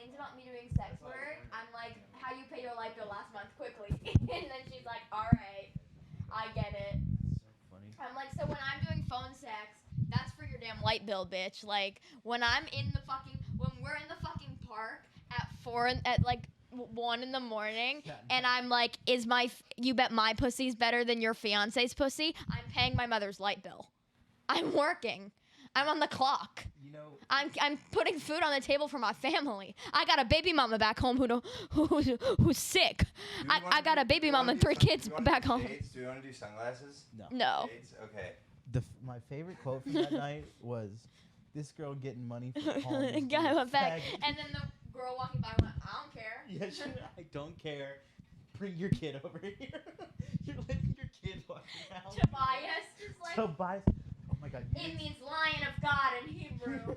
complains about me doing sex work, I'm like, how you pay your light bill last month quickly? And then she's like, all right, I get it. So funny. I'm like, so when I'm doing phone sex, that's for your damn light bill, bitch. Like, when we're in the fucking park at like 1 in the morning, and I'm like, you bet my pussy's better than your fiance's pussy? I'm paying my mother's light bill. I'm working. I'm on the clock. You know, I'm putting food on the table for my family. I got a baby mama back home who's sick. I got a baby mama and 3 kids back home. Do you want to do sunglasses? No. Shades? Okay. My favorite quote from that night was, "This girl getting money for calling this Guy dude a went back, faggot." and then the girl walking by went, I don't care. Yeah, I don't care. Bring your kid over here. You're letting your kid walk around. Tobias is like, Tobias. Oh my God. it means lion of God in Hebrew.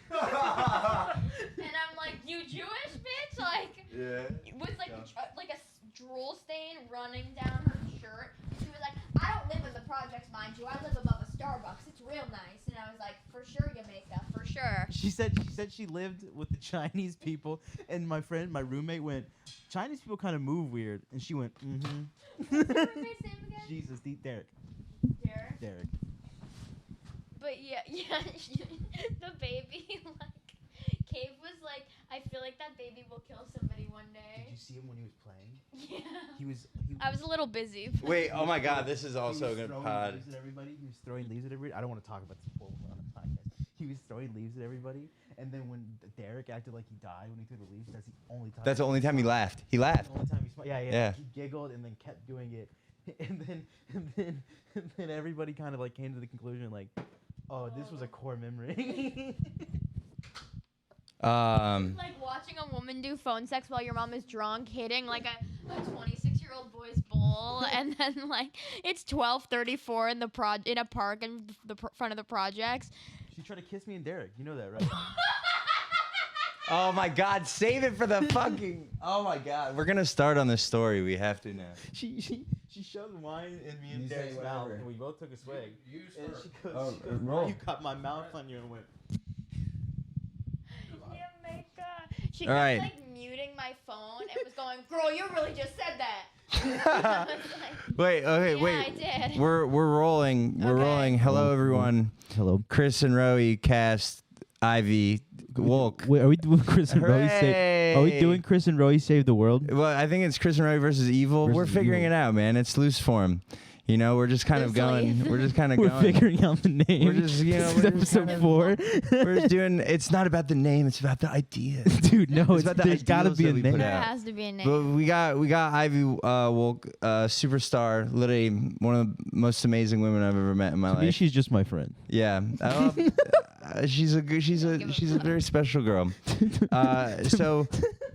And I'm like, you Jewish bitch? Like, Yeah. with like a drool stain running down her shirt. She was like, I don't live in the projects, mind you. I live above a Starbucks. It's real nice. And I was like, for sure, Jamaica, for sure. She said she lived with the Chinese people, and my roommate went, Chinese people kind of move weird, and she went, mm-hmm. What's your roommate's name again? Jesus, Derek. Derek. But yeah, the baby, like, Cave was like, I feel like that baby will kill somebody one day. Did you see him when he was playing? Yeah. He was I was a little busy. Wait, oh my God, this is he also a was good throwing pod. leaves at everybody. He was throwing leaves at everybody. I don't want to talk about this full on a podcast. He was throwing leaves at everybody, and then when Derek acted like he died when he threw the leaves, that's the only time. He laughed. He laughed. The only time he smiled. Yeah. Yeah. He giggled and then kept doing it, and then everybody kind of like came to the conclusion like, oh, this was a core memory. Like watching a woman do phone sex while your mom is drunk, hitting like a 26-year-old boy's bowl, and then like it's 12:34 in a park in the front of the projects. She tried to kiss me and Derek. You know that, right? Oh my God, save it for the fucking. Oh my God, we're gonna start on this story. We have to now. She shoved wine in me and You say Derek's mouth, whatever. and we both took a swig. You And start. she goes, Oh, "Why roll. you got my mouth on you," and went. She All kept right. like muting my phone and was going, "Girl, you really just said that." I was like, Wait, okay, yeah, wait. I did. We're rolling. We're Okay. rolling. Hello, everyone. Hello. Chris and Roey cast Ivy Wolk. Wait, are we doing Chris and Roey save? Are we doing Chris and Roey save the world? Well, I think it's Chris and Roey versus Evil. We're Versus figuring Evil. it out, man. It's loose form. You know, we're just kind of Loosely. going. We're just kind of We're going. figuring out the name. We're just, you know, This is we're just episode kind of- 4. We're just doing. It's not about the name. It's about the idea. Dude, no, It's about the there's gotta ideals be that a we put name. There out. has to be a name. But we got Ivy Wolk, superstar, literally one of the most amazing women I've ever met in my To me, life. she's just my friend. Yeah, she's a very special girl. So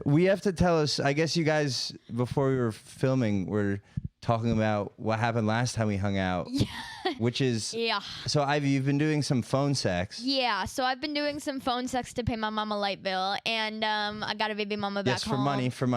we have to tell us. I guess you guys before we were filming were talking about what happened last time we hung out, Yeah. which is Yeah. so Ivy, you've been doing some phone sex. Yeah, so I've been doing some phone sex to pay my mama light bill, and I got a baby mama back Yes, home. for money. For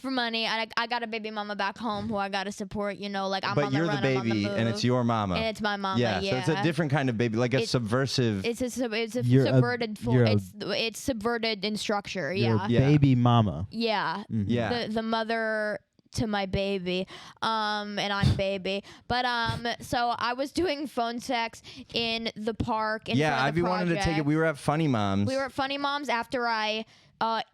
money. I got a baby mama back home who I got to support, you know, like I'm But on the you're run, the I'm on the baby, and move. it's your mama. And it's my mama, yeah, so it's a different kind of baby, like a It- subversive. It's a You're a- subverted form. you're a- It's subverted in structure, You're yeah. a Yeah. baby mama. Yeah. Mhm. Yeah. The mother to my baby, and I'm baby. But so I was doing phone sex in the park in Yeah, front of Ivy the wanted to take it. project. We were at Funny Moms. We were at Funny Moms after I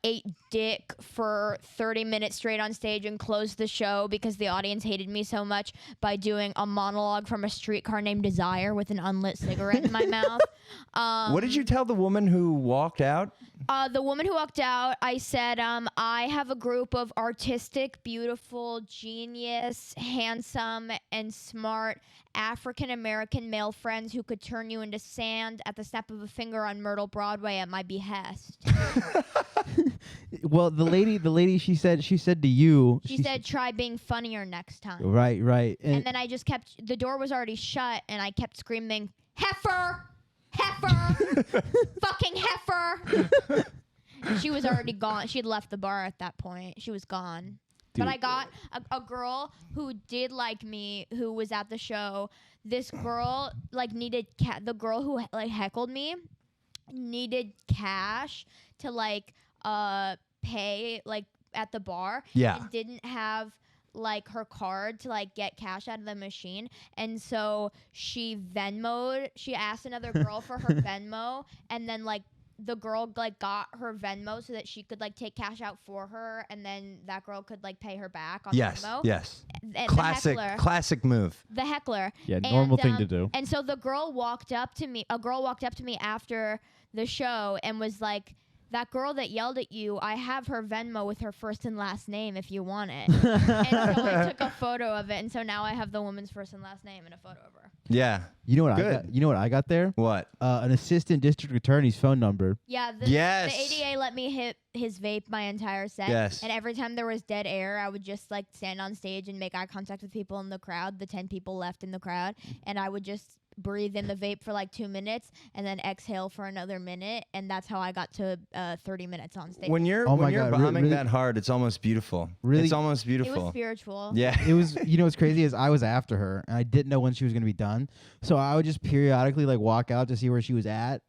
ate dick for 30 minutes straight on stage and closed the show because the audience hated me so much by doing a monologue from a streetcar named Desire with an unlit cigarette in my mouth. What did you tell the woman who walked out? The woman who walked out, I said, I have a group of artistic, beautiful, genius, handsome, and smart African-American male friends who could turn you into sand at the snap of a finger on Myrtle Broadway at my behest. Well, the lady, she said to you. She said, try being funnier next time. Right. And then I just kept, the door was already shut, and I kept screaming, heifer! Heifer! Fucking heifer! And she was already gone. She had left the bar at that point. She was gone. But I got a girl who did like me, who was at the show. This girl, like, needed, the girl who, like, heckled me needed cash to, like, pay like at the bar. Yeah. And didn't have like her card to like get cash out of the machine, and so she asked another girl for her Venmo, and then like the girl like got her Venmo so that she could like take cash out for her, and then that girl could like pay her back on Venmo. Yes. And Classic move. The heckler. Yeah, normal thing to do. And so the girl walked up to me. A girl walked up to me after the show and was like, "That girl that yelled at you, I have her Venmo with her first and last name if you want it." And so I took a photo of it, and so now I have the woman's first and last name and a photo of her. Yeah. You know what Good. I got? You know what I got there? What? An assistant district attorney's phone number. Yeah. Yes. The ADA let me hit his vape my entire set. Yes. And every time there was dead air, I would just like stand on stage and make eye contact with people in the crowd, the 10 people left in the crowd, and I would just breathe in the vape for like 2 minutes and then exhale for another minute, and that's how I got to 30 minutes on stage. When you're Oh my God, bombing really- that hard, it's almost beautiful. Really- It's almost it beautiful. was spiritual. Yeah. It was, you know what's crazy is I was after her and I didn't know when she was going to be done. So I would just periodically like walk out to see where she was at.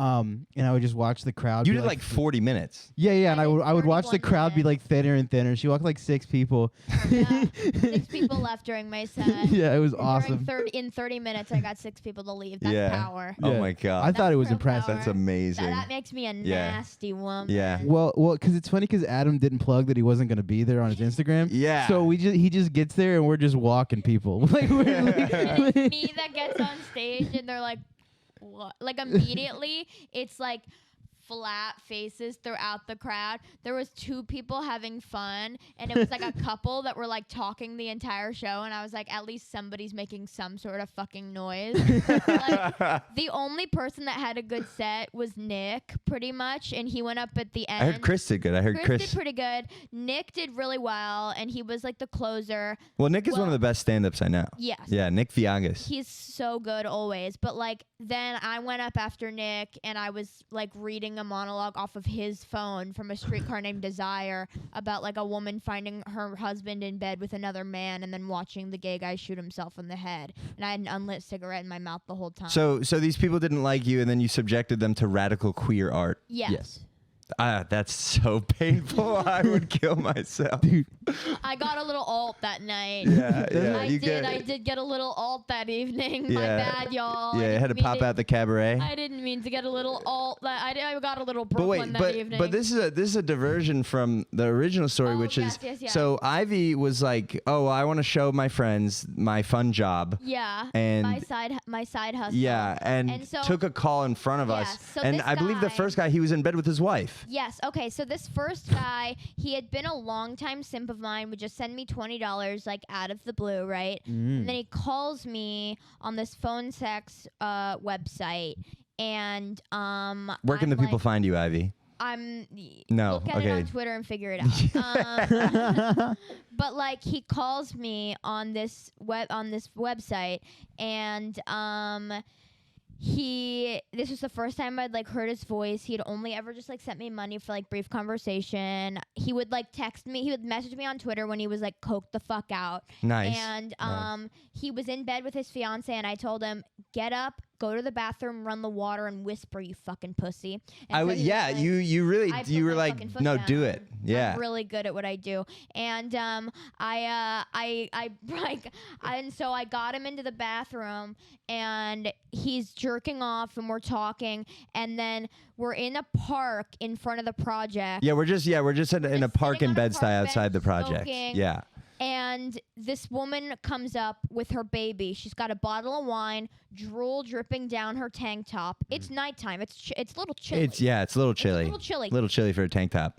And I would just watch the crowd. You be did like 40 minutes. Yeah, and I I would did watch the 31 crowd be minutes. like thinner and thinner. She walked like 6 people. Yeah. 6 people left during my set. Yeah, it was During awesome. in 30 minutes, I got 6 people to leave. That's Yeah. power. Oh Yeah. my God. I thought it was real impressive. power. That's amazing. That makes me a Yeah. nasty woman. Yeah. Well, because it's funny because Adam didn't plug that he wasn't going to be there on his Instagram. Yeah. So he just gets there and we're just walking people. Like we're And it's me that gets on stage and they're like, what? Like immediately, it's like flat faces throughout the crowd. There was 2 people having fun, and it was like a couple that were like talking the entire show, and I was like, at least somebody's making some sort of fucking noise. Like, the only person that had a good set was Nick, pretty much, and he went up at the end. I heard Chris did good. I heard Chris did pretty good. Nick did really well, and he was like the closer. Well, Nick is one of the best stand-ups I know. Yes. Yeah, Nick Viagas. He's so good always. But like then I went up after Nick and I was like reading a monologue off of his phone from A Streetcar Named Desire about like a woman finding her husband in bed with another man and then watching the gay guy shoot himself in the head. And I had an unlit cigarette in my mouth the whole time. So these people didn't like you, and then you subjected them to radical queer art. yes. That's so painful. I would kill myself. dude. I got a little alt that night. Yeah, I you did get a little alt that evening. My Yeah. bad, y'all. Yeah, I it had to didn't pop mean out the cabaret. I didn't mean to get a little alt. I got a little But Brooklyn wait, that evening. but this is a diversion from the original story, Oh, which yes, is yes, yes. so Ivy was like, "Oh, I want to show my friends my fun job." Yeah. And my side hustle. Yeah, and so, took a call in front of Yeah, us. so And this I believe the guy- first guy, he was in bed with his wife. Yes. Okay. So this first guy, he had been a longtime simp of mine. Would just send me $20 like out of the blue, right? And then he calls me on this phone sex website, and Where can I'm the people like, find you, Ivy? No, Look at okay. it on Twitter and figure it out. But like he calls me on this website, and this was the first time I'd like heard his voice. He had only ever just like sent me money for like brief conversation. He would like text me, he would message me on Twitter when he was like coked the fuck out. Nice. And Nice. he was in bed with his fiance, and I told him, get up, go to the bathroom, run the water, and whisper, you fucking pussy. And I so would, he was yeah, like- you really, I put you were my like, fucking foot no, down. do it. Yeah. I'm really good at what I do. And and so I got him into the bathroom, and he's jerking off, and we're talking, and then we're in a park in front of the project. Yeah, we're just in a Just park sitting in on a Bed-Stuy park outside the bench, project. smoking. Yeah. And this woman comes up with her baby. She's got a bottle of wine, drool dripping down her tank top. It's nighttime. It's a little chilly. It's a little chilly. A little chilly. For a tank top.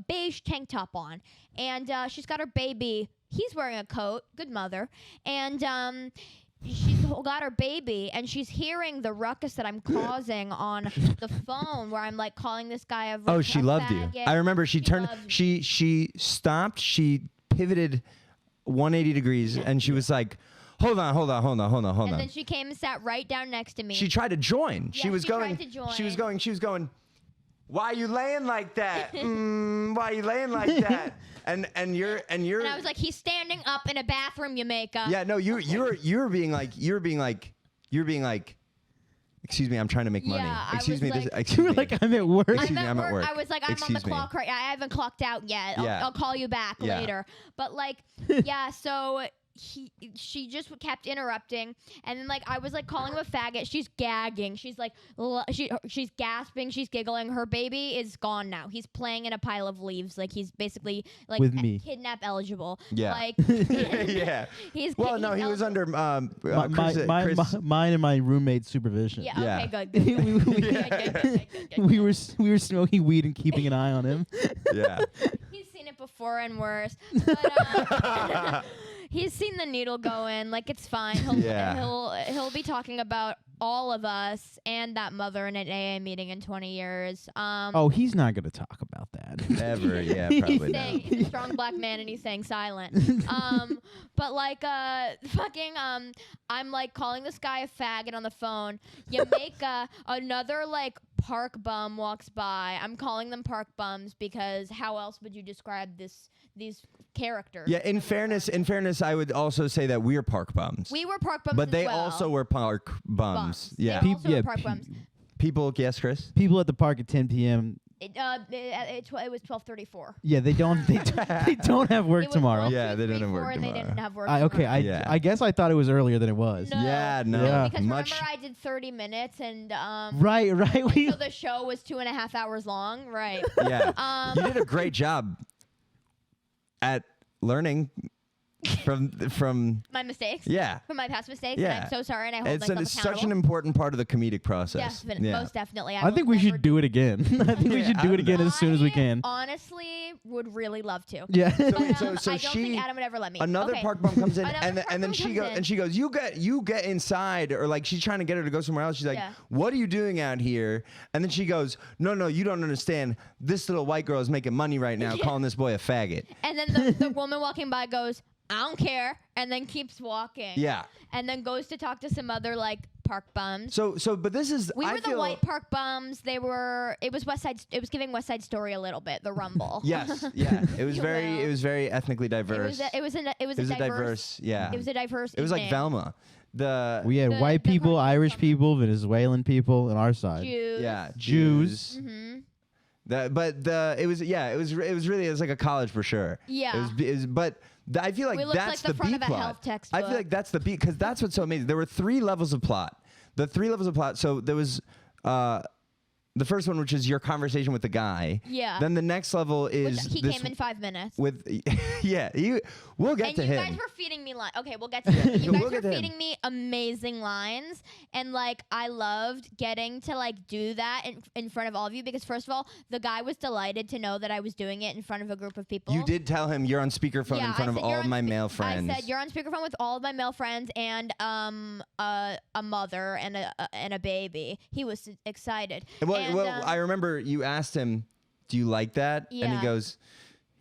Beige tank top on, and she's got her baby. He's wearing a coat. Good mother. And she's got her baby, and she's hearing the ruckus that I'm causing on the phone, where I'm like calling this guy a Oh, she loved you. faggot. I remember she turned. loved me. She stopped. She pivoted 180 degrees, and she was like, "Hold on." And then she came and sat right down next to me. She tried to join. Yeah, she was she going. tried to join. She was going. Why are you laying like that? Why are you laying like that? And you're. And I was like, he's standing up in a bathroom, Jamaica. Yeah, no, you were being like, Excuse me, I'm trying to make money. Yeah, I Excuse was me, like- excuse You were me. like, I'm at work. Excuse me, I'm at work. I was like, I'm on Excuse the me. clock right. I haven't clocked out yet. Yeah. I'll call you back Yeah. later. But like, yeah. So she just kept interrupting, and then like I was like calling him a faggot. She's gagging. She's like she's gasping. She's giggling. Her baby is gone now. He's playing in a pile of leaves. Like he's basically like With me. kidnap eligible. Yeah. Like Yeah. he's Well, no, he was eligible. under Chris. Mine and my roommate's supervision. Yeah. Yeah. Okay. Good. Good. we were smoking weed and keeping an eye on him. Yeah. He's seen it before and worse. But, he's seen the needle go in. Like it's fine. He'll be talking about all of us and that mother in an AA meeting in 20 years. Oh, he's not gonna talk about that. Ever. Yeah, probably not. He's a strong black man and he's staying silent. But like fucking I'm like calling this guy a faggot on the phone. You make another like park bum walks by. I'm calling them park bums because how else would you describe these characters? Yeah, in fairness, I would also say that we're park bums. We were park bums, but as they well. also were park bums. Yeah. They also yeah, were park bums. People, yes, Chris? People at the park at 10 p.m. It was 12:34. Yeah, they don't have work It was tomorrow. 1, Yeah, 2, they 3, don't have 4, work and they tomorrow. didn't have work. Okay, tomorrow. I guess I thought it was earlier than it was. No. Yeah, no. Yeah. Because Much. remember I did 30 minutes and Right. so the show was 2.5 hours long, right? Yeah. You did a great job at learning from My mistakes. yeah. From my past mistakes. Yeah. And I'm so sorry, and I hold It's myself such accountable. an important part of the comedic process. Most definitely. I think we should do it again. I think we should do it again as soon as we can. Honestly, would really love to. Yeah. So, But, wait, so I don't she think Adam would ever let me. another Okay. park bum comes in Another and park then bum she comes goes in. and she goes, you get inside, or like she's trying to get her to go somewhere else. She's like, Yeah. what are you doing out here? And then she goes, no, you don't understand. This little white girl is making money right now, calling this boy a faggot. And then the woman walking by goes, I don't care, and then keeps walking. Yeah. And then goes to talk to some other like park bums. So but this is We I were the feel, white park bums. They were. It was West Side. It was giving West Side Story a little bit. The Rumble. Yes, yeah. It was You very will. it was very ethnically diverse. It was a diverse. Yeah. It was a diverse. It was like evening. Velma. We had The- white the people, park Irish bum. people, Venezuelan people on our side. Jews. Yeah, Jews. Mm-hmm. It was like a college for sure. Yeah. I feel like We looked that's like the the front B of a plot. health I textbook. feel like that's the B because that's what's so amazing. There were 3 levels of plot. The 3 levels of plot. So there was the first one, which is your conversation with the guy. Yeah. Then the next level is He this came in 5 minutes. with yeah. We'll get And to you him. guys were feeding me lines. Okay, we'll get to it. You We'll guys get were to him. feeding me amazing lines, and like I loved getting to like do that in front of all of you because first of all, the guy was delighted to know that I was doing it in front of a group of people. You did tell him you're on speakerphone Yeah, in front I of said, "You're all on my spe- male friends. I said you're on speakerphone with all of my male friends and a mother and a baby. He was excited. Well, And, I remember you asked him, "Do you like that?" And Yeah. he goes,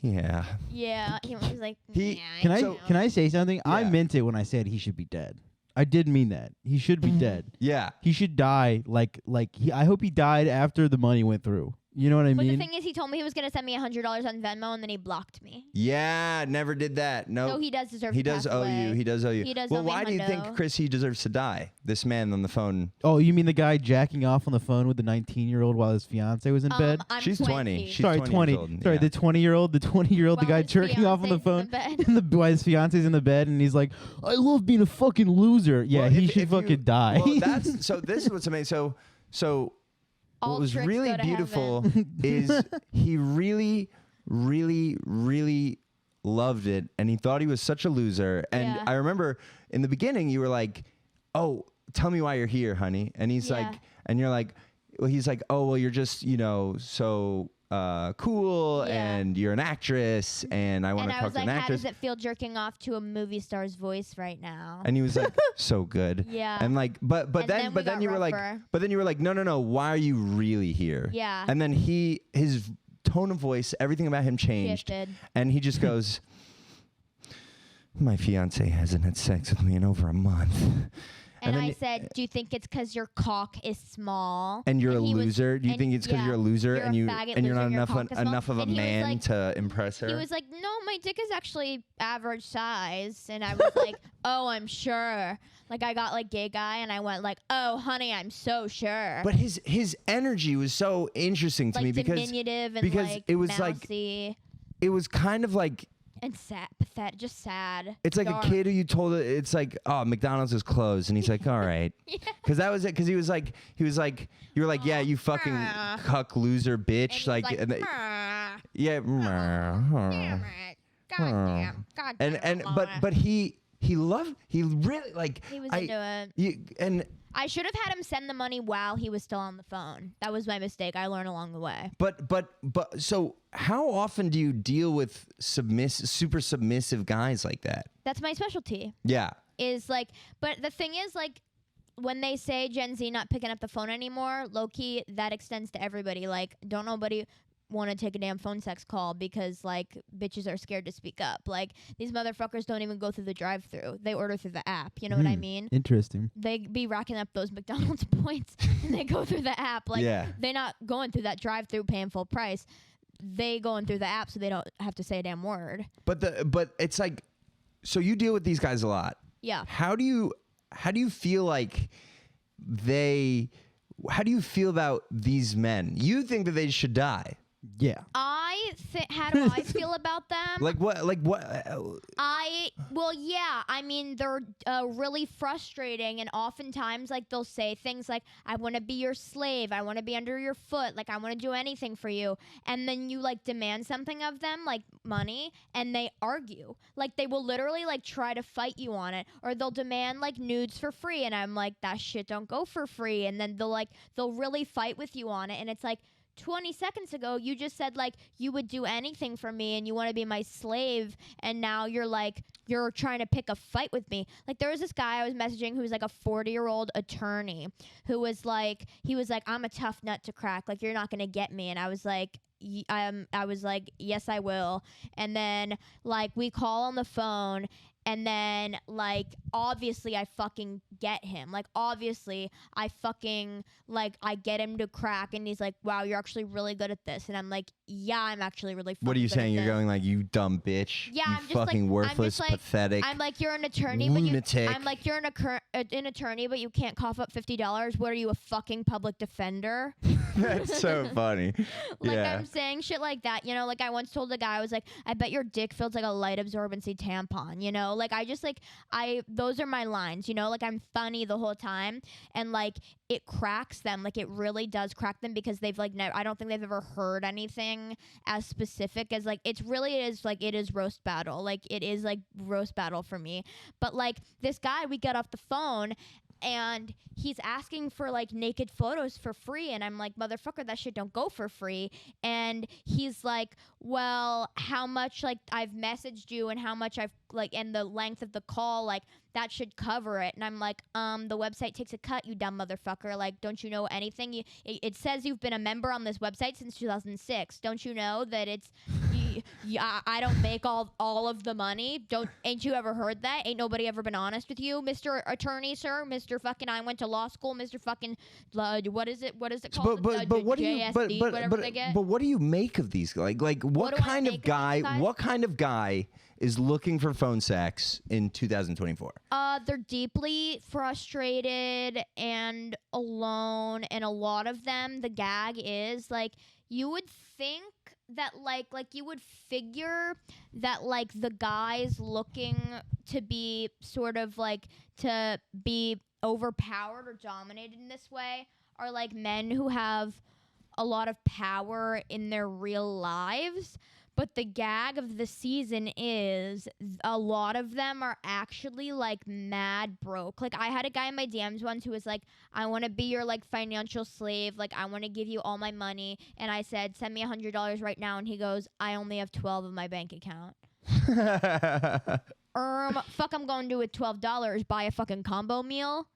"Yeah." yeah, he was like, He- yeah, Can I say something? I Yeah. meant it when I said he should be dead. I did mean that. He should be dead. Yeah. He should die I hope he died after the money went through. You know what I But mean? the thing is, he told me he was gonna send me $100 on Venmo, and then he blocked me. Yeah, never did that. No. So he does deserve. He to does pass owe away. you. He does owe you. He does well, owe me why do you think, hundo. Chris, he deserves to die? This man on the phone. Oh, you mean the guy jacking off on the phone with the 19-year-old while his fiance was in bed? I'm She's 20. She's Sorry, 20 years 20. old, Sorry, yeah. the 20-year-old, the guy While his jerking off on the fiance's phone, in the bed. and while his fiance's in the bed, and he's like, "I love being a fucking loser." Yeah, Well, he if- should if you- fucking die. Well, that's so. This is what's amazing. So All what was tricks really go to beautiful heaven. is he really, really, really loved it, and he thought he was such a loser. And Yeah. I remember in the beginning, you were like, "Oh, tell me why you're here, honey." And he's Yeah. like, and you're like, well, he's like, "Oh, well, you're just, so cool, Yeah. and you're an actress, and I want And to I talk was to like, an how actress." does it feel jerking off to a movie star's voice right now? And he was like, "So good." Yeah. And like, but And then we then got you were like, rougher. but then you were like, no. Why are you really here? Yeah. And then his tone of voice, everything about him changed, Shifted. and he just goes, "My fiance hasn't had sex with me in over a month." And then I said, do you think it's because your cock is small? And you're a he was- loser. Do you and think it's because yeah, you're a loser you're and a you faggot and you're loser not and your enough cock is small? enough of a And he was man like- to impress her? He was like, no, my dick is actually average size. And I was like, oh, I'm sure. Like, I got like gay guy, and I went like, oh, honey, I'm so sure. But his energy was so interesting to like me because diminutive and because like it was mousy it was kind of like and sad, pathetic, just sad. it's like dark. a kid who you told it it's like, oh, McDonald's is closed, and he's like, all right, because that was it. Because he was like you were like, yeah, you fucking cuck loser bitch, And like, he's and "Ah, yeah, damn it, goddamn, and goddamn, but he really like he was into it. and I should have had him send the money while he was still on the phone. That was my mistake. I learned along the way. but so how often do you deal with super submissive guys like that? That's my specialty. Yeah. Is like, but the thing is, like, when they say Gen Z not picking up the phone anymore, low key, that extends to everybody. Like, don't nobody want to take a damn phone sex call because like bitches are scared to speak up. Like, these motherfuckers don't even go through the drive-through. They order through the app. You know what I mean? Interesting. They be racking up those McDonald's points and they go through the app. Like, Yeah. they're not going through that drive-through paying full price. They going through the app so they don't have to say a damn word. But it's like, so you deal with these guys a lot. Yeah. How do you feel like how do you feel about these men? You think that they should die. Yeah. How do I feel about them? Like what? Well, yeah. I mean, they're really frustrating, and oftentimes, like, they'll say things like, "I want to be your slave. I want to be under your foot. Like, I want to do anything for you." And then you like demand something of them, like money, and they argue. Like, they will literally like try to fight you on it, or they'll demand like nudes for free, and I'm like, that shit don't go for free. And then they'll really fight with you on it, and it's like, 20 seconds ago, you just said, like, you would do anything for me and you want to be my slave. And now you're like, you're trying to pick a fight with me. Like, there was this guy I was messaging who was like a 40-year-old attorney who was like, I'm a tough nut to crack. Like, you're not going to get me. And I was like, yes, I will. And then, like, we call on the phone. And then, like, obviously, I fucking get him. Like, obviously, I get him to crack. And he's like, wow, you're actually really good at this. And I'm like, yeah, I'm actually really fucking What are you good saying? at You're this. going like, you dumb bitch. Yeah, you I'm just fucking like, worthless, pathetic. I'm like, you're an attorney, lunatic. but I'm like, you're an attorney, but you can't cough up $50. What are you, a fucking public defender? That's so funny. Like, yeah. I'm saying shit like that, you know? Like, I once told a guy, I was like, I bet your dick feels like a light absorbency tampon, you know? Like, I just, like, those are my lines, you know? Like, I'm funny the whole time, and, like, it cracks them. Like, it really does crack them because they've, like, I don't think they've ever heard anything as specific as, like, it is roast battle. Like, it is, like, roast battle for me. But, like, this guy, we got off the phone, and he's asking for like naked photos for free, and I'm like, motherfucker, that shit don't go for free. And he's like, well, how much, like, I've messaged you and how much I've like, and the length of the call, like, that should cover it. And I'm like, the website takes a cut, you dumb motherfucker. Like, don't you know anything? It says you've been a member on this website since 2006. Don't you know that it's I don't make all of the money? Ain't you ever heard that? Ain't nobody ever been honest with you, Mr. Attorney, sir? Mr. fucking I went to law school, Mr. fucking what is it called? But what do you but what do you make of these? Like what kind of guy is looking for phone sex in 2024? They're deeply frustrated and alone, and a lot of them, the gag is like, you would think that like you would figure that like the guys looking to be sort of like to be overpowered or dominated in this way are like men who have a lot of power in their real lives. But the gag of the season is a lot of them are actually like mad broke. Like, I had a guy in my DMs once who was like, I want to be your like financial slave. Like, I want to give you all my money. And I said, send me $100 right now. And he goes, I only have 12 in my bank account. Fuck, I'm going to do with $12. Buy a fucking combo meal?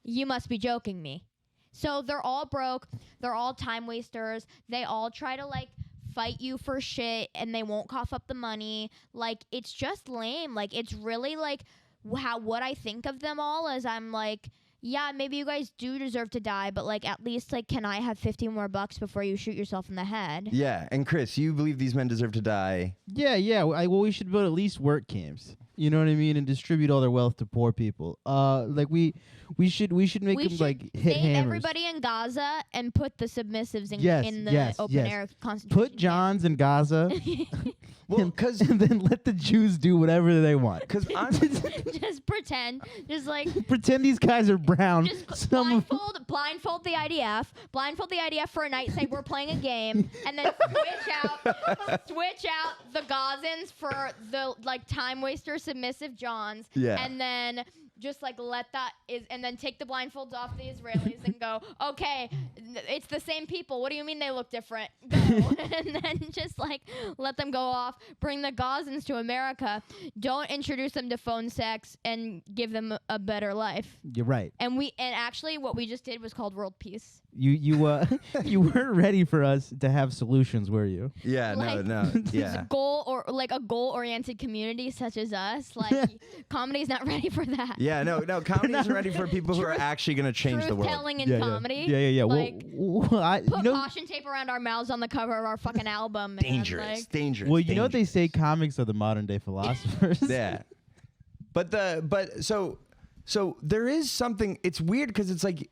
You must be joking me. So they're all broke. They're all time wasters. They all try to like fight you for shit, and they won't cough up the money. Like, it's just lame. Like, it's really like what I think of them all is I'm like, yeah, maybe you guys do deserve to die, but like at least like can I have 50 more bucks before you shoot yourself in the head? Yeah, and Chris, you believe these men deserve to die? Yeah. Well, we should build at least work camps. You know what I mean, and distribute all their wealth to poor people. Like we should make them like hit save hammers. everybody in Gaza and put the submissives in, Yes, in the yes, open yes. air concentration Put Johns in Gaza, Well, and then let the Jews do whatever they want. Because I'm just pretend, just like Pretend these guys are brown. just blindfold the IDF for a night. Say we're playing a game, and then switch out the Gazans for the like time waster submissive Johns. Yeah. And then just like and then take the blindfolds off the Israelis and go, okay, it's the same people. What do you mean they look different? Go. And then just like let them go off. Bring the Gazans to America. Don't introduce them to phone sex and give them a better life. You're right. And actually what we just did was called world peace. You weren't ready for us to have solutions, were you? yeah, Like, no, yeah. A goal-oriented community such as us. Like comedy's not ready for that. Yeah, no, comedy isn't ready for people who are actually going to change the world. Truth-telling in comedy. Yeah. Like, well, put caution tape around our mouths on the cover of our fucking album. Man. Dangerous, Like, dangerous. Well, you know what they dangerous. say, comics are the modern day philosophers. Yeah. So there is something. It's weird because it's like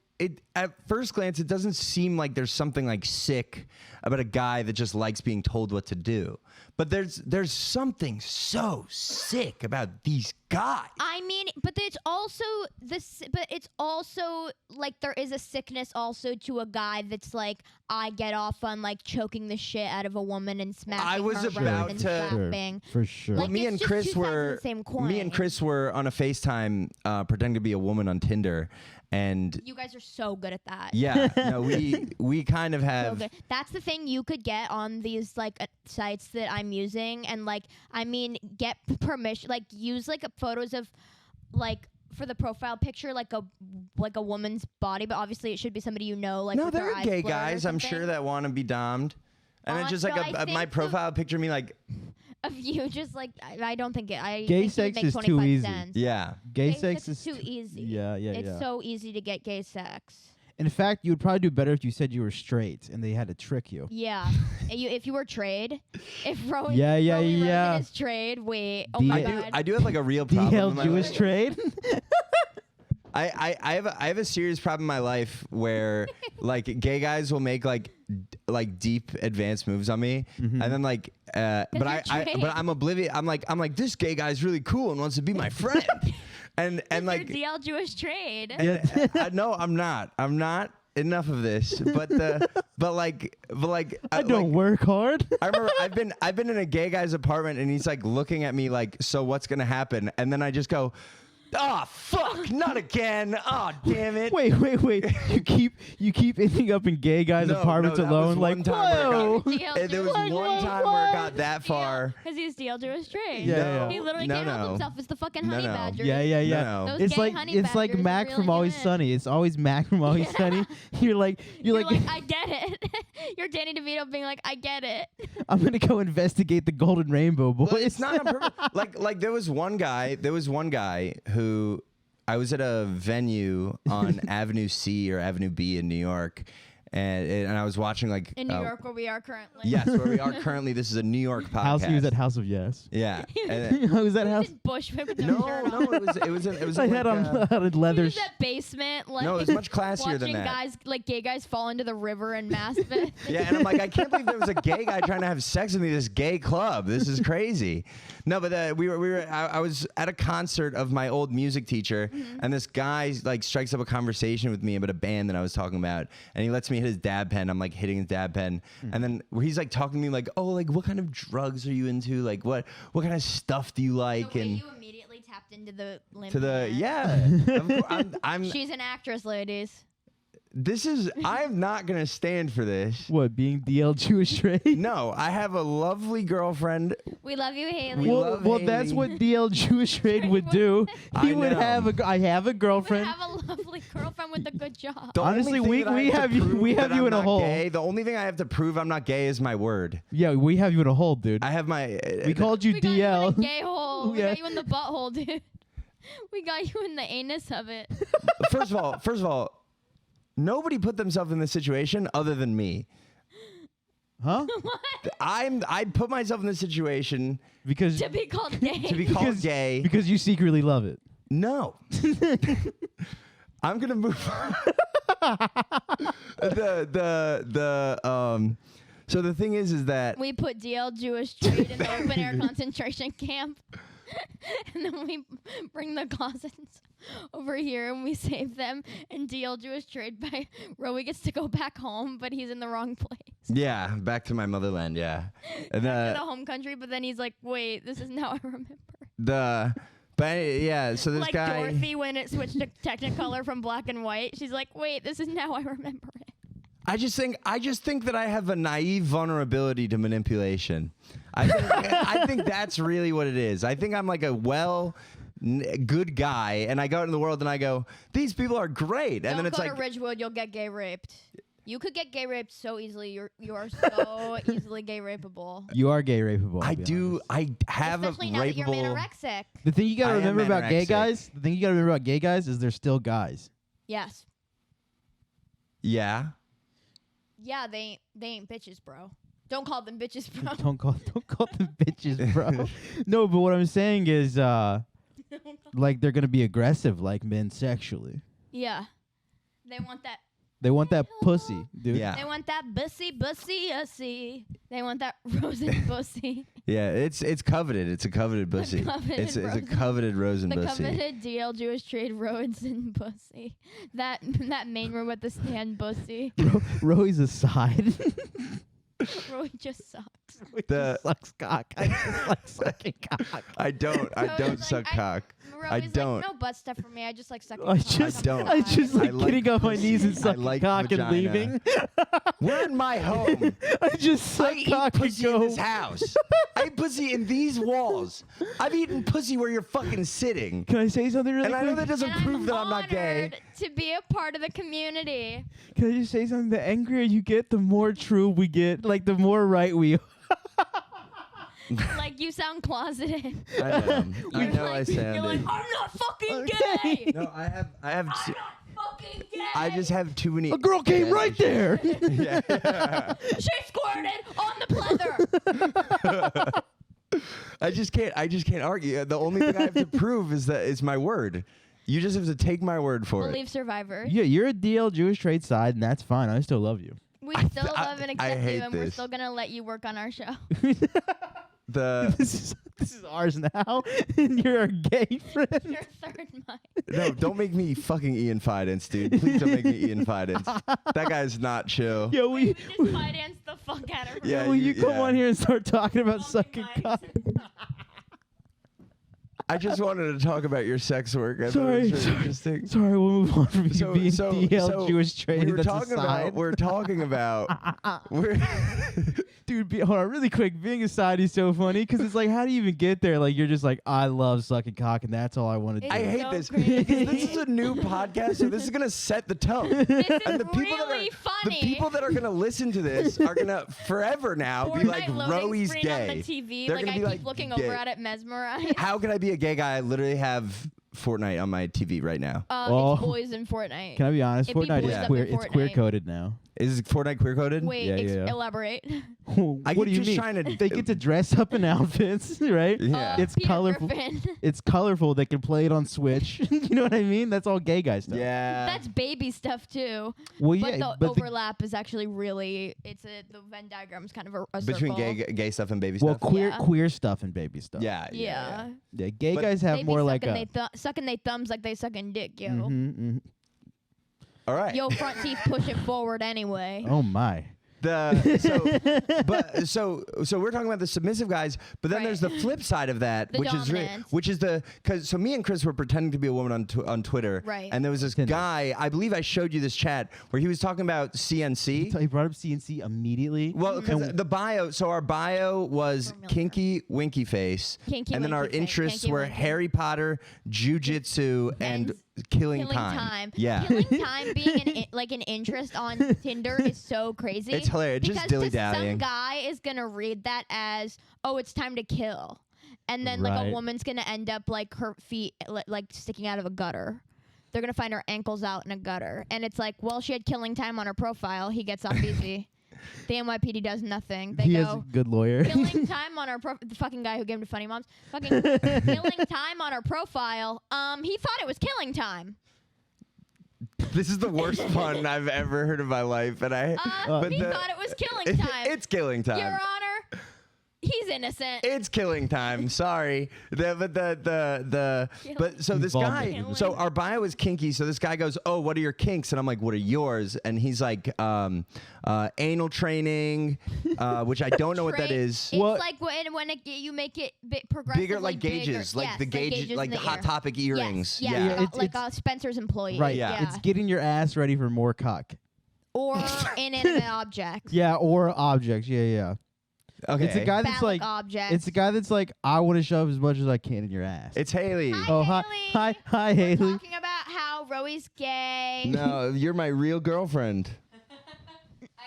at first glance it doesn't seem like there's something like sick about a guy that just likes being told what to do. But there's something so sick about these guys. I mean, but it's also like there is a sickness also to a guy that's like, I get off on like choking the shit out of a woman and smacking I was her about around and to- slapping. For sure. Like, me it's and just Chris two sides of were the same coin. me and Chris were on a FaceTime pretending to be a woman on Tinder, and You guys are so good at that. yeah, no, we kind of So have. good. That's the thing you could get on these like sites that I'm using, and like I mean, get permission, like use like photos of like for the profile picture like a woman's body, but obviously it should be somebody you know. Like No, with there their are eyes gay blurred or guys, I'm sure, something. that want to be dommed. And it's just like So I my think profile picture, me like, Of you just like I don't think it. I Gay think it would sex make is too 25 easy. cents. yeah. Gay Gay sex is too easy. Yeah. It's so easy to get gay sex. In fact, you would probably do better if you said you were straight and they had to trick you. Yeah. If you were trade, if Roey, Yeah, Roey yeah. Rosen is trade, wait. Oh The- my I god. do have like a real problem. DL in my Jewish life. trade? I have a serious problem in my life where like gay guys will make like deep advanced moves on me, and then like but you're straight. but I'm oblivious. I'm like this gay guy's really cool and wants to be my friend, and like You're DL Jewish trade. no, I'm not. Enough of this, but like I don't work hard. I remember I've been in a gay guy's apartment and he's like looking at me like, so what's gonna happen? And then I just go, oh fuck, not again. Oh damn it. Wait. You keep ending up in gay guys' apartments that was alone. one Like, time where it whoa. got- and there was one time where it got that far. Because he's DL Jewish trade. Yeah. He literally can't help himself. It's the fucking honey badger. Yeah. No. Those It's gay like honey like badgers Mac really from Always get it. Sunny. It's always Mac from Always Sunny. You're like I get it. You're Danny DeVito being like, I get it. I'm gonna go investigate the Golden Rainbow Boys. Well, it's not on purpose. Like there was one guy who I was at a venue on Avenue C or Avenue B in New York, and I was watching like In New York, where we are currently. Yes, where we are currently. This is a New York podcast. House. He was at House of Yes. Yeah. And, Who was that house? Bushwick with no no, shirt no, on. it was. I like, had on leather. He was that basement, like no, it was much classier than watching that. guys, like gay guys, fall into the river in Maspeth. Yeah, and I'm like, I can't believe there was a gay guy trying to have sex with me. This gay club. This is crazy. No, but I was at a concert of my old music teacher, and this guy like strikes up a conversation with me about a band that I was talking about, and he lets me hit his dab pen. I'm like hitting his dab pen, and then he's like talking to me like, oh, like what kind of drugs are you into? Like what kind of stuff do you like? The way And you immediately tapped into the limb. to the Of course, I'm She's an actress, ladies. I'm not gonna stand for this. What, being DL Jewish trade? No, I have a lovely girlfriend. We love you, Haley. We Well, love that's Haley. what DL Jewish trade would do. I He would know. have I have a We girlfriend. have a lovely girlfriend with a good job. The only Honestly, thing we- that I we to have you- prove we have that you I'm in a not hole. Gay, the only thing I have to prove I'm not gay is my word. Yeah, we have you in a hole, dude. I have my. We called you We got you in a DL. gay hole. We Yeah. got you in the butthole, dude. We got you in the anus of it. First of all, nobody put themselves in this situation other than me. Huh? I put myself in this situation Because To be called gay. to be called gay. because you secretly love it. No. I'm gonna move on. So the thing is that We put DL Jewish trade in the open air concentration camp. And then we bring the closets over here and we save them. And DL Jewish trade by Roey gets to go back home, but he's in the wrong place. yeah, back to my motherland, yeah. And Back to the home country, but then he's like, wait, this isn't how I remember. So this Like guy Dorothy when it switched to Technicolor from black and white. She's like, wait, this isn't how I remember it. I just think that I have a naive vulnerability to manipulation. I think that's really what it is. I think I'm like a good guy, and I go out in the world and I go, these people are great, and Don't then it's go like, to Ridgewood, you'll get gay raped. You could get gay raped so easily. You are so easily gay rapeable. You are gay rapeable. I'll I be do. honest. I have Especially a now that you're rapeable. anorexic. The thing you gotta I am remember about gay anorexic. guys. The thing you gotta remember about gay guys is they're still guys. Yes. Yeah. Yeah, they ain't bitches, bro. Don't call them bitches, bro. Don't call them bitches, bro. No, but what I'm saying is, like they're gonna be aggressive like men sexually. Yeah. They want that. They want that pussy, dude. Yeah. They want that bussy. They want that rosy bussy. Yeah. It's coveted. It's a coveted pussy. coveted It's a rosen. coveted rosen The pussy. coveted DL Jewish trade roads and bussy. That main room at the stand bussy. Roey's aside. Roy just sucks. The- sucks cock. I just like sucking cock. I don't Roey's suck like, cock. Roy's don't. Like, no butt stuff for me. I just like sucking I cock. just, don't. I just I like like getting on my pussy. knees and I sucking like cock vagina. and leaving. We're in my home. I just suck I eat cock and pussy in go. this house. I eat pussy in these walls. I've eaten pussy where you're fucking sitting. Can I say something really And I quick? know that doesn't And prove that I'm not gay. honored to be a part of the community. Can I just say something? The angrier you get, the more true we get. Like the more right we are. Like you sound closeted. I know. I You're know like, I sound You're like, it. I'm not fucking Okay. gay. No, I have. I'm not fucking gay. I just have too many. A girl came right there. Yeah. She squirted on the pleather. I just can't argue. The only thing I have to prove is my word. You just have to take my word for We'll it. leave Survivor. Yeah, you're a DL Jewish trade side, and that's fine. I still love you. We I- still I- love and I accept hate you, and we're this. still gonna let you work on our show. this is ours now, and you're our gay friend. Your third mic. No, don't make me fucking Ian Fidance, dude. Please don't make me Ian Fidance. That guy's not chill. Yo, We we. just finance the fuck out of her. Yeah, Will you come yeah. on here and start talking about Fucking sucking mics. cock? I just wanted to talk about your sex work. I thought Sorry, it was really sorry. interesting. Sorry, we'll move on from you being DL Jewish trade. we were That's talking aside. about. We're talking about. We're Dude, hold on, really quick. Being a side is so funny because it's like, how do you even get there? Like, you're just like, I love sucking cock, and that's all I want to do. I It's hate so this crazy. because this is a new podcast, so this is gonna set the tone. This is And the people really that are funny. the people that are gonna listen to this are gonna forever now be Fortnite like, loading Roey's screen on the gay. TV. They're Like gonna I be keep like, looking gay. over at it, mesmerized. How can I be a gay guy? I literally have Fortnite on my TV right now. Oh. It's boys in Fortnite. Can I be honest? It'd be Fortnite boys is up queer. in It's Fortnite. queer coded now. Is Fortnite queer coded? Wait, Yeah, yeah. elaborate. I what keep do you just mean? trying to. They get to dress up in outfits, right? Yeah. It's Peter colorful. Griffin. It's colorful. They can play it on Switch. You know what I mean? That's all gay guy stuff. Yeah. That's baby stuff too. Well, But yeah, the but overlap is actually really the Venn diagram is kind of a between circle. gay stuff and baby well, stuff. Yeah. queer stuff and baby stuff. Yeah. Yeah. Yeah, gay But guys They have be more like sucking a. sucking they thumbs like they sucking dick, yo. All right. Yo, front teeth push it forward anyway. Oh my. So we're talking about the submissive guys, but then Right. there's the flip side of that, The which dominant. is so me and Chris were pretending to be a woman on Twitter, Right. And there was this Tinder. guy, I believe I showed you this chat where he was talking about CNC. So he brought up CNC immediately. Well, because And- the bio, so our bio was Familiar. kinky, winky face, Kinky, and then our winky face, interests kinky, were winky. Harry Potter, jujitsu, and killing time. Yeah. Killing time being an interest on Tinder is so crazy. It's hilarious. Just Because dilly-dallying. some guy is gonna read that as, oh, it's time to kill. and then like a Right. woman's gonna end up like her feet like sticking out of a gutter. They're gonna find her ankles out in a gutter, and it's like, well, she had killing time on her profile. He gets off easy. The NYPD does nothing. They He go, has a good lawyer. killing time on our the fucking guy who gave him to Funny Moms. Fucking killing time on our profile. He thought it was killing time. This is the worst pun I've ever heard in my life, and I. but He thought it was killing time. It's killing time. Your Honor, he's innocent. It's killing time. Sorry. But so this guy, Killing. so our bio is kinky. So this guy goes, "Oh, what are your kinks?" And I'm like, "What are yours?" And he's like, "Anal training," which I don't know what that is. It's like when you make it progressively Bigger, like gauges, bigger. like Yes, the gauges, in like the the Hot ear. Topic earrings. Yes, Yeah. yes, It's- like a Spencer's employee. Right. Yeah. It's getting your ass ready for more cock. Or inanimate objects. Yeah, or objects. Yeah. Okay. It's a guy that's Phallic like. objects. It's a guy that's like, I want to shove as much as I can in your ass. It's Haley. Hi, Oh, Haley. hi, We're Haley. talking about how Roey's gay. No, you're my real girlfriend. I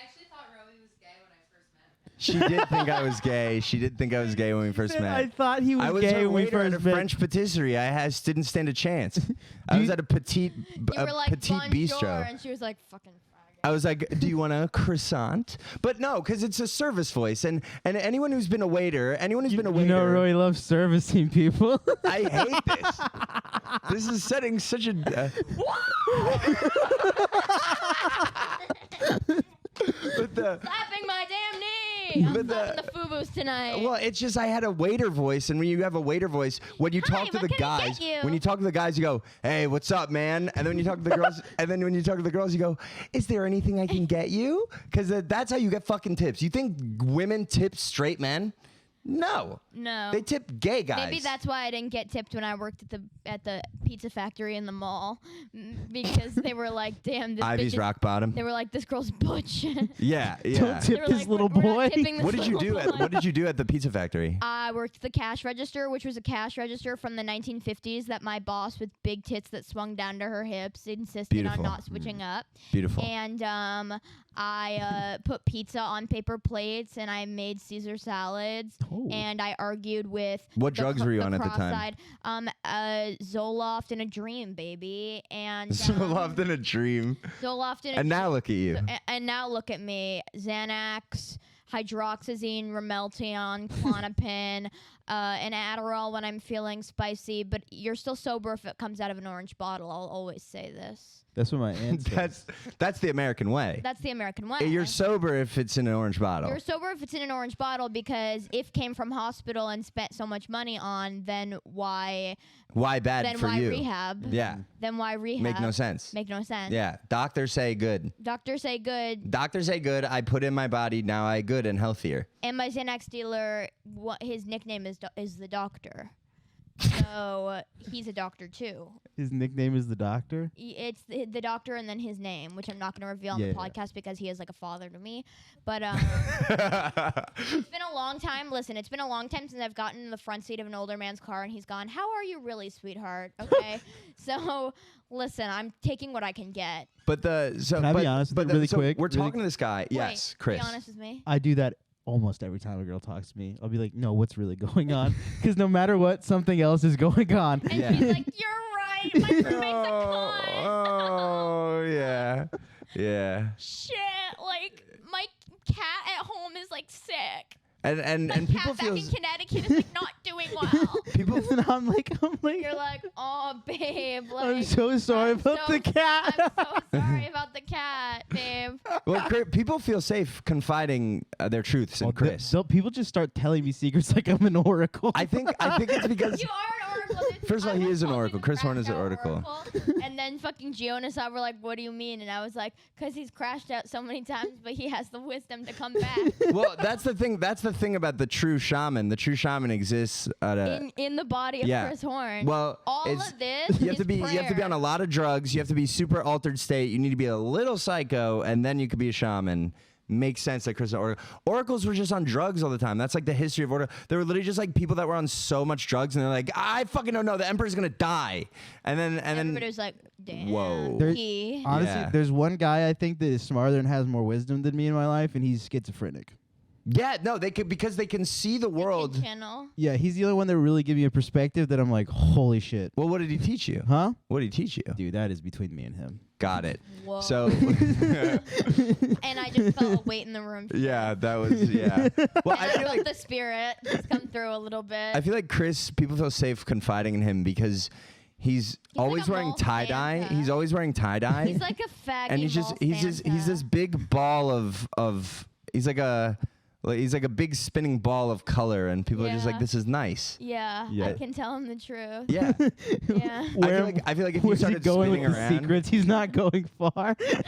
actually thought Roey was gay when I first met him. She did think I was gay. She did think I was gay when we first met. I thought he was, I was gay her when we waiter at first a met. French patisserie. Didn't stand a chance. I was at a petite You were like, petite bonjour, bistro. and she was like, fucking faggot. I was like, "Do you want a croissant?" But no, because it's a service voice, and anyone who's been a waiter, You know, Roy loves servicing people. I hate this. This is setting such a. But the. Slapping my damn knee. I'm But slapping the FUBUs tonight. Well, it's just I had a waiter voice, and when you have a waiter voice, when you Hi, talk to what the can I guys, get you? when you talk to the guys, you go, "Hey, what's up, man?" And then when you talk to the girls, you go, "Is there anything I can get you?" Because that's how you get fucking tips. You think women tip straight men? No. No. They tip gay guys. Maybe that's why I didn't get tipped when I worked at the pizza factory in the mall, because they were like, "Damn, this bitch Ivy's is-" rock bottom. They were like, "This girl's butch." Yeah, Don't yeah. tip They were this like, little "We're not boy." tipping this What did you little do? boy." What did you do at the pizza factory? I worked at the cash register, which was a cash register from the 1950s that my boss with big tits that swung down to her hips insisted Beautiful. on not switching up. Beautiful. And I put pizza on paper plates, and I made Caesar salads, Oh. and I argued with What the drugs were you on at the time? cross-eyed, Zoloft in a dream, baby, and So loved in a dream. Zoloft in a And now look at you. and now look at me. Xanax, hydroxyzine, Ramelteon, Klonopin, and Adderall when I'm feeling spicy. But you're still sober if it comes out of an orange bottle. I'll always say this. That's what my aunt says. That's the American way. That's the American way. You're sober if it's in an orange bottle. You're sober if it's in an orange bottle, because if came from hospital and spent so much money on, then why Why bad for you? rehab? Yeah. Then why rehab? Make no sense. Make no sense. Yeah. Doctors say good. Doctors say good. Doctors say good. I put in my body. Now I good and healthier. And my Xanax dealer, his nickname is the doctor. So he's a doctor too. His nickname is the doctor. It's the doctor and then his name, which I'm not going to reveal on Yeah, the yeah. podcast because he is like a father to me. But it's been a long time. Listen, it's been a long time since I've gotten in the front seat of an older man's car and he's gone, "How are you really, sweetheart?" Okay. So listen, I'm taking what I can get. But Can I be honest with you really quick? We're Really talking to this guy. Yes, Wait, Chris. Be honest with me. I do that almost every time a girl talks to me. I'll be like, "No, what's really going on?" Because no matter what, something else is going on. And Yeah. he's like, "You're right. My roommate's a cunt." Oh, yeah. Yeah. Shit, like my cat at home is like sick. And My people cat back feel in Connecticut is like not doing well. people And I'm like, You're like, "Oh, babe, like I'm so sorry I'm about so- the cat. I'm so sorry about the cat, babe." well, people feel safe confiding their truths in Chris. People just start telling me secrets like I'm an oracle. I think it's because You are an oracle. Dude. First of all, I he once is an told you oracle. to Chris Horn crash is an out oracle. And then fucking Gio and I were like, "What do you mean?" And I was like, "'Cause he's crashed out so many times, but he has the wisdom to come back." well, that's the thing. That's the thing about the true shaman. The true shaman exists at a. in the body of yeah. Chris Horn. Well, all it's- of this. You have is to be. You have to be on a lot of drugs. You have to be super altered state. You need to be a little psycho, and then you could be a shaman. Makes sense that Chris oracles were just on drugs all the time. That's like the history of oracle. They were literally just like people that were on so much drugs, and they're like, "I fucking don't know. The emperor's gonna die," and then Everybody was like, "Damn." Whoa. There- He. Honestly, Yeah. there's one guy I think that is smarter and has more wisdom than me in my life, and he's schizophrenic. Yeah, no, they could because they can see the world. Channel. Yeah, he's the only one that really gave me a perspective that I'm like, holy shit. Well, what did he teach you? Huh? What did he teach you? Dude, that is between me and him. Got it. Whoa. So. And I just felt a weight in the room. Yeah, that was Well, I felt like the spirit just come through a little bit. I feel like Chris. People feel safe confiding in him because he's always like a wearing mall tie dye. Santa. He's always wearing tie dye. He's like a faggy and he's this big ball of he's like a big spinning ball of color, and people are just like, this is nice. Yeah, Yeah. I can tell him the truth. Yeah. Yeah. I feel like if you where's he started going spinning with the around, secrets? He's not going far. He's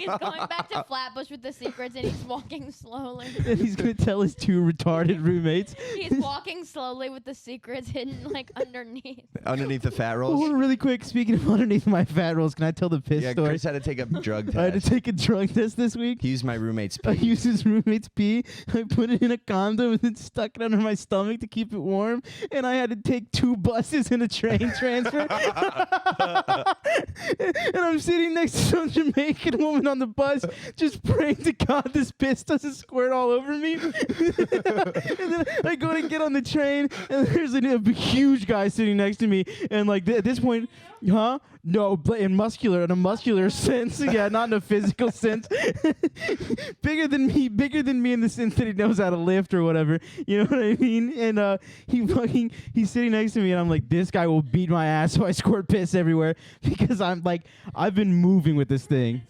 going back to Flatbush with the secrets, and he's walking slowly. And he's gonna tell his 2 retarded roommates. He's walking slowly with the secrets hidden like underneath the fat rolls. Oh, really quick, speaking of underneath my fat rolls, can I tell the piss Yeah, story? Chris had to take a drug test. I had to take a drug test this week. He used my roommate's I pee. used his roommate's pee. I put it in a condom and then stuck it under my stomach to keep it warm. And I had to take 2 buses and a train transfer. And I'm sitting next to some Jamaican woman on the bus, just praying to God this piss doesn't squirt all over me. And then I go to get on the train, and there's a huge guy sitting next to me. And like at this point, huh? No, but in a muscular sense. Yeah, not in a physical sense. Bigger than me in the sense that he knows how to lift or whatever. You know what I mean? And he's sitting next to me, and I'm like, this guy will beat my ass, so I squirt piss everywhere because I'm like, I've been moving with this thing.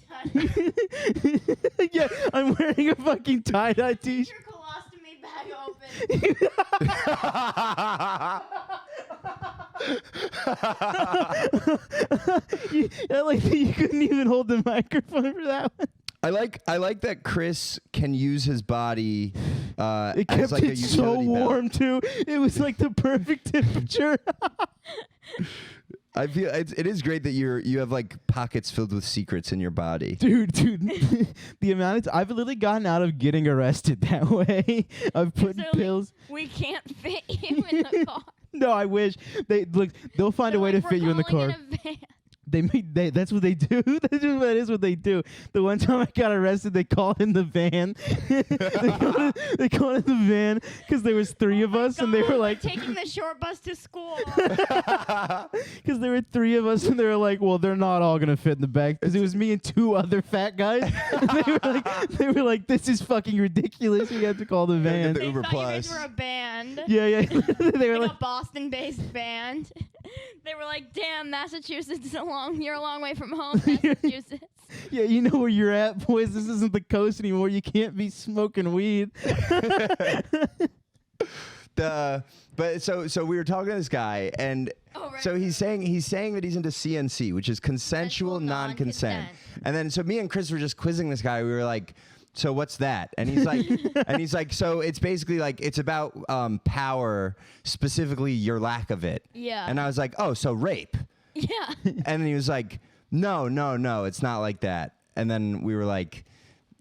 Yeah, I'm wearing a fucking tie-dye t-shirt. Your colostomy bag open. I like that you couldn't even hold the microphone for that one. I like that Chris can use his body It as kept like a it so utility belt. warm too. It was like the perfect temperature. I feel it is great that you have like pockets filled with secrets in your body. Dude, the amount I've literally gotten out of getting arrested that way. I've put So, pills. We can't fit you in the car. No, I wish they'll find a way to fit you in the car. That's what they do. That is what they do. The one time I got arrested, they called in the van. they called in the van because there was 3 of us, and they were like taking the short bus to school. because there were 3 of us, and they were like, well, they're not all gonna fit in the back because it was me and 2 other fat guys. And they were like, this is fucking ridiculous. We have to call the van. The They Uber thought you guys Plus. were a band. Yeah. They were Like like, a Boston-based band. They were like, "Damn, Massachusetts is you're a long way from home, Massachusetts." yeah, you know where you're at, boys. This isn't the coast anymore. You can't be smoking weed. But so we were talking to this guy, and so he's saying that he's into CNC, which is consensual non-consent. And then so me and Chris were just quizzing this guy. We were like, so what's that? And he's like, so it's basically like it's about power, specifically your lack of it. Yeah. And I was like, oh, so rape. Yeah. And then he was like, no, it's not like that. And then we were like,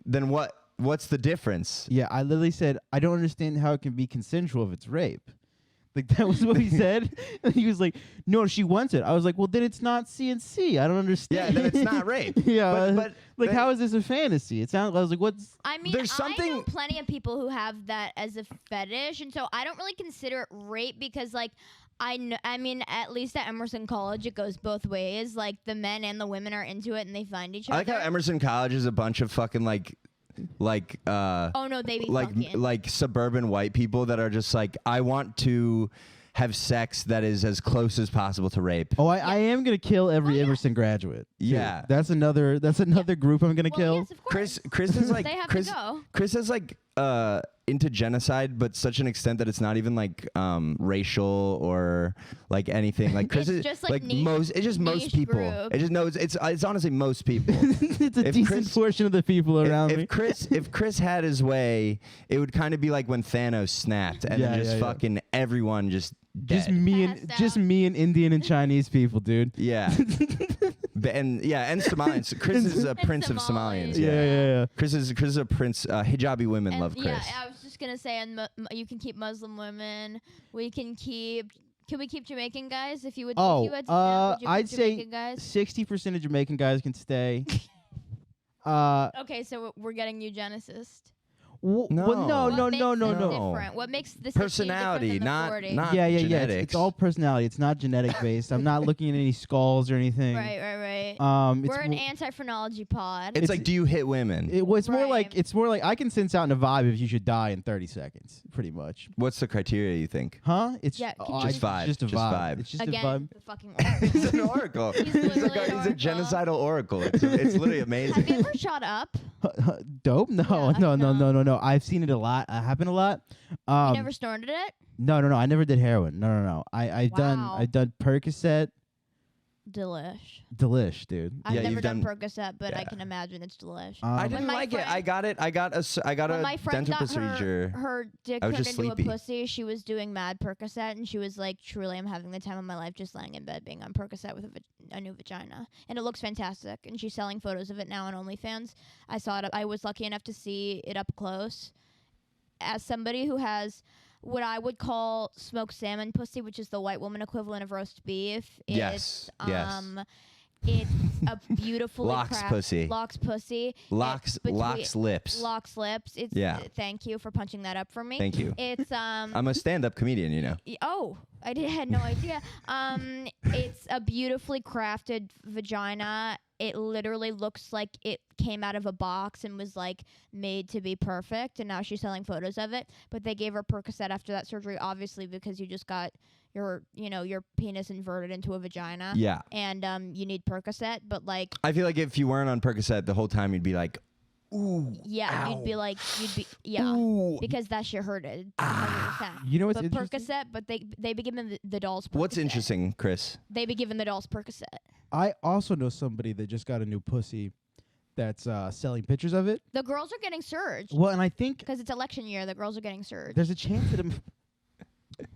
then what's the difference? Yeah, I literally said, I don't understand how it can be consensual if it's rape. Like, that was what he said. And he was like, no, she wants it. I was like, well, then it's not CNC. I don't understand. Yeah, then it's not rape. Yeah. But like, how is this a fantasy? It sounded, I was like, what's... I mean, There's I know something- plenty of people who have that as a fetish, and so I don't really consider it rape because, like, I mean, at least at Emerson College, it goes both ways. Like, the men and the women are into it, and they find each I other. like how Emerson College is a bunch of fucking like oh no, they be fucking. like suburban white people that are just like, I want to have sex that is as close as possible to rape. Oh, I am going to kill every Oh, yeah. Emerson graduate. too. Yeah. That's another group I'm going to Well, kill. yes, of course. Chris is like They have Chris to go. Chris is like into genocide, but such an extent that it's not even like racial or like anything. Like Chris It's is just, like, niche- it's just most niche people. group. It just knows it's honestly most people. It's a If decent Chris- portion of the people around me. if Chris had his way, it would kind of be like when Thanos snapped and then just fucking everyone just Just dead. Passed out. me and Indian and Chinese people, dude. Yeah. and Somalians. Chris is a prince of Somalians. Yeah. Chris is a prince. Hijabi women And love Chris. Yeah, I was just gonna say, and you can keep Muslim women. We can keep. Can we keep Jamaican guys? If you would. Oh, if you had to know, would you I'd keep say Jamaican guys. 60% of Jamaican guys can stay. Okay, so we're getting eugenicist. No. Well, What makes them no. different? What makes this Personality, issue different not than the 40? not yeah. genetics. It's all personality. It's not genetic based. I'm not looking at any skulls or anything. Right. It's We're an mo- anti-phrenology pod. It's like, do you hit women? it's more like Right. it's more like I can sense out in a vibe if you should die in 30 seconds, pretty much. What's the criteria you think? Huh? It's Yeah, can you Just vibe. Just a Just vibe. It's just a Again, vibe. the fucking He's oracle. an oracle. He's He's literally an a oracle. genocidal oracle. It's literally amazing. Have you ever shot up? Dope? No, Yeah, no. I've seen it a lot. Happen a lot. You never snorted it? No. I never did heroin. No. I've Wow. done Percocet. Delish. Dude. I've Yeah, never you've done done- Percocet, but I yeah. can imagine it's delish. I When didn't my like it. friend- I got When my a friend dental got procedure. her dick I was turned just into sleepy. a pussy, she was doing mad Percocet, and she was like, truly, I'm having the time of my life just laying in bed being on Percocet with a new vagina. And it looks fantastic, and she's selling photos of it now on OnlyFans. I saw it. I was lucky enough to see it up close. As somebody who has what I would call smoked salmon pussy, which is the white woman equivalent of roast beef. Yes, yes. It's a beautifully Locks pussy. Locks pussy. Locks lips. Locks lips. It's Yeah. Thank you for punching that up for me. Thank you. It's I'm a stand-up comedian, you know. Oh, had no idea. It's a beautifully crafted vagina. It literally looks like it came out of a box and was like made to be perfect, and now she's selling photos of it. But they gave her Percocet after that surgery, obviously, because you just got your penis inverted into a vagina. Yeah. And you need Percocet, but like I feel like if you weren't on Percocet the whole time, you'd be like, ooh. yeah, ow. you'd be Ooh. because that shit hurted 100%. You know what's But interesting? Percocet, but they be giving the dolls Percocet. What's interesting, Chris? They be giving the dolls Percocet. I also know somebody that just got a new pussy that's selling pictures of it. The girls are getting surged Well, and I think because it's election year. The girls are getting surged. there's a chance that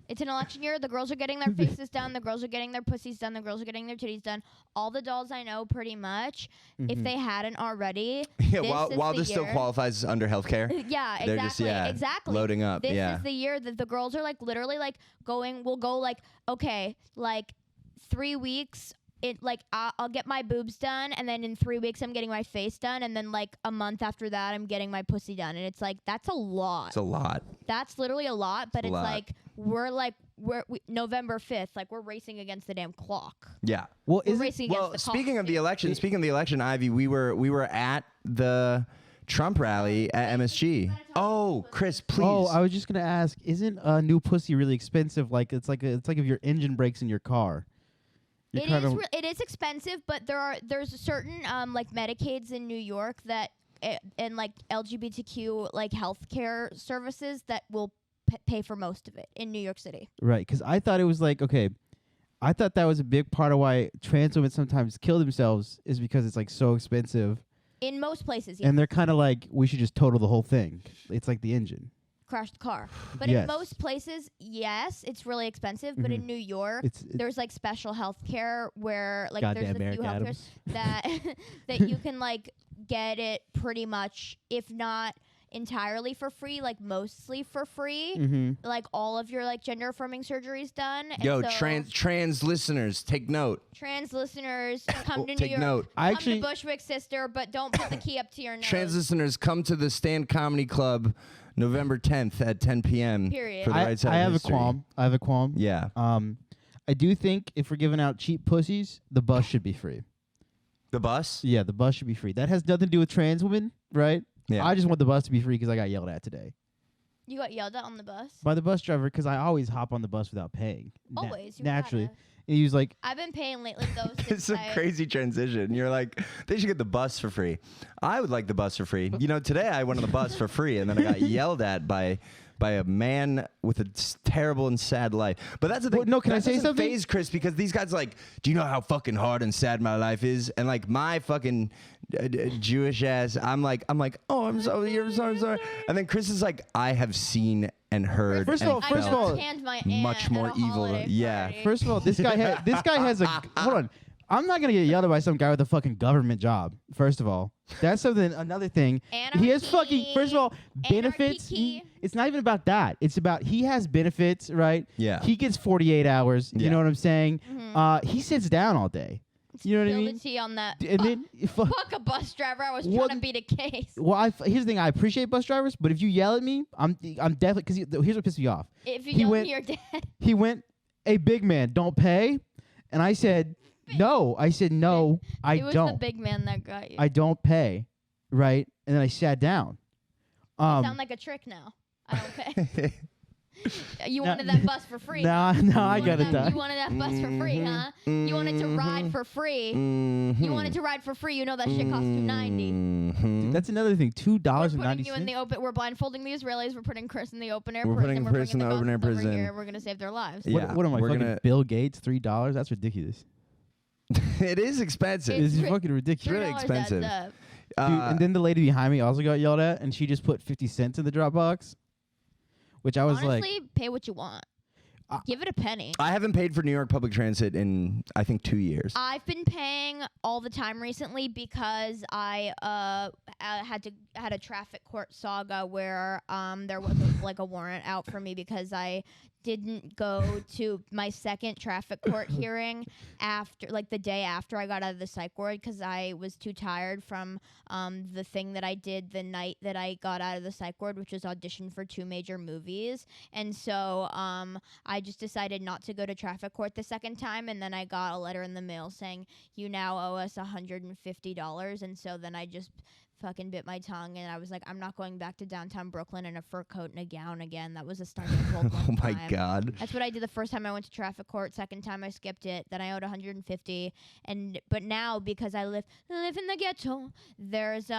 It's an election year. The girls are getting their faces done. The girls are getting their pussies done. The girls are getting their titties done. All the dolls I know, pretty much, if they hadn't already. Yeah, this is while the this still year- qualifies under healthcare. Yeah, They're exactly. just, exactly. loading up. This yeah. is the year that the girls are like literally like we'll go like, okay, like 3 weeks. I'll get my boobs done, and then in 3 weeks I'm getting my face done, and then like a month after that I'm getting my pussy done, and it's like that's a lot. It's a lot. That's literally a lot, but It's a it's lot. like we're November 5th, like we're racing against the damn clock. Yeah. well, We're is it, racing Well, against the speaking clock. of the election, Ivy, we were at the Trump rally at MSG. Oh, Chris, please. Oh, I was just gonna ask, isn't a new pussy really expensive? Like it's like if your engine breaks in your car. You're It kind is of it is expensive, but there's certain like Medicaids in New York that and like LGBTQ like healthcare services that will pay for most of it in New York City. right, because I thought it was like I thought that was a big part of why trans women sometimes kill themselves is because it's like so expensive, In most places, yeah. and they're kind of like we should just total the whole thing. It's like the engine. Crash the car. But Yes. in most places, yes, it's really expensive. But in New York, It's there's like special health care where like Goddamn there's a few Eric health that that you can like get it pretty much, if not entirely for free, like mostly for free. Like all of your like gender affirming surgeries done. And Yo, so trans listeners, take note. trans listeners come to New Take York. note. I Come actually to Bushwick, sister, but don't put the key up to your nose. Trans listeners, come to the Stand Comedy Club November 10th at 10 p.m. Period. for the right side I of have history. I have a qualm. Yeah. I do think if we're giving out cheap pussies, the bus should be free. The bus? Yeah, the bus should be free. That has nothing to do with trans women, right? Yeah. I just want the bus to be free because I got yelled at today You got yelled at on the bus? by the bus driver because I always hop on the bus without paying. Always. You naturally. gotta. And he was like, I've been paying lately though. It's since a I- crazy transition. You're like, they should get the bus for free. I would like the bus for free. You know, today I went on the bus for free, and then I got yelled at by a man with a terrible and sad life. But that's the thing. Well, no, can I That say doesn't something? Faze Chris, because these guys like, do you know how fucking hard and sad my life is? And like my fucking Jewish ass, I'm like, oh, I'm sorry, I'm sorry. And then Chris is like, I have seen and heard. First of and all- I first of felt all, hand my aunt much at more a evil. holiday Yeah. party. first of all, this guy has a hold on. I'm not gonna get yelled at by some guy with a fucking government job. First of all, that's something. Another thing, he has fucking. First of all, benefits. Anarchy. It's not even about that. It's about he has benefits, right? Yeah. He gets 48 hours. You Yeah. know what I'm saying? Mm-hmm. He sits down all day. You know what I Spill mean? the tea on that. And then Fuck a bus driver. I was What- trying to beat a case. well, here's the thing. I appreciate bus drivers, but if you yell at me, I'm definitely because here's what pissed me off. If you He yell at went- me, you're dead. He went, "Hey, big man, don't pay," and I said, "No." I said, "No, I it was don't. the big man that got you. I don't pay." Right, and then I sat down. You sound like a trick now. I don't pay. You Now- wanted that bus for free. Now, huh? now I You got wanted it that- done. You wanted that bus for free, huh? You wanted to ride for free. You wanted to ride for free. You know that shit costs $2.90. Dude, that's another thing. $2 We're and putting 90 you in the cents. open. We're blindfolding the Israelis. We're putting Chris in the open air We're prison. putting We're Chris in bringing the open air buses over prison. here. We're gonna save their lives. Yeah. What am I we're fucking gonna- Bill Gates? $3? That's ridiculous. It is expensive. It's This is ri- fucking ridiculous. really $3 expensive. adds up. Dude, and then the lady behind me also got yelled at, and she just put 50 cents in the Dropbox, which I was Honestly, pay what you want. Uh, Give it a penny. I haven't paid for New York public transit in I think 2 years. I've been paying all the time recently because I had a traffic court saga where there was like a warrant out for me because I didn't go to my second traffic court hearing after like the day after I got out of the psych ward because I was too tired from the thing that I did the night that I got out of the psych ward, which was audition for 2 major movies. And so I just decided not to go to traffic court the second time, and then I got a letter in the mail saying you now owe us $150, and so then I just fucking bit my tongue and I was like, I'm not going back to downtown Brooklyn in a fur coat and a gown again. That was a starting point. Oh my god. That's what I did the first time I went to traffic court. Second time I skipped it. Then I owed 150. But now because I live in the ghetto, there's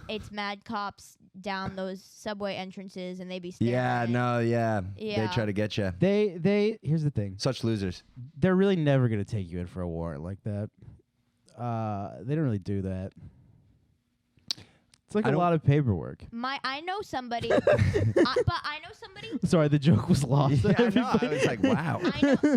it's mad cops down those subway entrances and they be staring. Yeah, no, yeah. Yeah. They try to get you. they here's the thing. Such losers. They're really never going to take you in for a warrant like that. They don't really do that. It's like I a don't- lot of paperwork. I know somebody, but I know somebody. Sorry, the joke was lost. Yeah, I know. I was like, wow.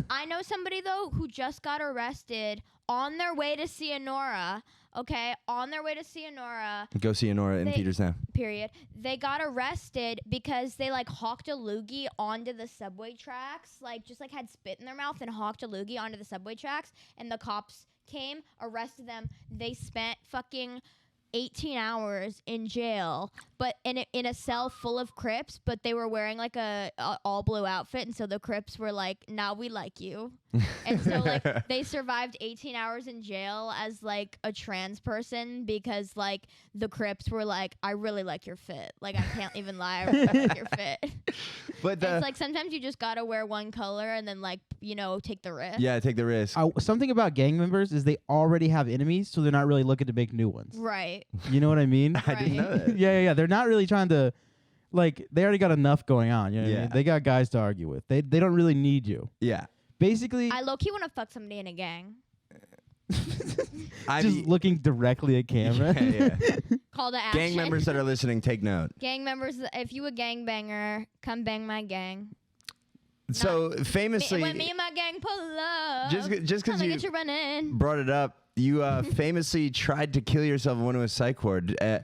I know somebody though who just got arrested on their way to Cianora. Okay, on their way to Cianora. Go see Honora in They- theaters now. Period. They got arrested because they like hawked a loogie onto the subway tracks, like just like had spit in their mouth and hawked a loogie onto the subway tracks, and the cops came, arrested them. They spent fucking 18 hours in jail, but in a cell full of Crips, but they were wearing like a all blue outfit, and so the Crips were like, "Now we like you," and so like they survived 18 hours in jail as like a trans person because like the Crips were like, "I really like your fit," like I can't even lie, I really like your fit. But It's like sometimes you just gotta wear one color and then like take the risk. yeah, take the risk. Something about gang members is they already have enemies, so they're not really looking to make new ones. Right. You know what I mean? I didn't know that. Yeah. They're not really trying to, like, they already got enough going on. You know what I Yeah. mean? They got guys to argue with. They don't really need you. Yeah. Basically, I low key want to fuck somebody in a gang. just looking directly at camera. Yeah, yeah. Call to action. Gang members that are listening, take note. Gang members, if you a gang banger, come bang my gang. So famously, When me and my gang pull up, just because I'ma you get you running. brought it up, you famously tried to kill yourself when it was psych ward. I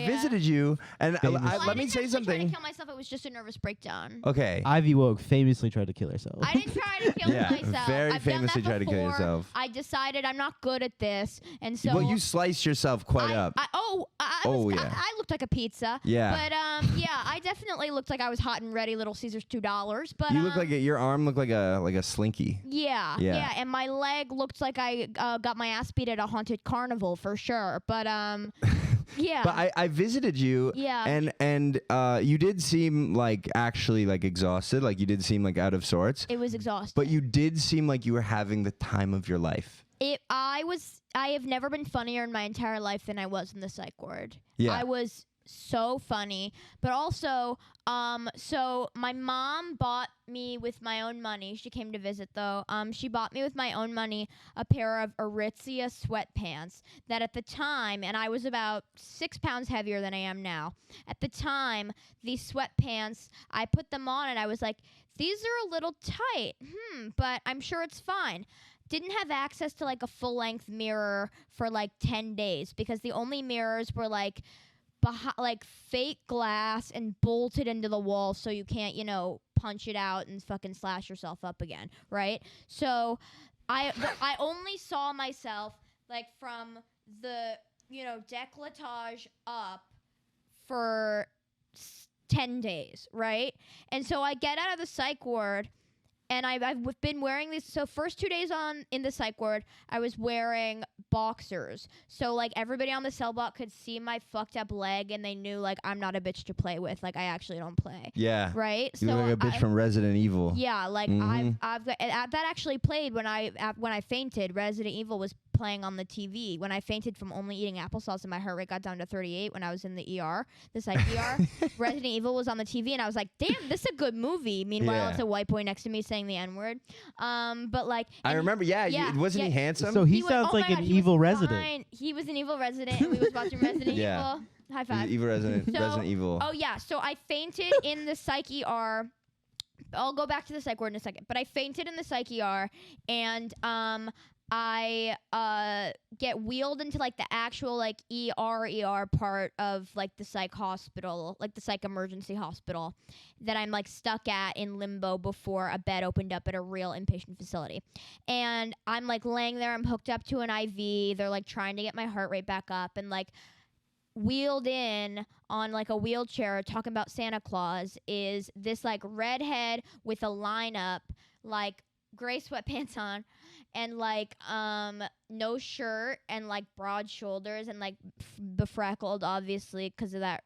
visited you, and Famously. Well, let me didn't say actually try something. to kill myself. It was just a nervous breakdown. Okay. Ivy Wolk famously tried to kill herself. I didn't try to kill Yeah, myself. very I've famously done that tried to kill before. yourself. I decided I'm not good at this, and so. Well, you sliced yourself quite up. I looked like a pizza. Yeah. But yeah, I definitely looked like I was hot and ready. Little Caesars $2. But You look like your arm looked like a slinky. Yeah, Yeah. yeah, and my leg looked like I got my ass beat at a haunted carnival for sure. But yeah. But I visited you. Yeah. And you did seem like actually like exhausted. Like you did seem like out of sorts. It was exhausting. But you did seem like you were having the time of your life. I have never been funnier in my entire life than I was in the psych ward. Yeah. I was so funny, but also so my mom bought me with my own money. She came to visit though. She bought me with my own money a pair of Aritzia sweatpants that at the time, and I was about 6 pounds heavier than I am now. At the time, these sweatpants, I put them on and I was like, these are a little tight. But I'm sure it's fine. Didn't have access to like a full-length mirror for like 10 days because the only mirrors were like fake glass and bolted into the wall so you can't, punch it out and fucking slash yourself up again, right? So I only saw myself like from the décolletage up for 10 days, right? And so I get out of the psych ward, and I've been wearing these. So first 2 days in the psych ward, I was wearing boxers. So like everybody on the cell block could see my fucked up leg, and they knew like I'm not a bitch to play with. Like I actually don't play. Yeah. Right. You look like a bitch from Resident Evil. Yeah. Like I've got, that actually played when I fainted. Resident Evil was playing on the TV when I fainted from only eating applesauce, and my heart rate got down to 38 when I was in the ER, the psych ER. Resident Evil was on the TV, and I was like, damn, this is a good movie. Meanwhile, it's a white boy next to me saying the N-word. But like, I remember, wasn't he handsome? So he sounds like an evil resident. Fine. He was an evil resident, and we was watching Resident Evil. High five. Evil Resident Evil. Oh yeah, so I fainted in the psych ER. I'll go back to the psych ward in a second, but I fainted in the psych ER, and I get wheeled into like the actual like ER part of like the psych hospital, like the psych emergency hospital that I'm like stuck at in limbo before a bed opened up at a real inpatient facility. And I'm like laying there, I'm hooked up to an IV. They're like trying to get my heart rate back up, and like wheeled in on like a wheelchair talking about Santa Claus is this like redhead with a lineup, like gray sweatpants on, and like no shirt, and like broad shoulders, and like befreckled obviously because of that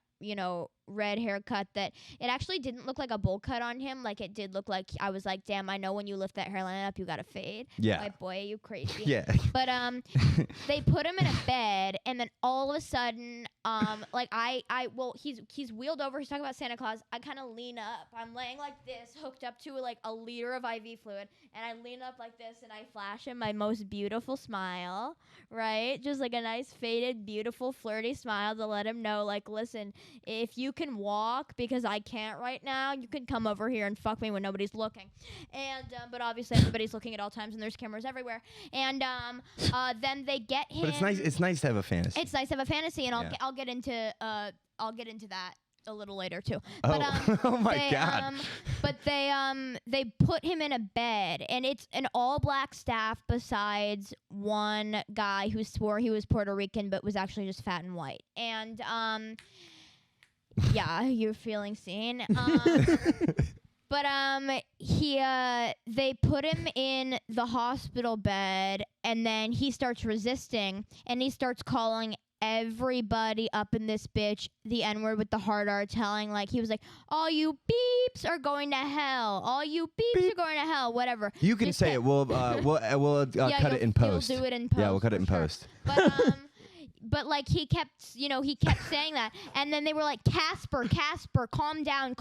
red haircut. That it actually didn't look like a bowl cut on him. Like it did look like, I was like, damn, I know when you lift that hairline up you gotta fade. Yeah. White boy, you crazy. Yeah. But they put him in a bed, and then all of a sudden like he's wheeled over, he's talking about Santa Claus. I kind of lean up, I'm laying like this, hooked up to like a liter of IV fluid, and I lean up like this, and I flash him my most beautiful smile, right? Just like a nice faded beautiful flirty smile to let him know, like, listen, if you can walk, because I can't right now, you can come over here and fuck me when nobody's looking. And but obviously everybody's looking at all times, and there's cameras everywhere. And then they get him. But it's nice to have a fantasy. It's nice to have a fantasy, and I'll get into that a little later too. Oh, But, oh my God. But they put him in a bed, and it's an all black staff besides one guy who swore he was Puerto Rican but was actually just fat and white. And yeah, you're feeling seen. But they put him in the hospital bed, and then he starts resisting, and he starts calling everybody up in this bitch the N-word with the hard R, telling, like, he was like, all you beeps are going to hell, all you beeps are going to hell, whatever. You can say it. We'll cut it in post. You'll do it in post. Yeah, we'll cut it in sure. post. But like he kept saying that, and then they were like, Casper, calm down.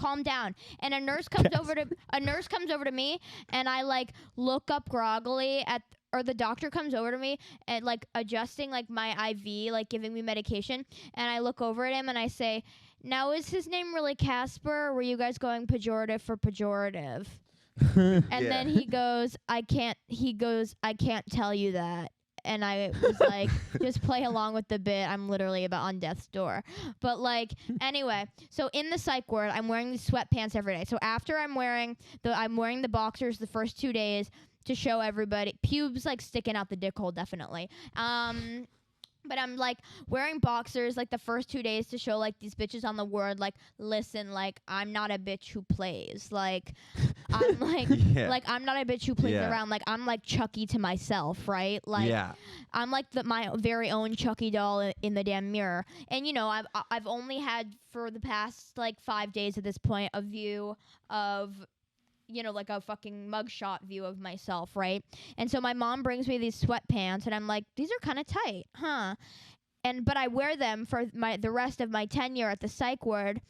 And a nurse comes over to me, and I like look up groggily or the doctor comes over to me and like adjusting like my IV, like giving me medication, and I look over at him and I say, now is his name really Casper, or were you guys going pejorative for pejorative? And then he goes, I can't tell you that. And I was like, just play along with the bit. I'm literally about on death's door. But like, anyway, so in the psych ward, I'm wearing these sweatpants every day. So after I'm wearing the boxers the first 2 days to show everybody, pubes like sticking out the dick hole, definitely. But I'm like wearing boxers like the first 2 days to show like these bitches on the ward, like, listen, like, I'm not a bitch who plays. Like, I'm like, like, I'm not a bitch who plays around. Like, I'm like Chucky to myself, right? Like, I'm like my very own Chucky doll in the damn mirror. And I've only had for the past like 5 days at this point a view of, like a fucking mugshot view of myself, right? And so my mom brings me these sweatpants, and I'm like, these are kind of tight, huh? But I wear them for the rest of my tenure at the psych ward.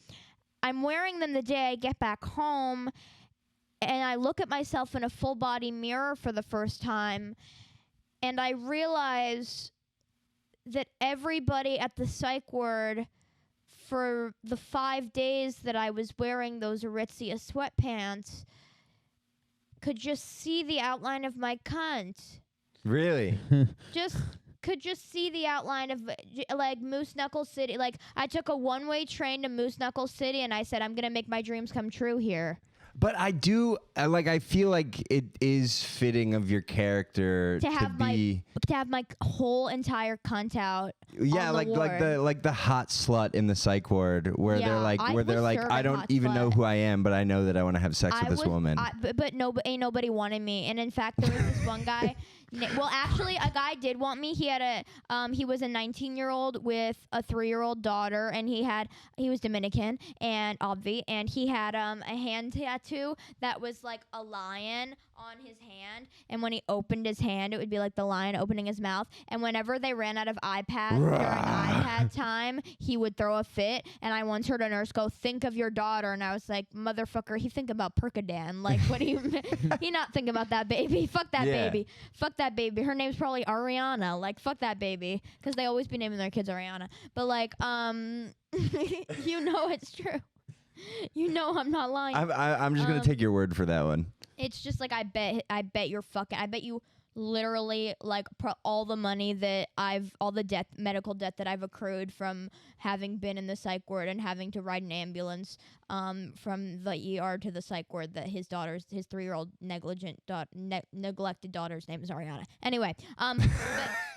I'm wearing them the day I get back home, and I look at myself in a full body mirror for the first time, and I realize that everybody at the psych ward, for the 5 days that I was wearing those Aritzia sweatpants, could just see the outline of my cunt. Really? Could just see the outline of like Moose Knuckle City. Like, I took a one-way train to Moose Knuckle City, and I said, I'm gonna make my dreams come true here. But I do I feel like it is fitting of your character to have be my whole entire cunt out. yeah, on the ward. like the hot slut in the psych ward where Yeah, I was serving I don't hot even know slut. who I am, but I know that I want to have sex with this woman. But no, ain't nobody wanted me. And in fact, there was this one guy. Well, actually, a guy did want me. He had he was a 19-year-old with a 3-year-old daughter, and he was Dominican and obvi, and he had a hand tattoo that was like a lion on his hand, and when he opened his hand, it would be like the lion opening his mouth. And whenever they ran out of iPads during iPad time, he would throw a fit. And I once heard a nurse go, "Think of your daughter," and I was like, "Motherfucker, he think about Percodan. Like, what do you? He not think about that baby. Fuck that baby. Fuck that baby. Her name's probably Ariana. Like, fuck that baby, because they always be naming their kids Ariana. But like, you know it's true. You know I'm not lying. I'm just gonna take your word for that one. It's just like I bet you literally like all the money that all the medical debt that I've accrued from having been in the psych ward and having to ride an ambulance from the ER to the psych ward, that his 3-year-old neglected daughter's name is Ariana. Anyway, but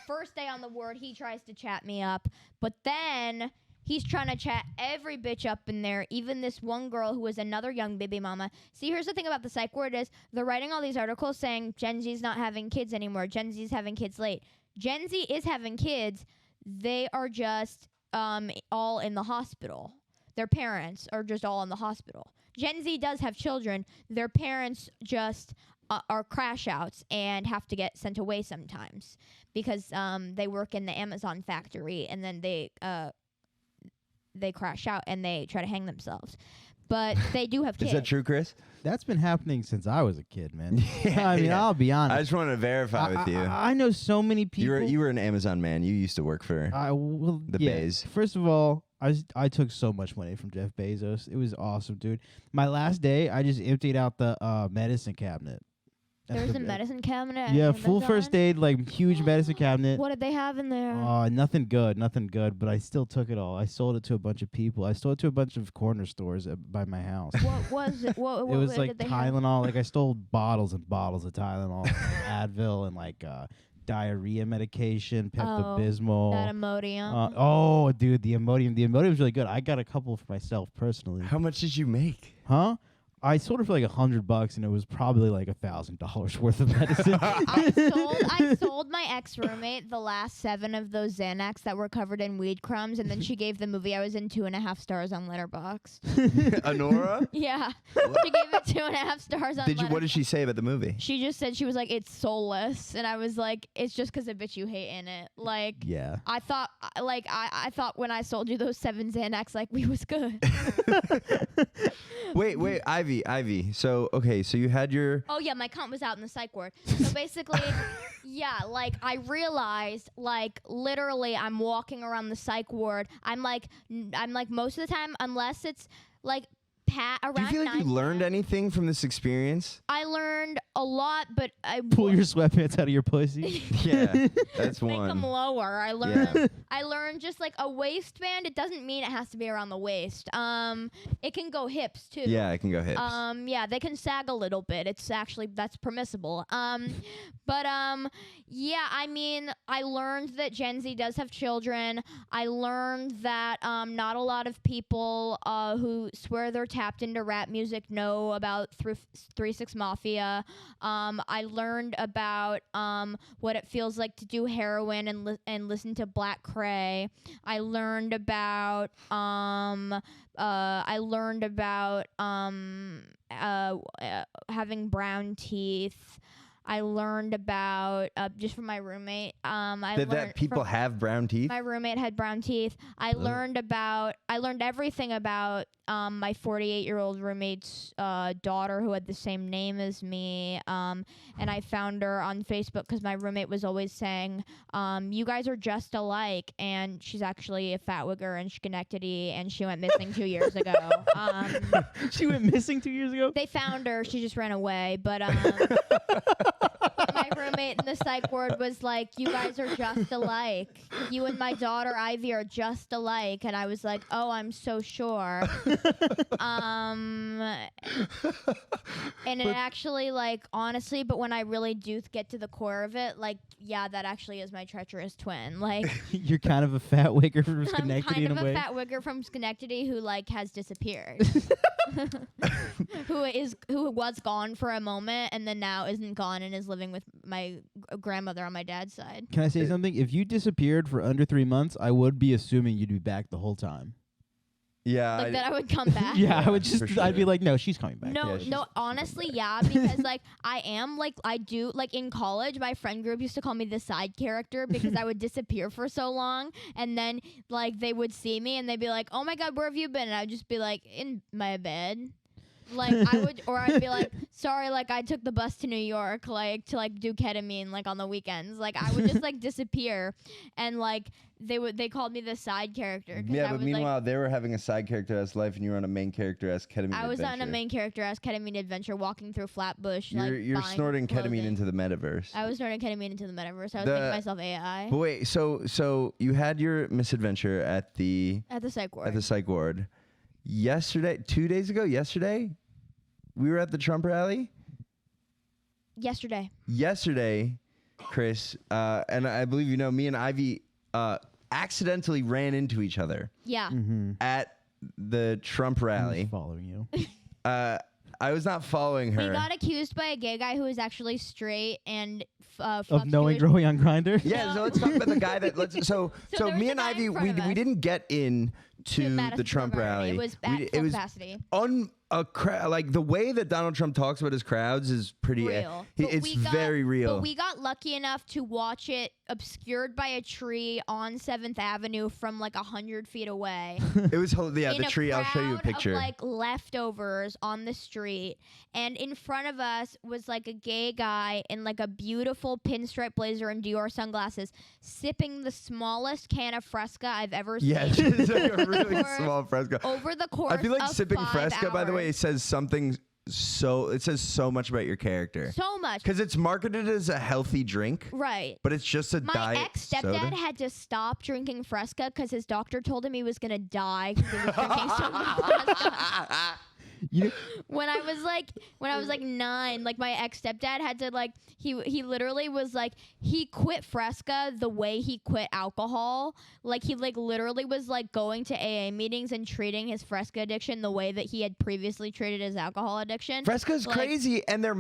first day on the ward, he tries to chat me up, but then he's trying to chat every bitch up in there, even this one girl who was another young baby mama. See, here's the thing about the psych ward is they're writing all these articles saying Gen Z's not having kids anymore. Gen Z's having kids late. Gen Z is having kids. They are just all in the hospital. Their parents are just all in the hospital. Gen Z does have children. Their parents just are crash outs and have to get sent away sometimes because they work in the Amazon factory, and then they crash out and they try to hang themselves. But they do have kids. Is that true, Chris? That's been happening since I was a kid, man. I mean, I'll be honest. I just wanted to verify with you. I know so many people. You were an Amazon man. You used to work for the Bays. First of all, I took so much money from Jeff Bezos. It was awesome, dude. My last day, I just emptied out the medicine cabinet. There's a medicine cabinet at Yeah, Amazon? full first aid, like huge medicine cabinet. What did they have in there? Nothing good, but I still took it all. I sold it to a bunch of people. I stole it to a bunch of corner stores by my house. What was it? What It was did like they have? Tylenol. Like I stole bottles and bottles of Tylenol, Advil, and like diarrhea medication, Pepto-Bismol. That Imodium. Dude, the Imodium. The Imodium's really good. I got a couple for myself personally. How much did you make? Huh? I sold it for like $100, and it was probably like $1,000 worth of medicine. I sold my ex-roommate the last 7 of those Xanax that were covered in weed crumbs, and then she gave the movie I was in 2.5 stars on Letterboxd. Honora? Yeah, she gave it 2.5 stars on. What did she say about the movie? She just said, she was like, it's soulless, and I was like, it's just because of bitch you hate in it. Like, yeah. I thought when I sold you those 7 Xanax, like, we was good. Wait, Ivy. So you had your. Oh yeah, my cunt was out in the psych ward. So basically, yeah, like I realized, like literally, I'm walking around the psych ward. I'm like most of the time, unless it's like around. Do you feel like you learned anything from this experience? I learned a lot, but I pull your sweatpants out of your pussy. Yeah, that's make one. them lower. I learned just like a waistband. It doesn't mean it has to be around the waist. It can go hips too. Yeah, it can go hips. Yeah, they can sag a little bit. That's permissible. Yeah, I mean, I learned that Gen Z does have children. I learned that not a lot of people who swear they're tapped into rap music know about 3 6 Mafia. I learned about what it feels like to do heroin and listen to Black Cray. I learned about having brown teeth. I learned about just from my roommate. That people have brown teeth. My roommate had brown teeth. I learned everything about my 48-year-old roommate's daughter who had the same name as me. And I found her on Facebook because my roommate was always saying, "You guys are just alike." And she's actually a fatwigger in Schenectady, and she went missing 2 years ago. She went missing 2 years ago? They found her. She just ran away. But my roommate in the psych ward was like, "You guys are just alike. You and my daughter Ivy are just alike." And I was like, "Oh, I'm so sure." And it actually, like, honestly, but when I really do get to the core of it, like, yeah, that actually is my treacherous twin. Like, You're kind of a fat wigger from I'm Schenectady kind in of a way. a fat wigger from Schenectady who, like, has disappeared. who was gone for a moment and then now isn't gone and is living with my grandmother on my dad's side. Can I say something? If you disappeared for under 3 months, I would be assuming you'd be back the whole time. Yeah. Like that I would come back. Yeah, I would for just. sure. I'd be like, no, she's coming back. No, she's no, honestly, yeah, because like I am like I do like in college, my friend group used to call me the side character because I would disappear for so long, and then like they would see me and they'd be like, "Oh my God, where have you been?" And I'd just be like, "In my bed." Like I would, or I'd be like, "Sorry, like I took the bus to New York, like to like do ketamine, like on the weekends." Like I would just like disappear, and like they called me the side character. 'Cause Yeah, I but was, meanwhile, they were having a side character as life, and you were on a main character as ketamine. I was on a adventure. main character as ketamine adventure, walking through Flatbush. You're buying snorting ketamine clothing. into the metaverse. I was snorting ketamine into the metaverse. I was The- making myself AI But wait, so you had your misadventure at the at the psych ward. psych ward yesterday, 2 days ago. Yesterday, we were at the Trump rally. Yesterday. Chris, and I believe you know, me and Ivy accidentally ran into each other Yeah. Mm-hmm. at the Trump rally. Following you. I was not following her. We got accused by a gay guy who was actually straight and Of fucked knowing Jewish- Roey on Grinder. Yeah, No. so let's talk about the guy that so there was me a and guy Ivy in front of we us. didn't get in to the Madison Trump Square Garden. rally. It was We- at full capacity. Like the way that Donald Trump talks about his crowds is pretty Real. But it's we got- very real. But we got lucky enough to watch it obscured by a tree on 7th Avenue from like 100 feet away. It was yeah, in the tree. I'll show you a crowd picture. Of, like leftovers on the street, and in front of us was like a gay guy in like a beautiful pinstripe blazer and Dior sunglasses, sipping the smallest can of Fresca I've ever Yeah, seen. it's like a really Over- small Fresca. Over the course, I feel like of sipping 5 Fresca, by the way, it hours. says something it says so much about your character. So much, Because it's marketed as a healthy drink, right? but it's just a My diet ex-stepdad soda. had to stop drinking Fresca because his doctor told him he was gonna die because he was drinking so much Fresca. You When I was like 9, like my ex-stepdad had to like he literally was like he quit Fresca the way he quit alcohol. Like he like literally was like going to AA meetings and treating his Fresca addiction the way that he had previously treated his alcohol addiction. Fresca's Like, crazy, and they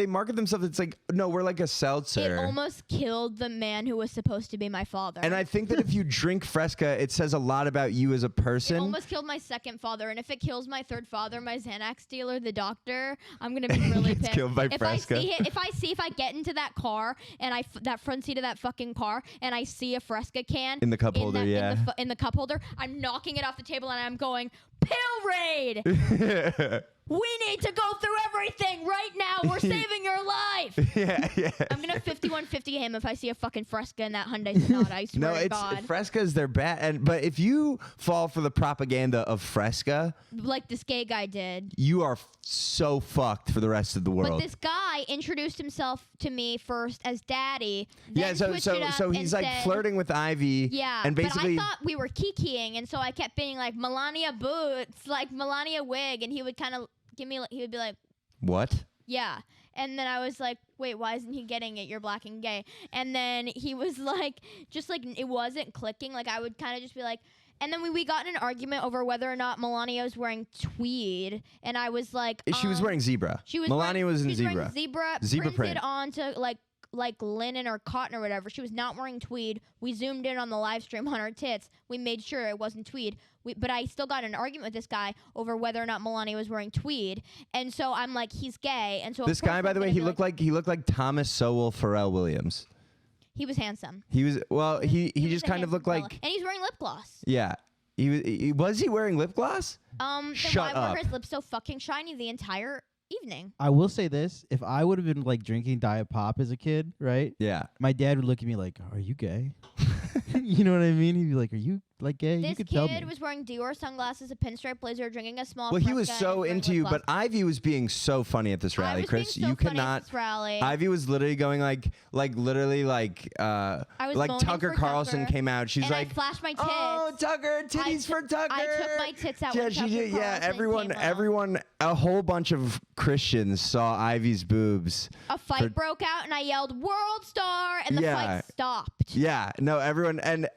market themselves. It's like, no, we're like a seltzer. It almost killed the man who was supposed to be my father. And I think that if you drink Fresca, it says a lot about you as a It person. almost killed my second father, and if it kills my third father, my Xanax dealer, the doctor, I'm gonna be really Gets pissed. killed by if Fresca. if I get into that car and that front seat of that fucking car, and I see a Fresca can In the cup holder, yeah. in the cup holder, I'm knocking it off the table and I'm going, pill raid. We need to go through everything right now. We're saving your life. yeah. I'm gonna 5150 him if I see a fucking Fresca in that Hyundai Sonata. I swear No, to it's God. Fresca's they're bad, but if you fall for the propaganda of Fresca, Like this gay guy did. you are so fucked for the rest of the But world. this guy introduced himself to me first as daddy. Yeah, then so switched so it up so and he's like said- flirting with Ivy. Yeah, and basically but I thought we were kikiing, and so I kept being like Melania boots, like Melania wig, and he would kind of give me, he would be like, what? yeah. And then I was like, wait, why isn't he getting it? You're black and gay. And then he was like, just like it wasn't clicking. Like I would kind of just be like, and then we got in an argument over whether or not Melania was wearing tweed, and I was like, She was wearing zebra. She was Melania wearing, was in she was zebra. wearing zebra Zebra printed print. onto like linen or cotton or whatever. She was not wearing tweed. We zoomed in on the live stream on her tits. We made sure it wasn't tweed. But I still got in an argument with this guy over whether or not Melania was wearing tweed. And so I'm like, he's gay. And so This of course guy, by I'm the way, gonna he be looked like Thomas Sowell Pharrell Williams. he was handsome. He was he was just a kind of handsome looked fella. like and he's wearing lip gloss. yeah. Was he wearing lip gloss? Then Shut why up. were his lips so fucking shiny the entire evening? I will say this: if I would have been like drinking Diet Pop as a kid, right? Yeah. My dad would look at me like, "Are you gay?" You know what I mean? He'd be like, "Are you like gay? You This could tell me. kid was wearing Dior sunglasses, a pinstripe blazer, drinking a small. Well, he was Fresca, so and into you, but Ivy was being so funny at this I rally, was Chris. being so You funny at cannot. this rally. Ivy was literally going literally like was like moaning Tucker for Carlson Tucker, came out. She's and like, I flashed my tits. "Oh, Tucker, titties for Tucker." I took my tits out. Yeah, when she Tucker did. Yeah, Carlson came out. a whole bunch of Christians saw Ivy's boobs. A fight broke out, and I yelled "World Star," and the fight stopped. Yeah, no, everyone and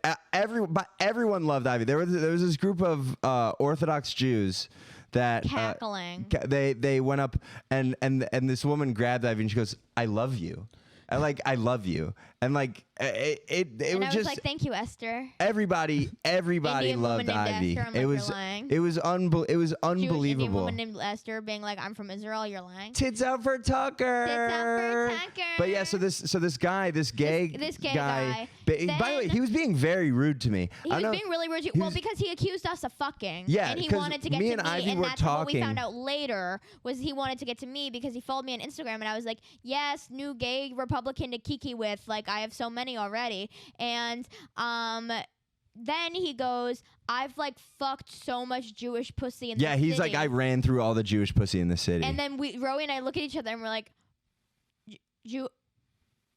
everyone loved Ivy. There was this group of Orthodox Jews that Cackling. They went up and this woman grabbed Ivy and she goes, "I love you," and I love you, and it and was I was just like, "Thank you, Esther." everybody Indian loved woman named Ivy. Esther, I'm like, It "You're was lying." it was Jewish Indian unbelievable. woman named Esther being like, "I'm from Israel. You're lying." Tits out for Tucker. Tits out for Tucker. But yeah, so this guy, this gay guy. By the way, Then- he was being very rude to me. He was being really rude. Well, because he accused us of fucking. Yeah, and he 'cause wanted to get me to and me, Ivy and were that's what we talking. found out later was he wanted to get to me because he followed me on Instagram, and I was like, "Yes, new gay Republican to kiki with. Like, I have so many already." And then he goes, "I've fucked so much Jewish pussy in the Yeah, he's city." like, I ran through all the Jewish pussy in the city. And then Roey and I look at each other and we're like,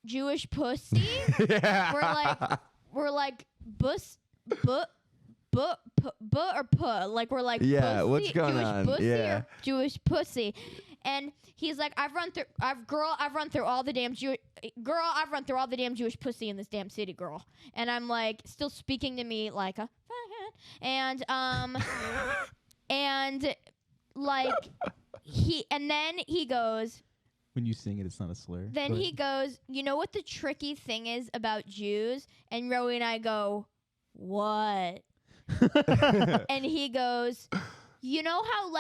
Jewish pussy? Yeah. We're like, bus, but or put? Like, we're like, Yeah, pussy, what's going Jewish on? Pussy Yeah. or Jewish pussy? And he's like, I've run through all the damn Jewish pussy in this damn city, girl. And I'm like, still speaking to me like a fucking, and then he goes. When you sing it, it's not a slur. Then he goes, "You know what the tricky thing is about Jews?" And Roey and I go, "What?" And he goes, "You know how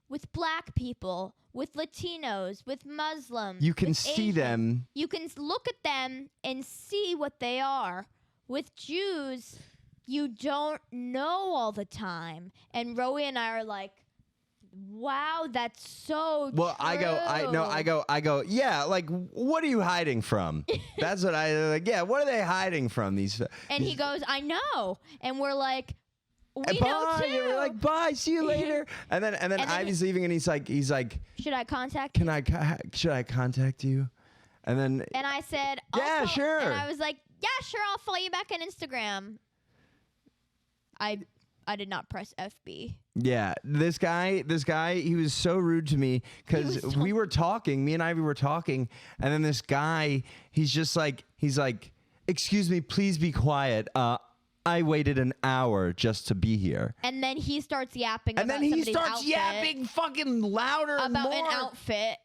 with black people, with Latinos, with Muslims, You can with see Asians, them. You can look at them and see what they are. With Jews, you don't know all the time." And Roey and I are like, "Wow, that's so Well, true." I go, yeah, what are you hiding from? That's what I like, yeah, what are they hiding from these? And he goes, "I know." And we're like, "We Bye. know too." And we're like, bye, see you later. And then then Ivy's leaving and he's like, "Should I contact should you?" I contact you? And then And I said, Yeah, "I'll sure." And I was like, "Yeah, sure, I'll follow you back on Instagram." I did not press FB. yeah, this guy, he was so rude to me because He was so- we were talking, me and Ivy were talking, and then this guy, he's like, "Excuse me, please be quiet. I waited an hour just to be here." And then he starts yapping And about then he somebody's starts outfit, yapping fucking louder and about more. an outfit.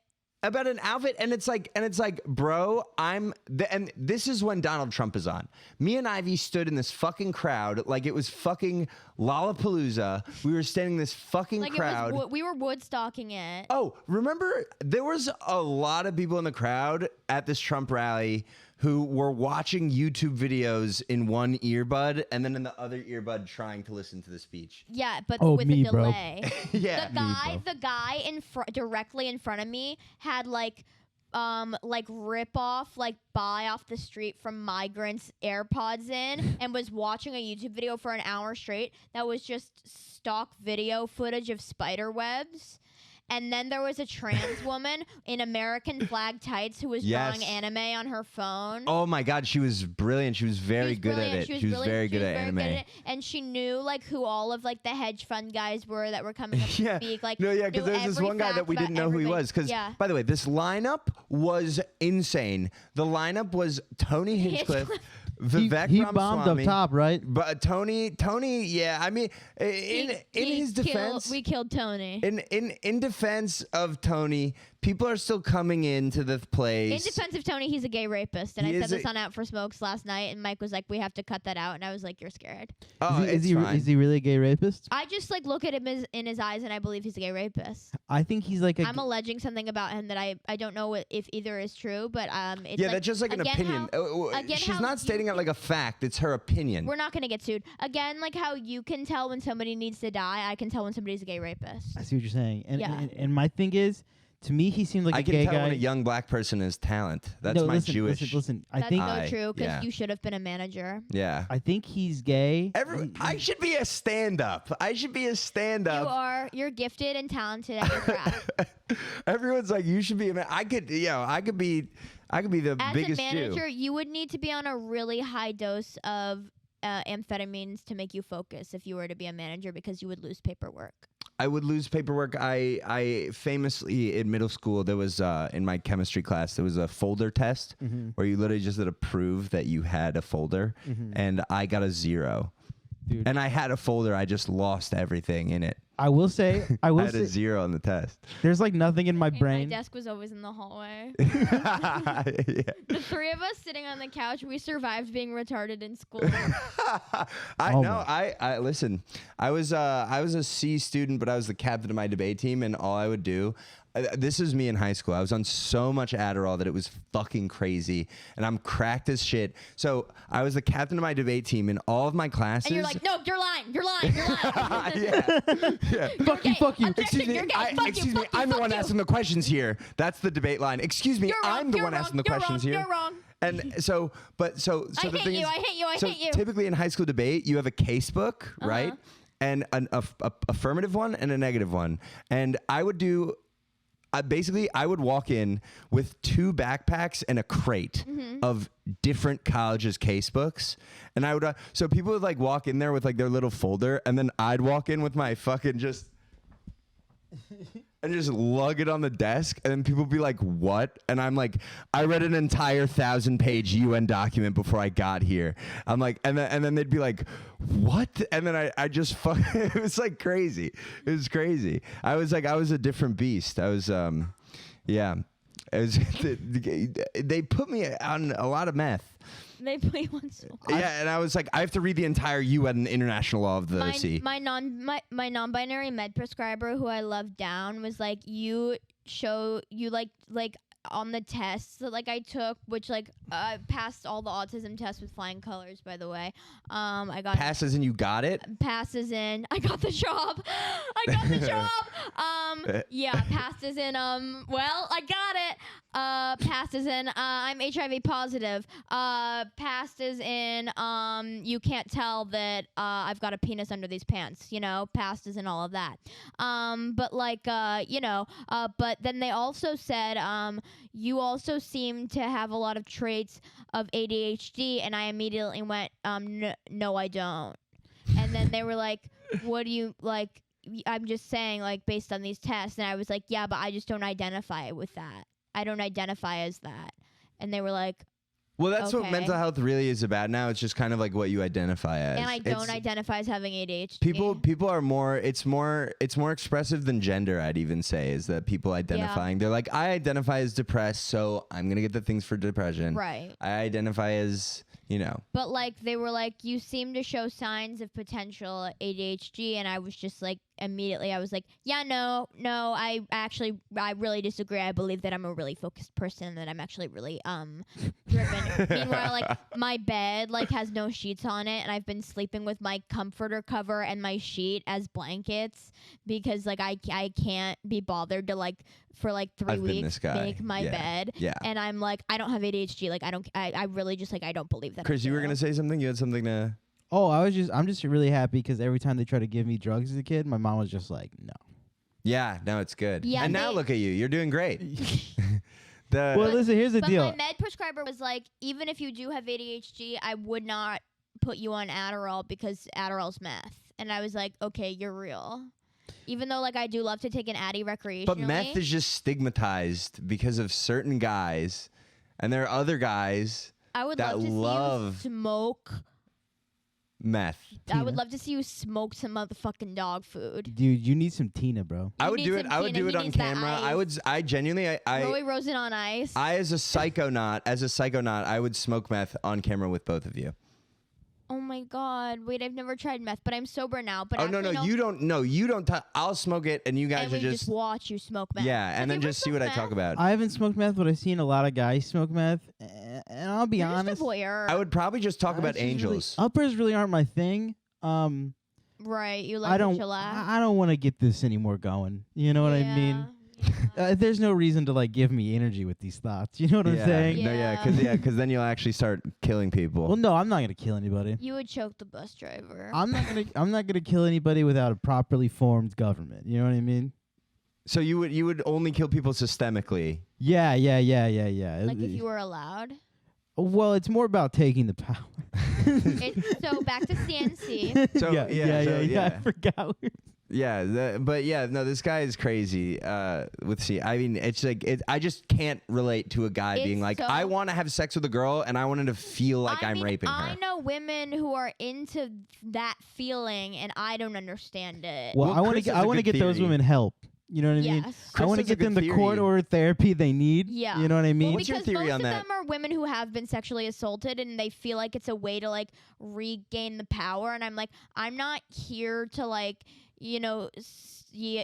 About an outfit, and it's like, bro, and this is when Donald Trump is on. Me and Ivy stood in this fucking crowd like it was fucking Lollapalooza. We were standing in this fucking crowd. We were Woodstocking it. Oh, remember there was a lot of people in the crowd at this Trump rally who were watching YouTube videos in one earbud and then in the other earbud trying to listen to the speech. Yeah, but Oh, with me, a bro. delay. Yeah. The guy directly in front of me had rip off, buy off the street from migrants AirPods in and was watching a YouTube video for an hour straight that was just stock video footage of spider webs. And then there was a trans woman in American flag tights who was drawing anime on her phone. Oh my God, she was brilliant. She was very good at it. She was very good at anime. And she knew who all of the hedge fund guys were that were coming up Yeah. to speak. Because there's this one guy that we didn't know who he was. Because, by the way, this lineup was insane. The lineup was Tony Hinchcliffe, Vivek he Ramaswamy. bombed up top, right? But Tony, yeah. I mean, in his defense, we killed Tony. In defense of Tony, people are still coming into the place. In defense of Tony, he's a gay rapist, and He I is said this on Out for Smokes last night, and Mike was like, "We have to cut that out," and I was like, "You're scared." Oh, is it's fine. he really a gay rapist? I just look at him in his eyes, and I believe he's a gay rapist. I think he's like I'm alleging something about him that I don't know if either is true, but it's Yeah, that's just like an again opinion. again She's how not stating it like a fact. It's her opinion. We're not gonna get sued again. Like how you can tell when somebody needs to die, I can tell when somebody's a gay rapist. I see what you're saying. Yeah. And my thing is, To me, he seemed like I a can gay tell guy. when a young black person is talent. That's no, my listen, Jewish. Listen. I That's think so true because yeah. you should have been a manager. Yeah. I think he's gay. I should be a stand-up. I should be a stand-up. You are. You're gifted and talented at your craft. Everyone's like, you should be a man. I could be the As biggest a manager, Jew. you would need to be on a really high dose of amphetamines to make you focus if you were to be a manager because you would lose paperwork. I would lose paperwork. I famously in middle school there was in my chemistry class there was a folder test where you literally just had to prove that you had a folder, and I got a 0. Dude. And I had a folder. I just lost everything in it. I will say, I had a 0 on the test. There's like nothing in my My brain. desk was always in the hallway. Yeah. The 3 of us sitting on the couch, we survived being retarded in school. I Oh know. I listen. I was a C student, but I was the captain of my debate team, and all I would do. This is me in high school. I was on so much Adderall that it was fucking crazy, and I'm cracked as shit. So I was the captain of my debate team in all of my classes. And you're like, no, you're lying. You're lying. You're lying. yeah. Fuck you, fuck you. Objection, Excuse me, you're gay. Fuck excuse you, me. fuck you, I'm the fuck one you. asking the questions here. That's the debate line. Excuse me, You're wrong, I'm the you're one wrong, asking the you're questions wrong, here. You're wrong. And so I the hate thing you, is, I hate you, I so hate you. typically in high school debate, you have a case book, right? And an affirmative one and a negative one. And I would do. Basically, I would walk in with 2 backpacks and a crate of different colleges' case books, and I would. So people would like walk in there with like their little folder, and then I'd walk in with my fucking just. And just lug it on the desk, and then people be like, "What?" And I'm like, "I read an entire 1,000-page UN document before I got here." I'm like, and then they'd be like, "What?" And then I just fuck. It was like crazy. It was crazy. I was a different beast. I was, yeah. It was. They put me on a lot of meth. They play one so hard. Yeah, and I was like, I have to read the entire UN International Law of the Sea. My non-binary med prescriber, who I love down, was like, you like on the tests that like I took, which like passed all the autism tests with flying colors, by the way. I got Passes and you got it. passes in. I got the job. I got the job. Yeah, passes in. Well, I got it. Passes in. I'm HIV positive. Passes in. You can't tell that I've got a penis under these pants. You know, passes in all of that. But like, you know, but then they also said, you also seem to have a lot of traits of ADHD, and I immediately went, no, I don't. And then they were like, what do you like? I'm just saying, like, based on these tests. And I was like, yeah, but I just don't identify with that. I don't identify as that. And they were like, Well, that's what Okay. mental health really is about now. It's just kind of like what you identify as. and I don't identify as having ADHD. People are more. It's more expressive than gender. I'd even say is that people identifying. They're like, I identify as depressed, so I'm gonna get the things for depression. Right. I identify as, you know. But like they were like, you seem to show signs of potential ADHD, and I was just like, immediately I was like, yeah, no, I really disagree. I believe that I'm a really focused person, that I'm actually really driven. Meanwhile, like my bed like has no sheets on it, and I've been sleeping with my comforter cover and my sheet as blankets because like I can't be bothered to like for like 3 I've been weeks this guy. make my Yeah. bed. Yeah. And I'm like, I don't have ADHD. Like I really just like I don't believe that. I Chris, you were do. gonna say something. You had something to. Oh, I'm just really happy because every time they try to give me drugs as a kid, my mom was just like, no. Yeah. No, it's good. Yeah, and now they- look at you. You're doing great. Well, listen, here's the But deal. my med prescriber was like, even if you do have ADHD, I would not put you on Adderall because Adderall's meth. And I was like, okay, you're real. Even though like I do love to take an Addy recreationally. But meth is just stigmatized because of certain guys, and there are other guys I would that love to love see you smoke. meth. I would love to see you smoke some motherfucking dog food. Dude, you need some Tina, bro. I You would need do it. some I would Tina. do He it on needs that camera. ice. I genuinely, Roey Rosen on ice. as a psychonaut, I would smoke meth on camera with both of you. Oh my god! Wait, I've never tried meth, but I'm sober now. But Oh no, actually, you don't. No, you don't. I'll smoke it, and you guys And are we just watch you smoke meth. yeah, Have and then you ever just see what I smoked talk meth? about. I haven't smoked meth, but I've seen a lot of guys smoke meth, and I'll be You're honest, just a voyeur. I would probably just talk about just really- angels. uppers really aren't my thing. Right, you like I to don't. chillax. I don't want to get this anymore going. You know what I mean? There's no reason to like give me energy with these thoughts. You know what I'm saying? No, because then you'll actually start killing people. Well, no, I'm not gonna kill anybody. You would choke the bus driver. I'm not gonna kill anybody without a properly formed government. You know what I mean? So you would only kill people systemically. Yeah. Like if you were allowed. Well, it's more about taking the power. So back to CNC. So yeah. I forgot. This guy is crazy. With C, I mean, it's like I just can't relate to a guy being like, I want to have sex with a girl and I want to feel like I'm raping her. I know women who are into that feeling, and I don't understand it. Well, I want to get those women help. You know what I mean? I want to get them the court order therapy they need. Yeah. You know what I mean? What's your theory on that? Most of them are women who have been sexually assaulted and they feel like it's a way to like regain the power. And I'm like, I'm not here to like, you know,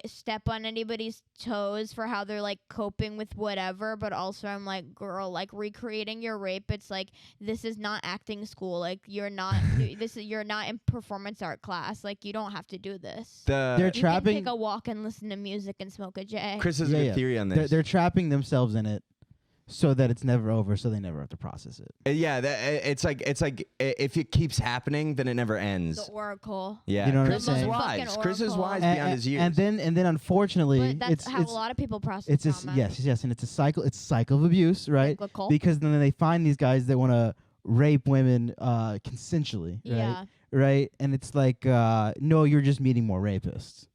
step on anybody's toes for how they're like coping with whatever, but also I'm like, girl, like recreating your rape, it's like, this is not acting school, like you're not you're not in performance art class, like you don't have to do this. They're trapping. You can take a walk and listen to music and smoke a J. Chris has a good theory on this. They're trapping themselves in it so that it's never over, so they never have to process it. It's like if it keeps happening, then it never ends. The oracle. Yeah, you know Chris is wise. Chris is wise beyond his years. And then unfortunately, but that's how a lot of people process trauma. Yes, and it's a cycle. It's a cycle of abuse, right? Cyclical. Because then they find these guys that want to rape women consensually, right? Yeah. Right, and it's like, no, you're just meeting more rapists.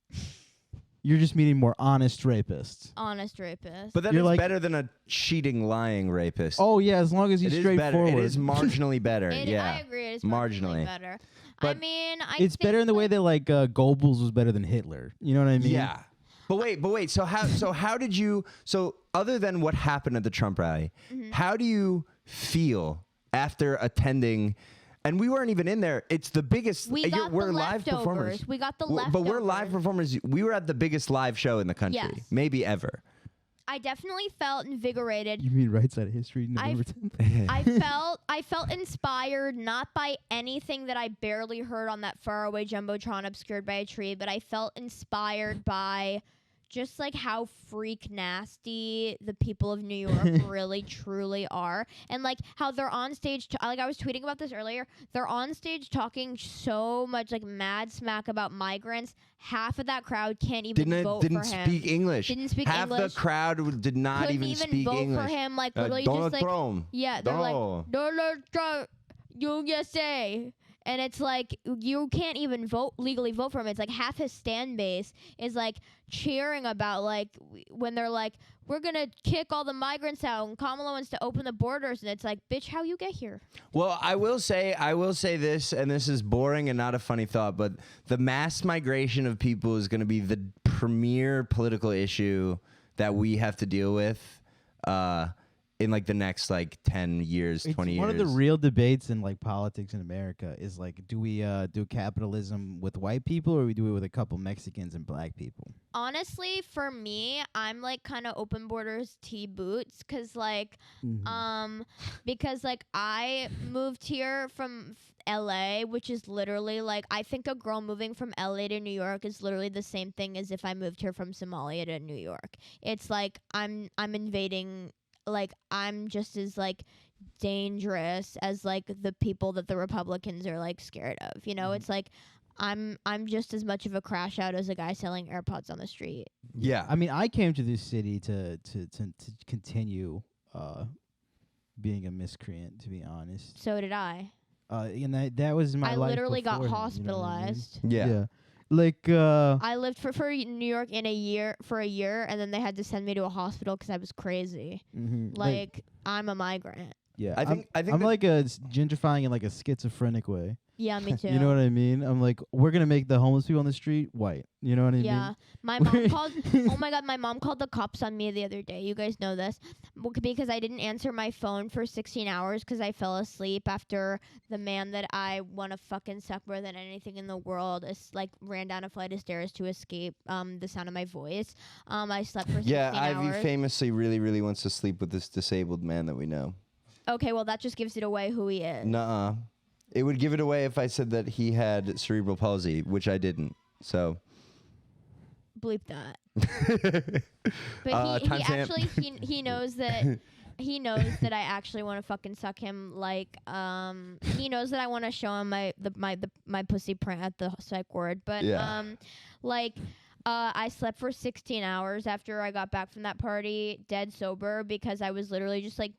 You're just meeting more honest rapists. Honest rapists. But that is better than a cheating, lying rapist. Oh yeah, as long as he's straightforward. It is marginally better. I agree. It is marginally better. But I mean, it's better in the way that like Goebbels was better than Hitler. You know what I mean? Yeah. But wait. So how did you? So other than what happened at the Trump rally, how do you feel after attending? And we weren't even in there. It's the biggest. We're live performers. We got the leftovers. But we're live performers. We were at the biggest live show in the country, maybe ever. I definitely felt invigorated. You mean Right Side of History, November 10th? I felt inspired, not by anything that I barely heard on that faraway jumbotron obscured by a tree, but I felt inspired by just like how freak nasty the people of New York really truly are, and like how they're on stage like I was tweeting about this earlier, they're on stage talking so much like mad smack about migrants. Half of that crowd can't even vote for him. Didn't speak English. Half the crowd did not even speak vote English. For him, like literally just like Trump. Yeah, they're like Donald Trump, USA. And it's like you can't even legally vote for him. It's like half his stand base is like cheering about like when they're like, we're gonna kick all the migrants out and Kamala wants to open the borders, and it's like, bitch, how you get here? Well, I will say this, and this is boring and not a funny thought, but the mass migration of people is going to be the premier political issue that we have to deal with. In like the next like 10 years, 20 years. One of the real debates in like politics in America is like, do we do capitalism with white people or we do it with a couple Mexicans and black people? Honestly, for me, I'm like kind of open borders T-boots because like because like I moved here from LA, which is literally like, I think a girl moving from LA to New York is literally the same thing as if I moved here from Somalia to New York. It's like I'm invading. Like I'm just as like dangerous as like the people that the Republicans are like scared of. You know, it's like I'm just as much of a crash out as a guy selling AirPods on the street. Yeah, I mean, I came to this city to continue being a miscreant, to be honest. So did I. And that was my life. I literally got hospitalized. You know what I mean? Yeah. Like I lived for New York for a year, and then they had to send me to a hospital because I was crazy. Like I'm a migrant. Yeah, I think I'm like a gentrifying in like a schizophrenic way. Yeah, me too. You know what I mean? I'm like, we're gonna make the homeless people on the street white. You know what I mean? Yeah, my mom called. Oh my god, my mom called the cops on me the other day. You guys know this because I didn't answer my phone for 16 hours because I fell asleep after the man that I want to fucking suck more than anything in the world is like ran down a flight of stairs to escape the sound of my voice. I slept for 16 hours. Yeah, Ivy famously really wants to sleep with this disabled man that we know. Okay, well that just gives it away who he is. Nuh-uh. It would give it away if I said that he had cerebral palsy, which I didn't. So, bleep that. But he timestamp. actually he knows that he knows that I actually want to fucking suck him. Like he knows that I want to show him my pussy print at the psych ward. But Yeah. like. I slept for 16 hours after I got back from that party, dead sober, because I was literally just like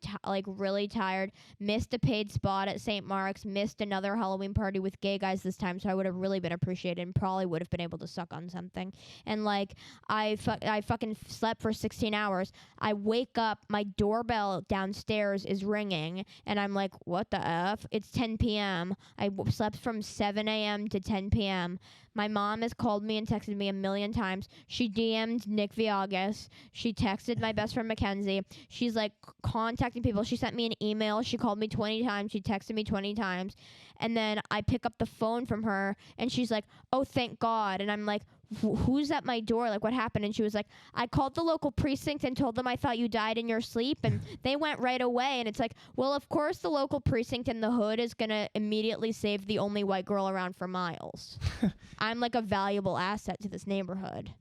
really tired. Missed a paid spot at St. Mark's. Missed another Halloween party with gay guys this time, so I would have really been appreciated and probably would have been able to suck on something. And like I fucking slept for 16 hours. I wake up, my doorbell downstairs is ringing, and I'm like, what the f? It's 10 p.m. I slept from 7 a.m. to 10 p.m. My mom has called me and texted me a million times. She DM'd Nick Viagas. She texted my best friend Mackenzie. She's like contacting people. She sent me an email. She called me 20 times. She texted me 20 times. And then I pick up the phone from her and she's like, oh, thank God. And I'm like, who's at my door? Like, what happened? And she was like, I called the local precinct and told them I thought you died in your sleep, and they went right away. And it's like, well, of course the local precinct in the hood is going to immediately save the only white girl around for miles. I'm like a valuable asset to this neighborhood.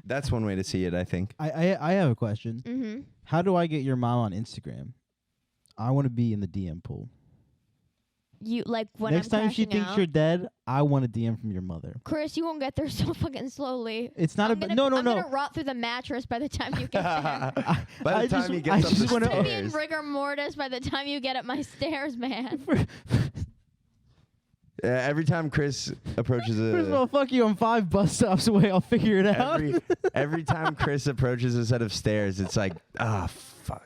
That's one way to see it, I think. I have a question. Mm-hmm. How do I get your mom on Instagram? I want to be in the DM pool. You like when Next I'm time she crashing thinks out, you're dead, I want a DM from your mother. Chris, you won't get there so fucking slowly. It's not I'm about gonna, no. I'm gonna rot through the mattress by the time you get there. By I the time just- he I gets up just the wanna- I'm gonna be in stairs. rigor mortis by the time you get up my stairs, man. Every time Chris approaches First of all, a fuck you. I'm 5 bus stops away. I'll figure it out. every time Chris approaches a set of stairs, it's like, fuck.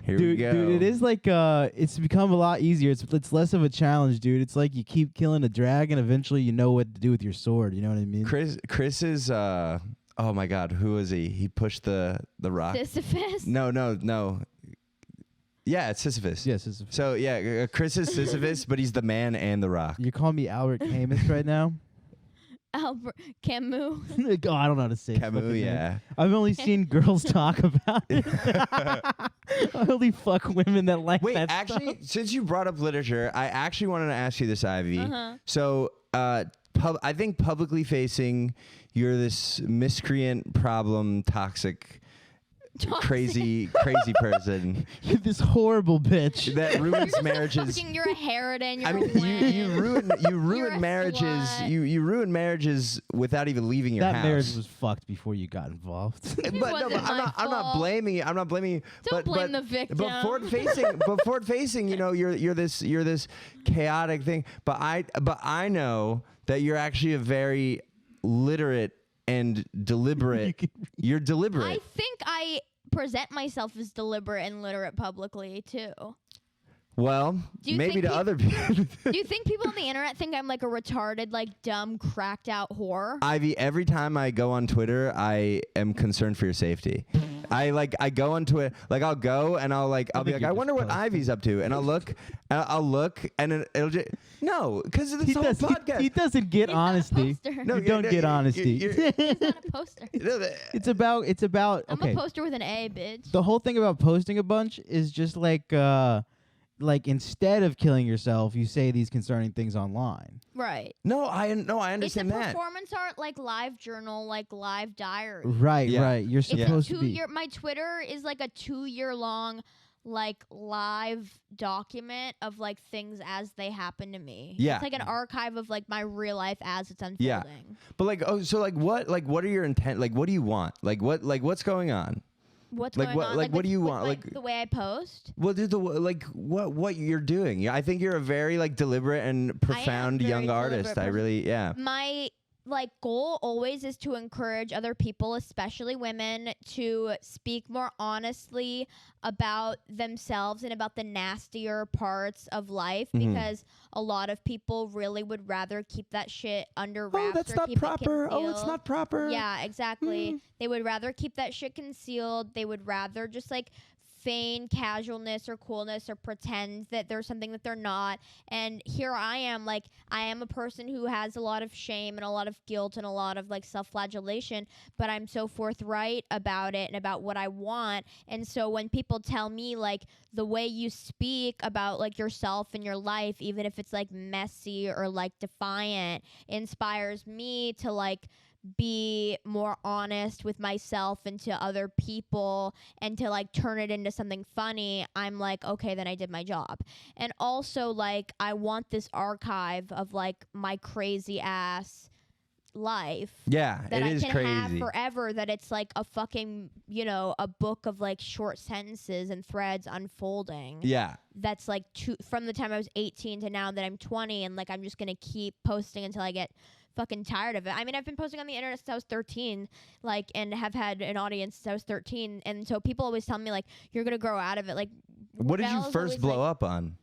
Here we Dude, go. it is like it's become a lot easier. It's less of a challenge, dude. It's like you keep killing a dragon, eventually you know what to do with your sword. You know what I mean? Chris is oh my God, who is he? He pushed the rock. Sisyphus. No. Yeah, it's Sisyphus. Yes. It's So yeah, Chris is Sisyphus, but he's the man and the rock. You're calling me Albert Camus right now? Albert Camus. Oh, I don't know how to say his Camus, fucking name. yeah. I've only seen girls talk about it. I only fuck women that like Wait, that actually, stuff. since you brought up literature, I actually wanted to ask you this, Ivy. Uh-huh. So, I think publicly facing, you're this miscreant, problem, toxic, crazy person You're this horrible bitch. that ruins marriages. You're a Harridan. You're I mean, a wimp. you You're ruin a marriages. slut. You ruin marriages without even leaving your That house. marriage was fucked before you got involved. But wasn't I'm my not fault. blaming you. I'm not blaming you. Don't blame the victim. But forward facing, you know, you're this chaotic thing. But I know that you're actually a very literate and deliberate. You're deliberate. I think I present myself as deliberate and literate publicly too. Well, Do you maybe think to other people. Do you think people on the internet think I'm like a retarded, like dumb, cracked out whore? Ivy, every time I go on Twitter, I am concerned for your safety. I go on Twitter, like I'll go and I'll be think like, you I just wonder what posted. Ivy's up to, and I'll look, and it'll just no, because of this whole podcast. He doesn't get He's not a honesty. poster. No, You don't get honesty. He's not a poster. It's about I'm okay. a poster with an A, bitch. The whole thing about posting a bunch is just like instead of killing yourself, you say these concerning things online. Right. No, I It's a understand that. performance art, like live journal, like live diary. Right, Yeah. right. You're It's supposed a to be. two-year. My Twitter is like a 2-year long, like live document of like things as they happen to me. Yeah. It's like an archive of like my real life as it's unfolding. Yeah. But what are your intent? Like, what do you want? What's going on? What's Like, going what- on? like, what do you with, want? Like- the way I post. Well, what you're doing. I think you're a very deliberate and profound very young artist. deliberate I person. really, yeah. My goal always is to encourage other people, especially women, to speak more honestly about themselves and about the nastier parts of life, Mhm. because a lot of people really would rather keep that shit under Oh, wraps that's or not keep proper. it Oh, it's concealed. not proper. Yeah, exactly. They would rather keep that shit concealed. They would rather just feign casualness or coolness or pretend that there's something that they're not. And here I am, I am a person who has a lot of shame and a lot of guilt and a lot of self-flagellation, but I'm so forthright about it and about what I want. And so when people tell me the way you speak about yourself and your life, even if it's messy or defiant, inspires me to be more honest with myself and to other people and to like turn it into something funny, I'm like, okay, then I did my job. And also like I want this archive of like my crazy ass life Yeah, that it I is can have crazy. forever, that it's like a fucking, you know, a book of like short sentences and threads unfolding. Yeah. That's like from the time I was 18 to now that I'm 20, and like I'm just gonna keep posting until I get fucking tired of it. I mean, I've been posting on the internet since I was 13, like, and have had an audience since I was 13, and so people always tell me like, you're gonna grow out of it. Like, What did you Belle's first always blow like, up on?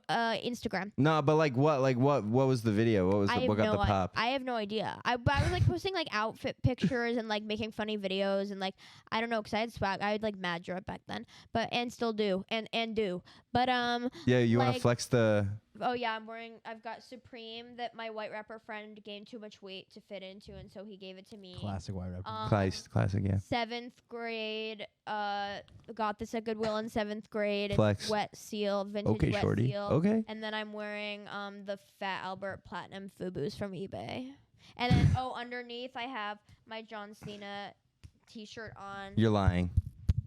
Instagram. No, but like what was the video? What got the pop? I have no idea. But I was like posting like outfit pictures and like making funny videos and like I don't know, because I had swag. I had like mad drip back then, and still do and do. But Yeah, you want to like, flex the? Oh yeah, I've got Supreme that my white rapper friend gained too much weight to fit into, and so he gave it to me. Classic white rapper. Classic, yeah. 7th grade, got this at Goodwill in 7th grade. It's Flex. Wet Seal, vintage Okay, Wet shorty. Seal. Okay. And then I'm wearing the Fat Albert Platinum Fubu's from eBay. And then underneath I have my John Cena t-shirt on. You're lying.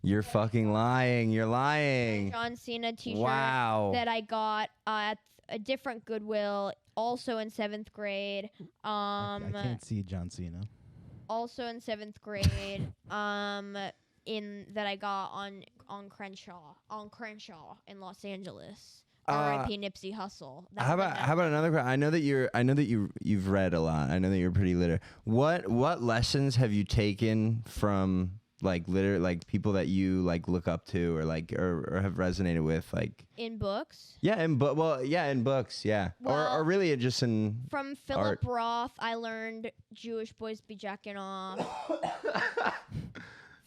You're fucking lying. You're lying. John Cena t-shirt Wow. that I got at a different Goodwill, also in 7th grade. I can't see John Cena. Also in 7th grade. In that I got on Crenshaw in Los Angeles. R.I.P. Nipsey Hussle. How about another question? I know that you've read a lot. I know that you're pretty literate. What lessons have you taken from like people that you like look up to or like or have resonated with, like in books? Yeah, in books, yeah. Well, or really just in from Philip Roth I learned Jewish boys be jacking off.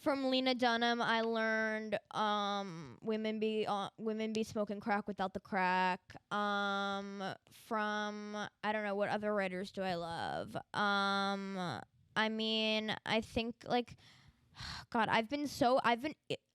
From Lena Dunham I learned women be smoking crack without the crack. From I don't know, what other writers do I love? I mean, I think like God, I've been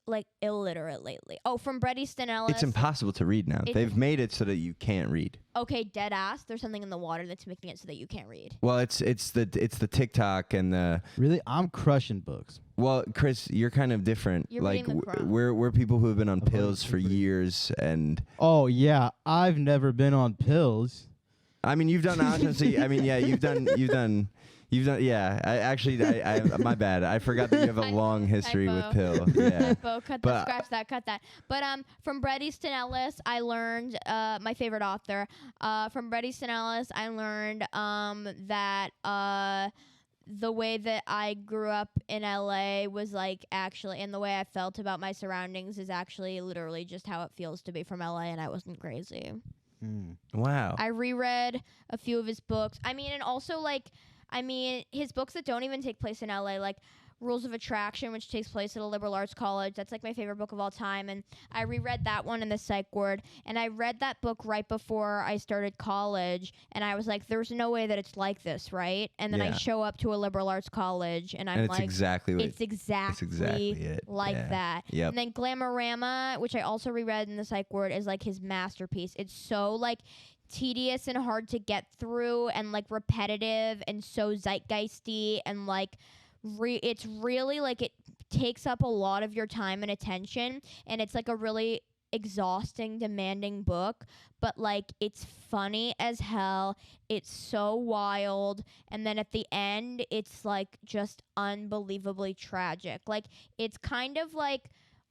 like illiterate lately. Oh, from Bret Easton Ellis. It's impossible to read now. They've made it so that you can't read. Okay, dead ass. There's something in the water that's making it so that you can't read. Well, it's the TikTok and the. Really, I'm crushing books. Well, Chris, you're kind of different. You're like reading the Quran. we're people who have been on pills for years, and. Oh yeah, I've never been on pills. I mean, you've done autopsy. I mean, yeah, you've done. Yeah. I my bad. I forgot that you have a long history with pill. Yeah. Typo. Scratch that. Cut that. But from Bret Easton Ellis, I learned my favorite author. From Bret Easton Ellis, I learned that the way that I grew up in LA was like actually, and the way I felt about my surroundings is actually literally just how it feels to be from LA, and I wasn't crazy. Wow. I reread a few of his books. I mean, and also like. His books that don't even take place in LA, like Rules of Attraction, which takes place at a liberal arts college. That's like my favorite book of all time. And I reread that one in the psych ward. And I read that book right before I started college. And I was like, there's no way that it's like this, right? And then I show up to a liberal arts college and I'm like, it's exactly it. Like that. Yep. And then Glamorama, which I also reread in the psych ward, is like his masterpiece. It's so like tedious and hard to get through and like repetitive and so zeitgeisty and like it's really like it takes up a lot of your time and attention, and it's like a really exhausting, demanding book, but like it's funny as hell. It's so wild, and then at the end it's like just unbelievably tragic. Like it's kind of like,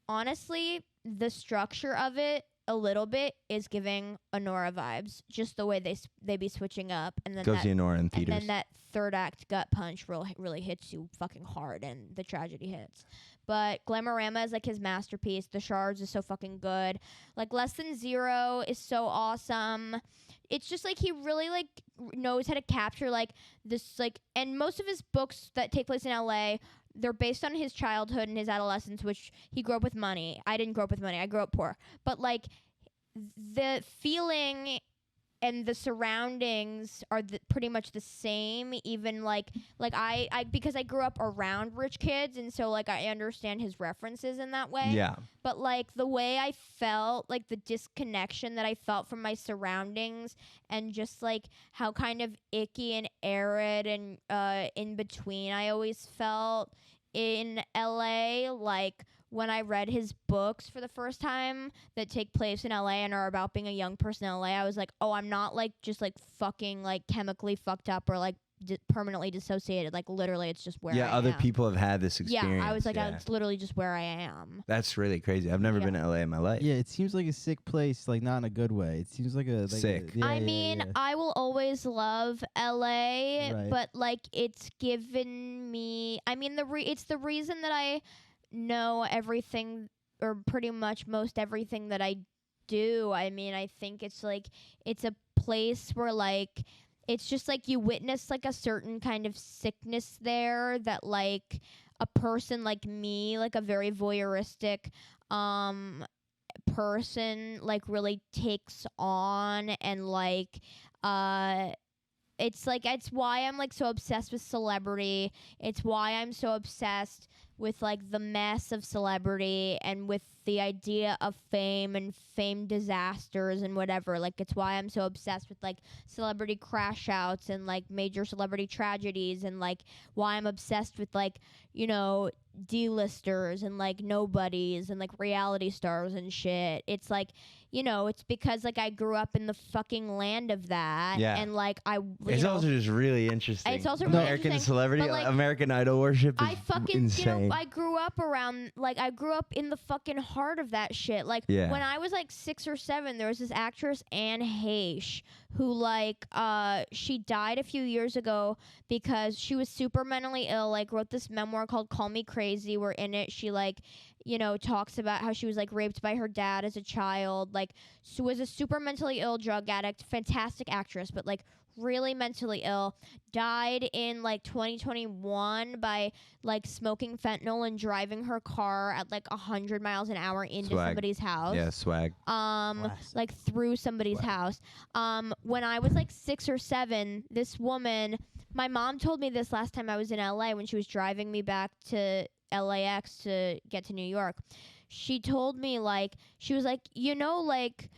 honestly, the structure of it a little bit is giving Honora vibes, just the way they be switching up, and then Go see Honora in theaters. And then that third act gut punch really hits you fucking hard, and the tragedy hits. But Glamorama is like his masterpiece. The Shards is so fucking good. Like Less Than Zero is so awesome. It's just like he really like knows how to capture like this like, and most of his books that take place in LA, they're based on his childhood and his adolescence, which he grew up with money. I didn't grow up with money. I grew up poor. But like the feeling and the surroundings are pretty much the same. Even like I because I grew up around rich kids, and so like I understand his references in that way. Yeah. But like the way I felt, like the disconnection that I felt from my surroundings, and just like how kind of icky and arid and in between I always felt in LA, like when I read his books for the first time that take place in LA and are about being a young person in LA, I was like, oh, I'm not like just like fucking like chemically fucked up or like permanently dissociated. Like literally, it's just where I other am. people have had this experience. Yeah, I was like, it's literally just where I am. That's really crazy. I've never been to LA in my life. Yeah, it seems like a sick place, like not in a good way. It seems like a Sick. I mean, I will always love LA, Right. but like it's given me. I mean, it's the reason that I know everything, or pretty much most everything that I do. I mean, I think it's like it's a place where like it's just like you witness like a certain kind of sickness there that like a person like me, like a very voyeuristic person, like really takes on. And like it's why I'm like so obsessed with celebrity. It's why I'm so obsessed with like the mess of celebrity and with the idea of fame and fame disasters and whatever. Like it's why I'm so obsessed with like celebrity crash outs and like major celebrity tragedies, and like why I'm obsessed with like, you know, D-listers and like nobodies and like reality stars and shit. It's like, you know, it's because like I grew up in the fucking land of that. Yeah. And like It's also just really interesting. It's also really American interesting, celebrity, but, like, American Idol worship is I fucking, insane. you know, I grew up around, like, I grew up in the fucking heart of that shit. Like, Yeah. when I was, like, 6 or 7, there was this actress, Anne Heche, who, like, she died a few years ago because she was super mentally ill, like, wrote this memoir called Call Me Crazy, where in it she, like, you know, talks about how she was, like, raped by her dad as a child, like, she was a super mentally ill drug addict, fantastic actress, but, like, really mentally ill, died in like 2021 by like smoking fentanyl and driving her car at like 100 miles an hour into Swag. somebody's house. Yeah, swag. Like through somebody's house. When I was like 6 or 7, this woman, my mom told me this last time I was in LA when she was driving me back to LAX to get to New York. She told me, like, she was like, you know, like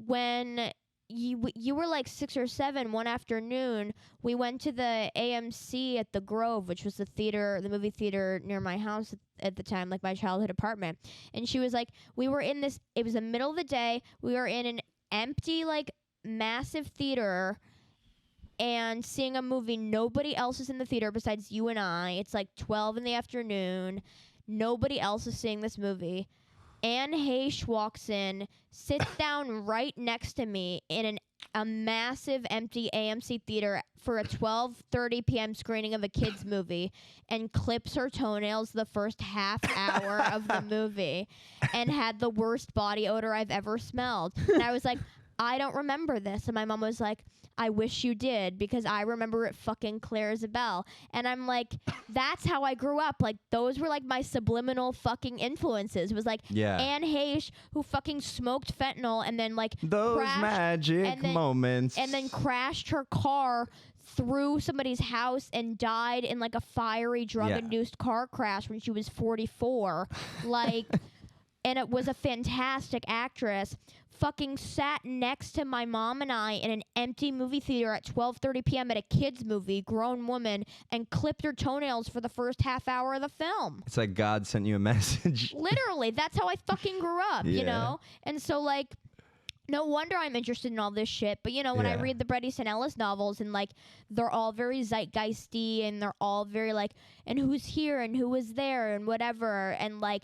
when you were like 6 or 7 one afternoon, we went to the AMC at the Grove, which was the movie theater near my house at the time, like my childhood apartment. And she was like, we were in this, it was the middle of the day, we were in an empty, like, massive theater and seeing a movie. Nobody else is in the theater besides you and I. It's like 12 in the afternoon. Nobody else is seeing this movie. Anne Heche walks in, sits down right next to me in a massive empty AMC theater for a 12:30 p.m. screening of a kids movie, and clips her toenails the first half hour of the movie, and had the worst body odor I've ever smelled. And I was like, I don't remember this. And my mom was like, I wish you did, because I remember it fucking clear as a bell. And I'm like, that's how I grew up. Like, those were like my subliminal fucking influences. It was like Anne Heche, who fucking smoked fentanyl and then like those crashed, magic moments. and then crashed her car through somebody's house and died in like a fiery drug-induced car crash when she was 44. Like, and it was a fantastic actress. Fucking sat next to my mom and I in an empty movie theater at 12:30 p.m. at a kids movie, grown woman, and clipped her toenails for the first half hour of the film. It's like God sent you a message. Literally, that's how I fucking grew up, you know? And so, like, no wonder I'm interested in all this shit. But, you know, when I read the Bret Easton Ellis novels, and, like, they're all very zeitgeisty, and they're all very, like, and who's here and who was there and whatever, and, like,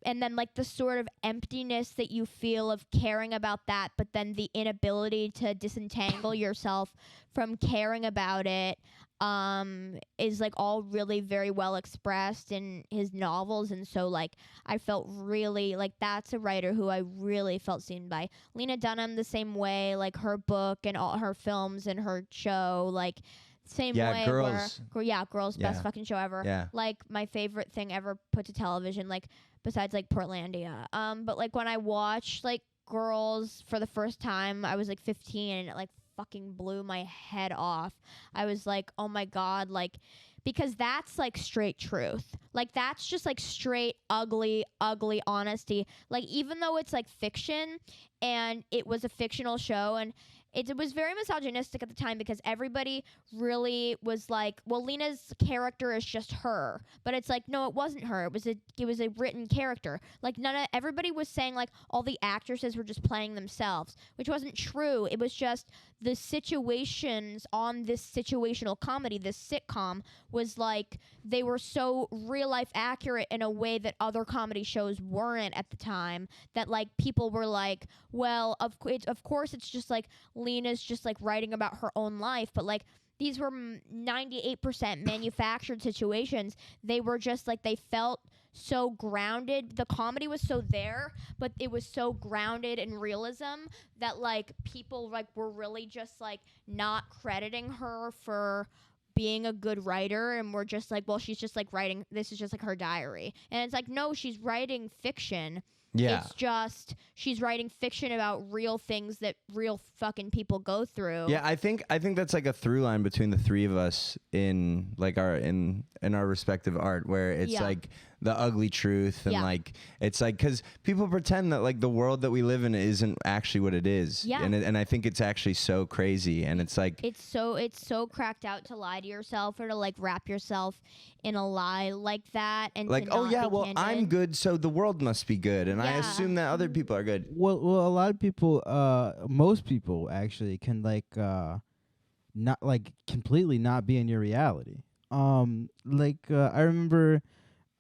and then, like, the sort of emptiness that you feel of caring about that, but then the inability to disentangle yourself from caring about it is, like, all really very well expressed in his novels. And so, like, I felt really, like, that's a writer who I really felt seen by. Lena Dunham the same way, like, her book and all her films and her show, like, same way. Girls. Girls, best fucking show ever. Yeah. Like, my favorite thing ever put to television, like, besides, like, Portlandia. But, like, when I watched, like, Girls for the first time, I was, like, 15, and it, like, fucking blew my head off. I was like, oh my God, like, because that's like straight truth. Like that's just like straight ugly honesty. Like even though it's like fiction and it was a fictional show and it was very misogynistic at the time because everybody really was like, well, Lena's character is just her, but it's like, no, it wasn't her. It was a written character. Like everybody was saying like all the actresses were just playing themselves, which wasn't true. It was just the situations on this situational comedy, this sitcom, was like they were so real life accurate in a way that other comedy shows weren't at the time. That like people were like, well, of course it's just like Lena's just like writing about her own life, but like these were 98% manufactured situations. They were just like, they felt so grounded. The comedy was so there, but it was so grounded in realism that like people like were really just like not crediting her for being a good writer, and we're just like, well, she's just like writing, this is just like her diary. And it's like, no, she's writing fiction. Yeah. It's just she's writing fiction about real things that real fucking people go through. Yeah, I think that's like a through line between the three of us in like our in our respective art, where it's like the ugly truth and like it's like because people pretend that like the world that we live in isn't actually what it is. Yeah. And I think it's actually so crazy, and it's like it's so cracked out to lie to yourself or to like wrap yourself in a lie like that and like, to oh not yeah, be well, candid. I'm good, so the world must be good, and I Yeah. assume that other people are good. Well, a lot of people, most people actually can like not like completely not be in your reality. I remember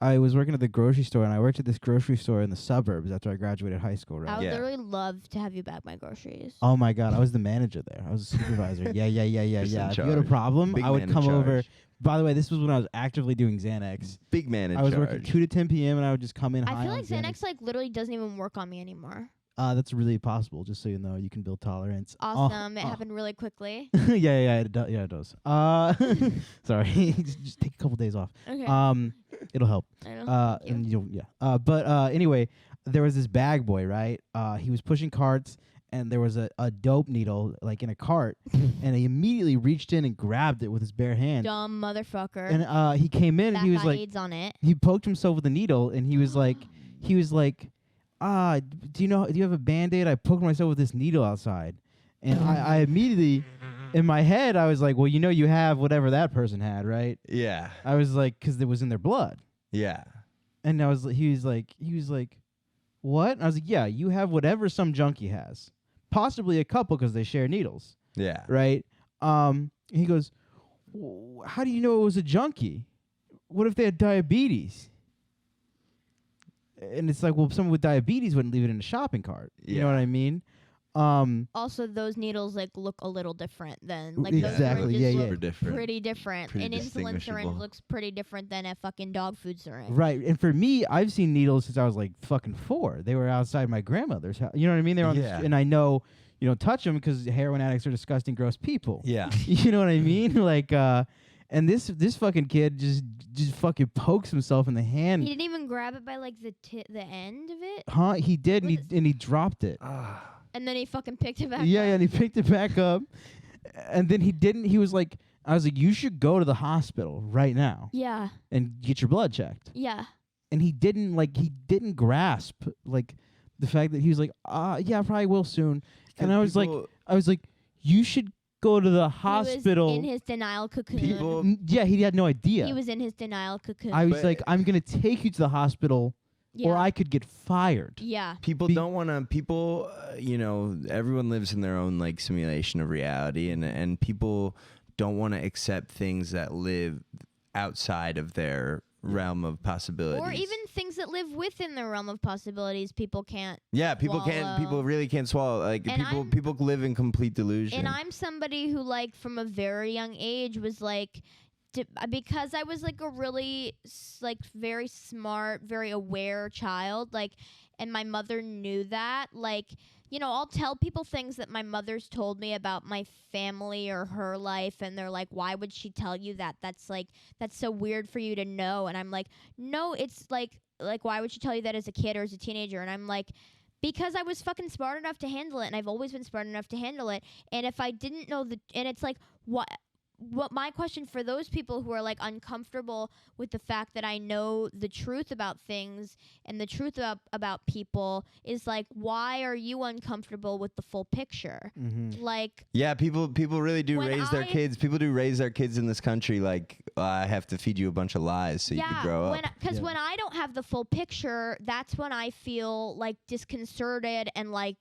I was working at the grocery store, and I worked at this grocery store in the suburbs after I graduated high school, right? I would Yeah. literally love to have you bag my groceries. Oh my God, I was the manager there. I was a supervisor. yeah. Just in If you had a charge. problem, Big I would man in come over. charge. By the way, this was when I was actively doing Xanax. Big man in I was charge. working 2 to 10 p.m. and I would just come in high I feel on like Xanax like literally doesn't even work on me anymore. That's really possible. Just so you know, you can build tolerance. Awesome. It happened really quickly. yeah, it does. Sorry, just take a couple days off. Okay. It'll help. I know. Thank you. And but anyway, there was this bag boy, right? He was pushing carts, and there was a dope needle like in a cart, and he immediately reached in and grabbed it with his bare hand. Dumb motherfucker. And he came in, that and he was got like, AIDS on it. he poked himself with a needle, and he was like, do you have a Band-Aid? I poked myself with this needle outside. And I immediately, in my head, I was like, well, you have whatever that person had, right? Yeah. I was like, because it was in their blood. Yeah. And he was like, what? And I was like, yeah, you have whatever some junkie has. Possibly a couple because they share needles, Yeah. right? He goes, how do you know it was a junkie? What if they had diabetes? And it's like, well, someone with diabetes wouldn't leave it in a shopping cart. You know Yeah. what I mean? Also, those needles like look a little different than like Exactly, those yeah, syringes yeah. look Super different. pretty different. Pretty An insulin syringe distinguishable. looks pretty different than a fucking dog food syringe. Right. And for me, I've seen needles since I was like fucking 4. They were outside my grandmother's house. You know what I mean? They were on Yeah. and I know you don't touch them because heroin addicts are disgusting, gross people. Yeah. You know what I mean? Like, and this fucking kid just fucking pokes himself in the hand. He didn't even grab it by like the end of it, Huh? He did, Was and he dropped it. and then he fucking picked it back Yeah, up. and he picked it back up, and then he didn't. He was like, I was like, you should go to the hospital right now Yeah, and get your blood checked. yeah. And he didn't grasp like the fact that he was like, yeah, I probably will soon. And I was like, you should go to the hospital. He was in his denial cocoon. People- Yeah, he had no idea. He was in his denial cocoon. I was But- like, I'm gonna take you to the hospital, yeah. or I could get fired. Yeah. People don't want to. Everyone lives in their own like simulation of reality, and people don't want to accept things that live outside of their realm of possibilities. Or even things that live within the realm of possibilities, people can't. yeah, people can't. swallow. People really can't swallow. Like And people live in complete delusion. And I'm somebody who, like, from a very young age was like, because I was like a really like very smart, very aware child, like, and my mother knew that, like, I'll tell people things that my mother's told me about my family or her life, and they're like, why would she tell you that? That's so weird for you to know. And I'm like, no, it's like why would she tell you that as a kid or as a teenager? And I'm like, Because I was fucking smart enough to handle it, and I've always been smart enough to handle it. And if I didn't know and it's like, what my question for those people who are like uncomfortable with the fact that I know the truth about things and the truth about people is like, why are you uncomfortable with the full picture? Like, yeah, people really do raise their kids. People do raise their kids in this country like, I have to feed you a bunch of lies so you can grow up. Because when I don't have the full picture, that's when I feel like disconcerted and like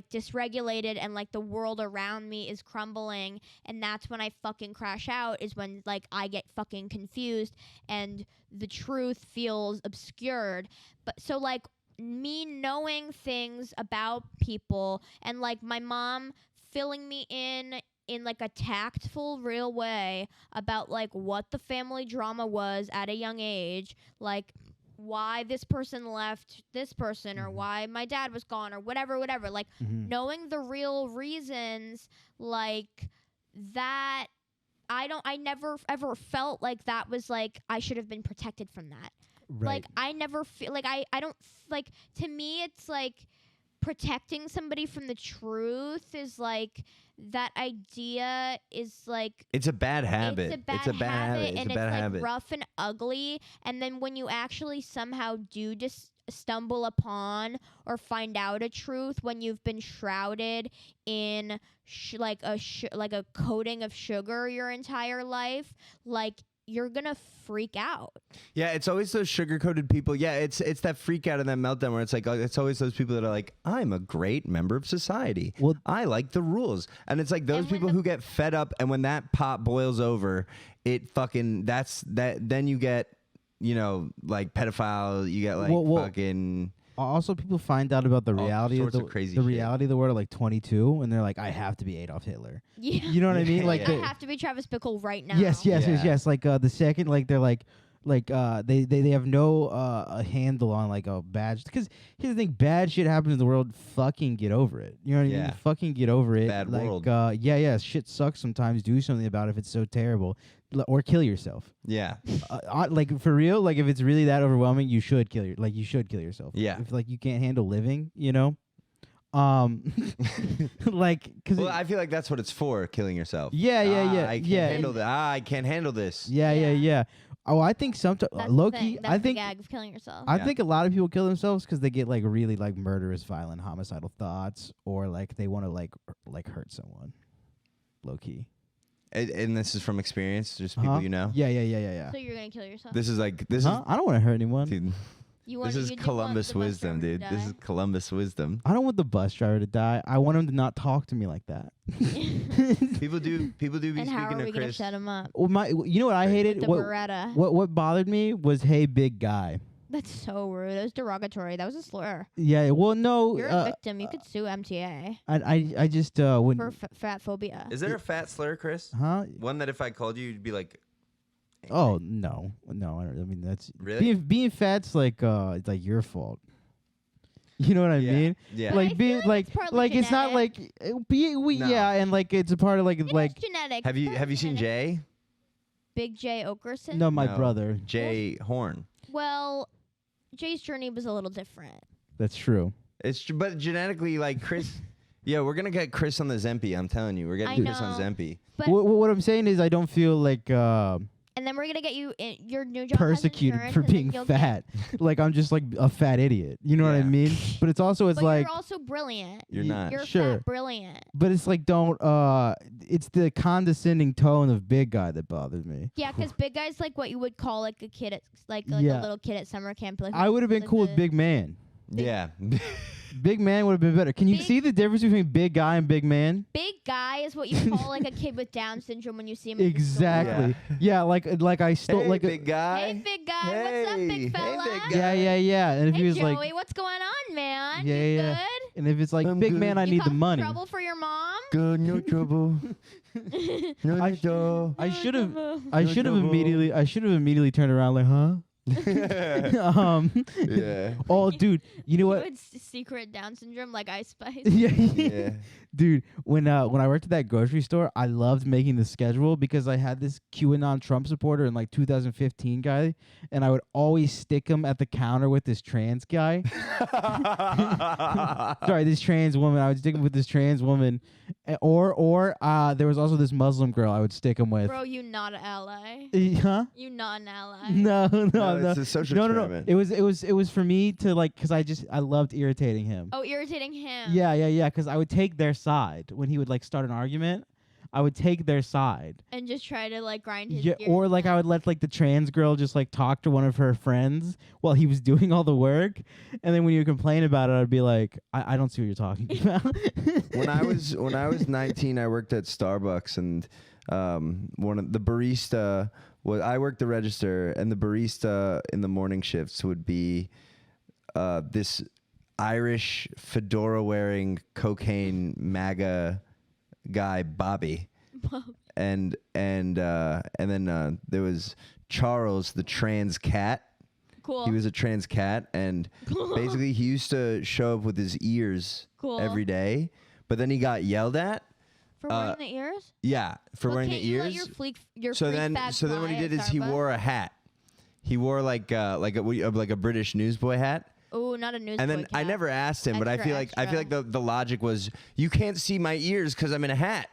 dysregulated, and like the world around me is crumbling, and that's when I fucking crash out, is when like I get fucking confused and the truth feels obscured. But so like me knowing things about people and like my mom filling me in like a tactful, real way about like what the family drama was at a young age, like why this person left this person or why my dad was gone or whatever, like knowing the real reasons, like that. I never ever felt like that was like I should have been protected from that. Right. Like I never feel like I don't like, to me it's like protecting somebody from the truth is like, that idea is like, it's a bad habit. It's a bad habit, and it's like rough and ugly. And then when you actually somehow do just stumble upon or find out a truth when you've been shrouded in like a coating of sugar your entire life, like you're gonna freak out. Yeah, it's always those sugar-coated people. Yeah, it's that freak out and that meltdown where it's like, it's always those people that are like, I'm a great member of society. Well, I like the rules. And it's like those people who get fed up, and when that pot boils over, it fucking, then you get, you know, like pedophile, you get like fucking... Also, people find out about the reality of the crazy reality of the world at like 22, and they're like, "I have to be Adolf Hitler." Yeah, you know what I mean? Like, I have to be Travis Bickle right now. Yes. Like the second, like they're like they have no a handle on like a badge. Because here's the thing: bad shit happens in the world. Fucking get over it. You know what I mean? Fucking get over it. Bad like, world. Shit sucks sometimes. Do something about it if it's so terrible. Or kill yourself. Yeah. Like for real, like if it's really that overwhelming, you should kill yourself. Yeah. If like you can't handle living, you know. Like, cause I feel like that's what it's for, killing yourself. Yeah. I can't handle that. I can't handle this. Yeah. Oh, I think sometimes low-key. That's I think the gag of killing yourself. I think a lot of people kill themselves because they get like really like murderous, violent, homicidal thoughts, or like they want to like hurt someone. Low-key. And this is from experience, just people you know. Yeah. So you're gonna kill yourself? This is like this is. I don't want to hurt anyone. Dude, this is Columbus wisdom, dude. This is Columbus wisdom. I don't want the bus driver to die. I want him to not talk to me like that. People do be and speaking how are we to gonna Chris. shut him up? Well, you know what I hated? The Beretta. What bothered me was, "Hey, big guy." That's so rude. That was derogatory. That was a slur. Yeah. Well, no. You're a victim. You could sue MTA. I just wouldn't. For fat phobia. Is there a fat slur, Chris? Huh? One that if I called you, you'd be like. Angry. Oh no. I mean that's really being fat's like it's like your fault. You know what I mean? Yeah. Like being like it's not like No. and like it's a part of like It's genetic. Have you seen Jay? Big J Okerson? No, my brother. Jay Horn. Well, Jay's journey was a little different. That's true. But genetically, like Chris. Yeah, we're gonna get Chris on the Zempi. I'm telling you, we're getting Chris on Zempi. But what I'm saying is, I don't feel like and then we're gonna get you your new job persecuted for being fat. Like I'm just like a fat idiot. You know what I mean? But it's also but like you're also brilliant. You're not. You're sure. fat brilliant. But it's like it's the condescending tone of big guy that bothers me. Yeah, because big guy's like what you would call like a kid at a little kid at summer camp. Like I would have been cool with big man. Yeah. Big man would have been better. Can you see the difference between big guy and big man? Big guy is what you call like a kid with Down syndrome when you see him. Exactly. Yeah, like I stole Hey, like big guy. Hey, big guy. What's up, big fella? Hey, big guy. Yeah. And if Hey, he was Joey, like, what's going on, man? Yeah, You yeah. good? And if it's like, I'm big good. man, I You need the causing money. trouble for your mom? Good, no trouble. No trouble. I should have immediately turned around like, huh? Yeah. Oh, dude, you know You what? had secret Down syndrome like Ice Spice. Yeah. Dude, when I worked at that grocery store, I loved making the schedule because I had this QAnon Trump supporter in like 2015 guy, and I would always stick him at the counter with this trans guy. Sorry, this trans woman. I would stick him with this trans woman, or there was also this Muslim girl I would stick him with. Bro, you not an ally. Huh? You not an ally. No, It's a social no. experiment. It was for me to like, cause I loved irritating him. Oh, irritating him. Yeah. Cause I would take their side when he would like start an argument. I would take their side. And just try to like grind his Yeah, gears or like I down. would let like the trans girl just like talk to one of her friends while he was doing all the work, and then when you complain about it, I'd be like, I don't see what you're talking about. when I was 19, I worked at Starbucks, and one of the barista was I worked the register, and the barista in the morning shifts would be this Irish fedora wearing cocaine MAGA guy Bobby, and then there was Charles, the trans cat. Cool. He was a trans cat, and basically he used to show up with his ears Cool. every day, but then he got yelled at. For wearing the ears? Yeah, for Well, wearing can't the you let ears. your So freak then bag what he fly did at is he Starbucks? wore a hat. He wore like a British newsboy hat. Oh, not a newsboy And then I cat. never asked him, but I Extra, feel like extra. the logic was you can't see my ears because I'm in a hat.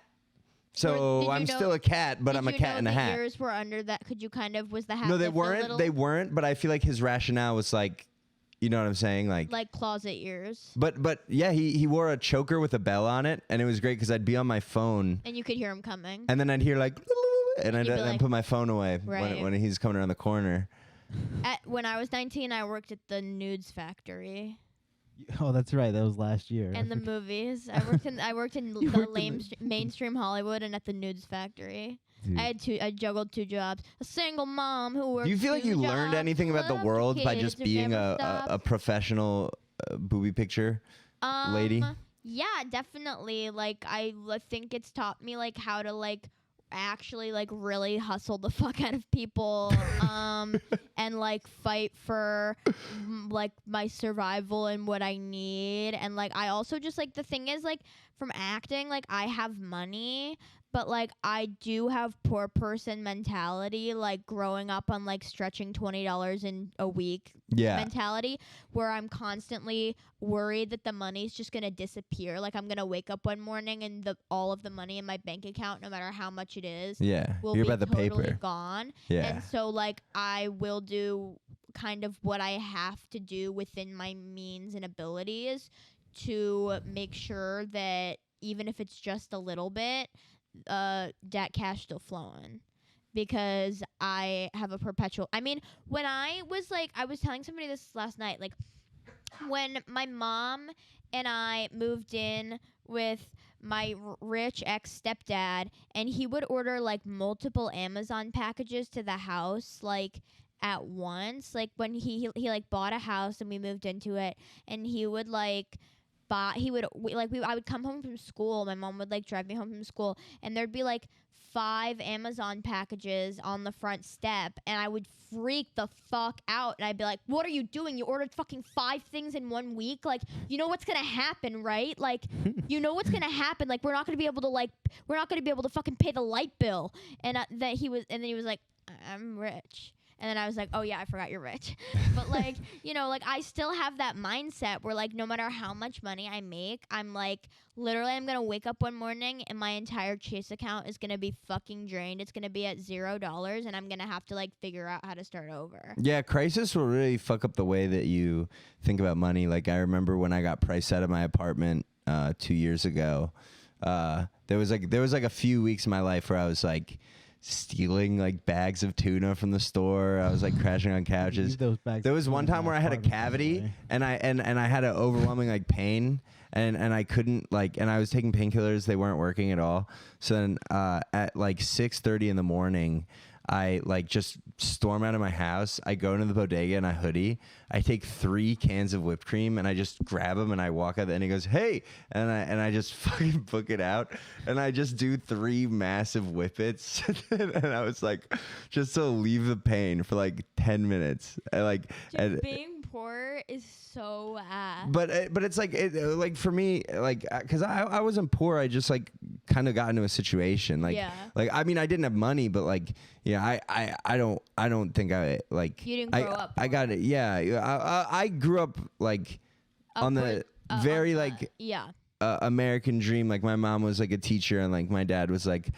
So did you I'm know- still a cat, but Did I'm a you cat know in a the hat. ears were under that? Could you kind of, was the hat No, they lift a weren't. little? They weren't. But I feel like his rationale was like, you know what I'm saying, like closet ears. But yeah, he wore a choker with a bell on it, and it was great because I'd be on my phone, And you could hear him coming. and then I'd hear like, and I'd you'd be then like, put my phone away right. when he's coming around the corner. When I was 19, I worked at the Nudes Factory Oh, that's right. That was last year. and the movies. I worked in You the worked in mainstream Hollywood and at the Nudes Factory. Dude. I juggled 2 jobs. A single mom who worked. Do you feel like 2 you learned jobs, anything about the loves world by kids just who being never a stop. professional booby picture lady? Yeah, definitely. Like I think it's taught me like how to like actually like really hustle the fuck out of people and like fight for like my survival and what I need. And like I also just like the thing is like from acting, like I have money, but like I do have poor person mentality, like growing up on like stretching $20 in a week Yeah. mentality, where I'm constantly worried that the money's just gonna disappear. Like I'm gonna wake up one morning and all of the money in my bank account, no matter how much it is, Yeah. will You're be about the totally paper. gone. Yeah. And so like I will do kind of what I have to do within my means and abilities to make sure that even if it's just a little bit, that cash still flowing. Because I have a perpetual, I mean, when I was telling somebody this last night, like when my mom and I moved in with my rich ex-stepdad, and he would order like multiple Amazon packages to the house like at once, like when he like bought a house and we moved into it, and he would like I would come home from school, my mom would like drive me home from school, and there'd be like 5 Amazon packages on the front step, and I would freak the fuck out, and I'd be like, what are you doing? You ordered fucking 5 things in 1 week? Like, you know what's gonna happen, right? Like, you know what's gonna happen. Like, we're not gonna be able to fucking pay the light bill. And then he was like, I'm rich. And then I was like, oh yeah, I forgot you're rich. But like, you know, like I still have that mindset where like no matter how much money I make, I'm like, literally I'm going to wake up one morning and my entire Chase account is going to be fucking drained. It's going to be at $0 and I'm going to have to like figure out how to start over. Yeah, crisis will really fuck up the way that you think about money. Like I remember when I got priced out of my apartment 2 years ago, there was like a few weeks in my life where I was like stealing like bags of tuna from the store. I was like crashing on couches. Leave those bags There was one in time my where I had a apartment, by the cavity way. and I had an overwhelming like pain and I couldn't like, and I was taking painkillers. They weren't working at all. So then at like 6:30 in the morning, I like just storm out of my house. I go into the bodega and I hoodie. I take 3 cans of whipped cream and I just grab them and I walk out and he goes, "Hey," and I just fucking book it out and I just do 3 massive whippets and I was like, just to leave the pain for like 10 minutes. Being poor is so ass. But it's like like for me, like because I wasn't poor. I just like kind of got into a situation like I mean I didn't have money, but like I don't think I like you didn't grow up poor. I got it. I grew up like on the very like American dream. Like my mom was like a teacher and like my dad was like,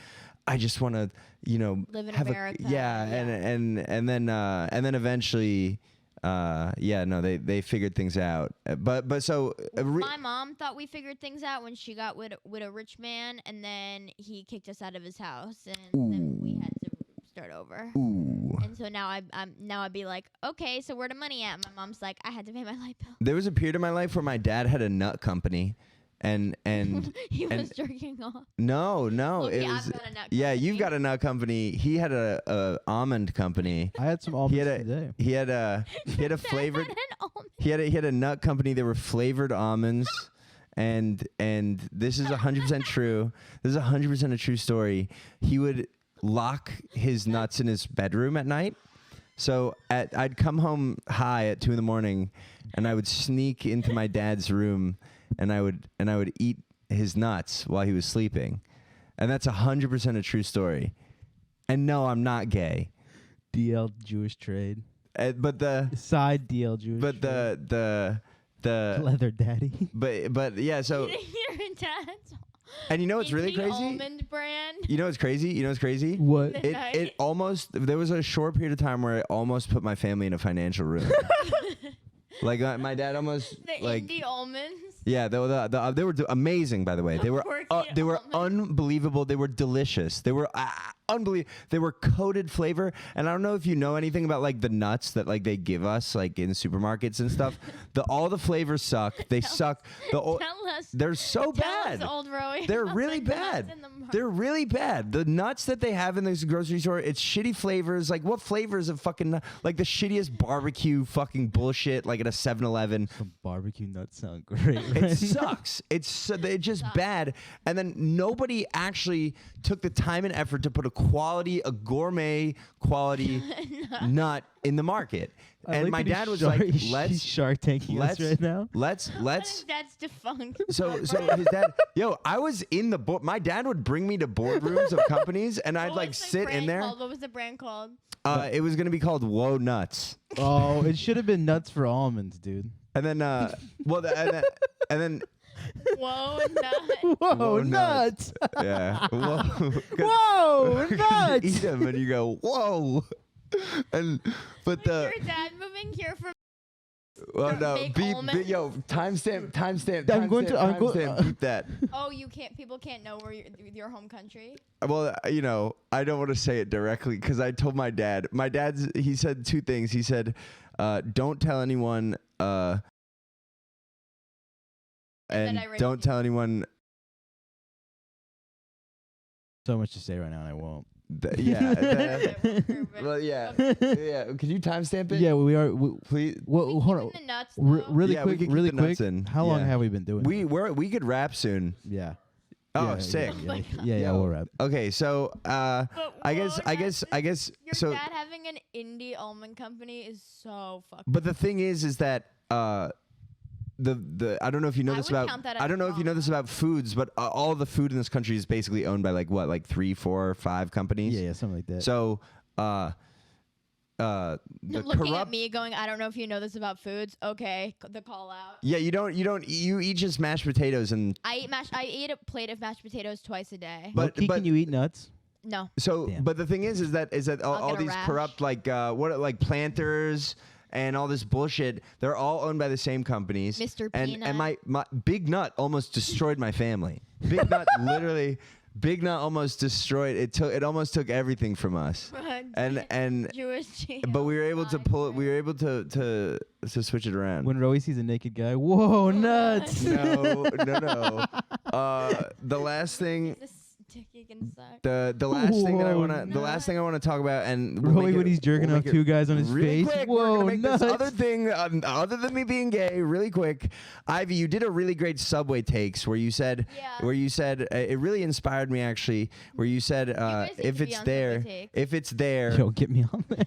I just want to live in have America. And then eventually. They figured things out. But so my mom thought we figured things out when she got with a rich man, and then he kicked us out of his house, and then we had to start over. Ooh. And so now I'd be like, okay, so where the money at? My mom's like, I had to pay my light bill. There was a period of my life where my dad had a nut company. And he was jerking off. No, Look, it yeah, was I've got a nut yeah. company. You've got a nut company. He had a almond company. I had some almonds today. He had a flavored. He had a nut company. They were flavored almonds, and this is 100% true. This is 100% a true story. He would lock his nuts in his bedroom at night. So I'd come home high at 2 a.m, and I would sneak into my dad's room. And I would eat his nuts while he was sleeping, and that's 100% a true story. And no, I'm not gay. DL Jewish trade. But the side DL Jewish. But trade. the leather daddy. But yeah. So. And you know what's really crazy? Almond brand. You know what's crazy? You know what's crazy? What? It almost. There was a short period of time where it almost put my family in a financial ruin. Like my dad almost the like indie almonds. Yeah, they were amazing. By the way, they were unbelievable. They were delicious. They were unbelievable. They were coated flavor. And I don't know if you know anything about like the nuts that like they give us like in supermarkets and stuff. All the flavors suck. They suck. Tell us. They're so tell bad. Us, old Roey. They're really bad. They're really bad. The nuts that they have in this grocery store, it's shitty flavors. Like what flavors of fucking like the shittiest barbecue fucking bullshit like at a 7-Eleven. Some barbecue nuts sound great. It sucks. They're just bad. And then nobody actually took the time and effort to put a gourmet quality nut in the market. And my dad was like, he's Shark Tanking us right now. Let's. That's defunct. So his dad, I was in the board. My dad would bring me to boardrooms of companies, and I'd like sit in there. What was the brand called? It was gonna be called Whoa Nuts. Oh, it should have been Nuts for Almonds, dude. And then, and then. Whoa nuts! Whoa nuts! Yeah. Whoa. Whoa nuts! You eat them and you go whoa. But your dad moving here from. Well, no, beep, yo, timestamp. I'm going to beep that. Oh, you can't. People can't know where your home country. Well, I don't want to say it directly because I told my dad. He said 2 things. He said, "Don't tell anyone." And don't tell anyone. So much to say right now, and I won't. Well, yeah. Could you timestamp it? Yeah, we are. Please. Well, hold on. The nuts, really we quick. could keep the nuts in. How long have we been doing? We could rap soon. Yeah. Oh, yeah, sick. Yeah, we'll rap. Okay, so I guess your so. dad having an indie almond company is so fucking. But the thing is that the I don't know if you know this about I don't know if you know this about foods, but all the food in this country is basically owned by like 3, 4, 5 companies. Yeah, something like that. So looking at me going, I don't know if you know this about foods. Okay, the call out. Yeah, you eat just mashed potatoes and I eat a plate of mashed potatoes twice a day. But can you eat nuts? No. So, but the thing is that all these rash. corrupt like Planters and all this bullshit, they're all owned by the same companies. Mr. And Peanut. my Big Nut almost destroyed my family. Big Nut Big Nut almost destroyed it. It almost took everything from us. and Jewish. But we were able to pull it. We were able to switch it around. When Roey sees a naked guy, whoa, nuts! No. The last thing. fucking suck. The last thing that I Whoa, wanna the last thing I wanna talk about, and Roey when he's jerking off two guys on his really face. quick, Whoa, we're gonna make nuts. this other thing other than me being gay really quick. Ivy, you did a really great Subway takes where you said it really inspired me actually. Where you said guys need if to be it's on there, Subway Takes. if it's there. Yo, get me on there.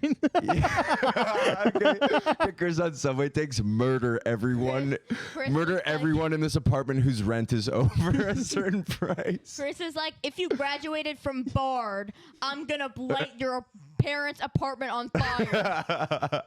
Okay. Pickers on Subway takes murder everyone. Chris Murder was like- everyone in this apartment whose rent is over a certain price. Chris is like, if you graduated from Bard, I'm gonna light your parents' apartment on fire.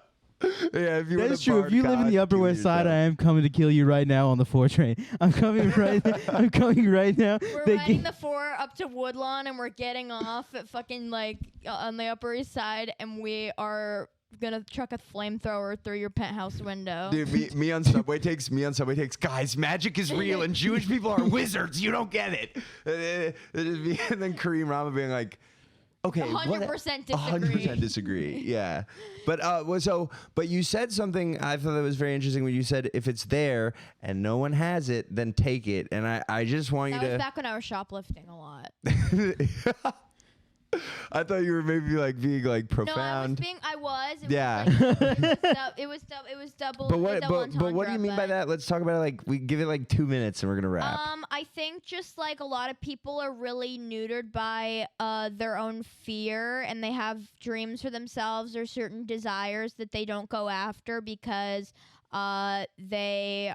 Yeah, if you were That's the true. If Bard you live in the God, Upper do it West Side, I yourself. am coming to kill you right now on the 4 train. I'm coming right. I'm coming right now. We're They riding gi- the 4 up to Woodlawn, and we're getting off at fucking like on the Upper East Side, and we are gonna chuck a flamethrower through your penthouse window. Dude, me on Subway takes. Guys, magic is real, and Jewish people are wizards. You don't get it. And then Kareem Rama being like, okay, 100% disagree. 100% disagree. Yeah, but but you said something I thought that was very interesting when you said if it's there and no one has it, then take it. And I just want That you was to. back when I was shoplifting a lot. I thought you were maybe like being like profound. I was. It Yeah. Was like, it was double. But what? double But what do you mean by entendre, that? Let's talk about it. Like we give it like 2 minutes and we're gonna wrap. I think just like a lot of people are really neutered by their own fear, and they have dreams for themselves or certain desires that they don't go after because they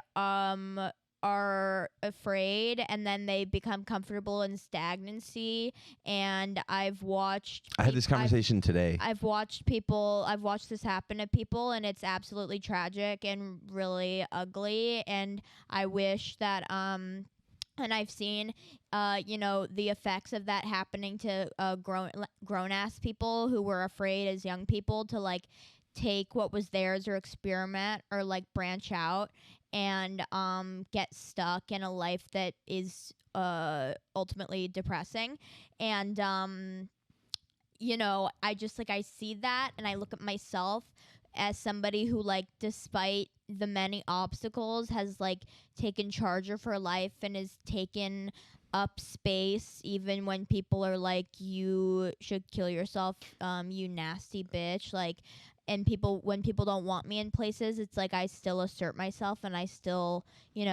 are afraid, and then they become comfortable in stagnancy. And I've watched. I had this conversation today. I've watched this happen to people, and it's absolutely tragic and really ugly. And I wish that and I've seen the effects of that happening to grown ass people who were afraid as young people to like take what was theirs or experiment or like branch out and get stuck in a life that is ultimately depressing. And I just like I see that, and I look at myself as somebody who like despite the many obstacles has like taken charge of her life and has taken up space even when people are like, you should kill yourself, you nasty bitch. Like, and when people don't want me in places, it's like I still assert myself, and I still, Yeah,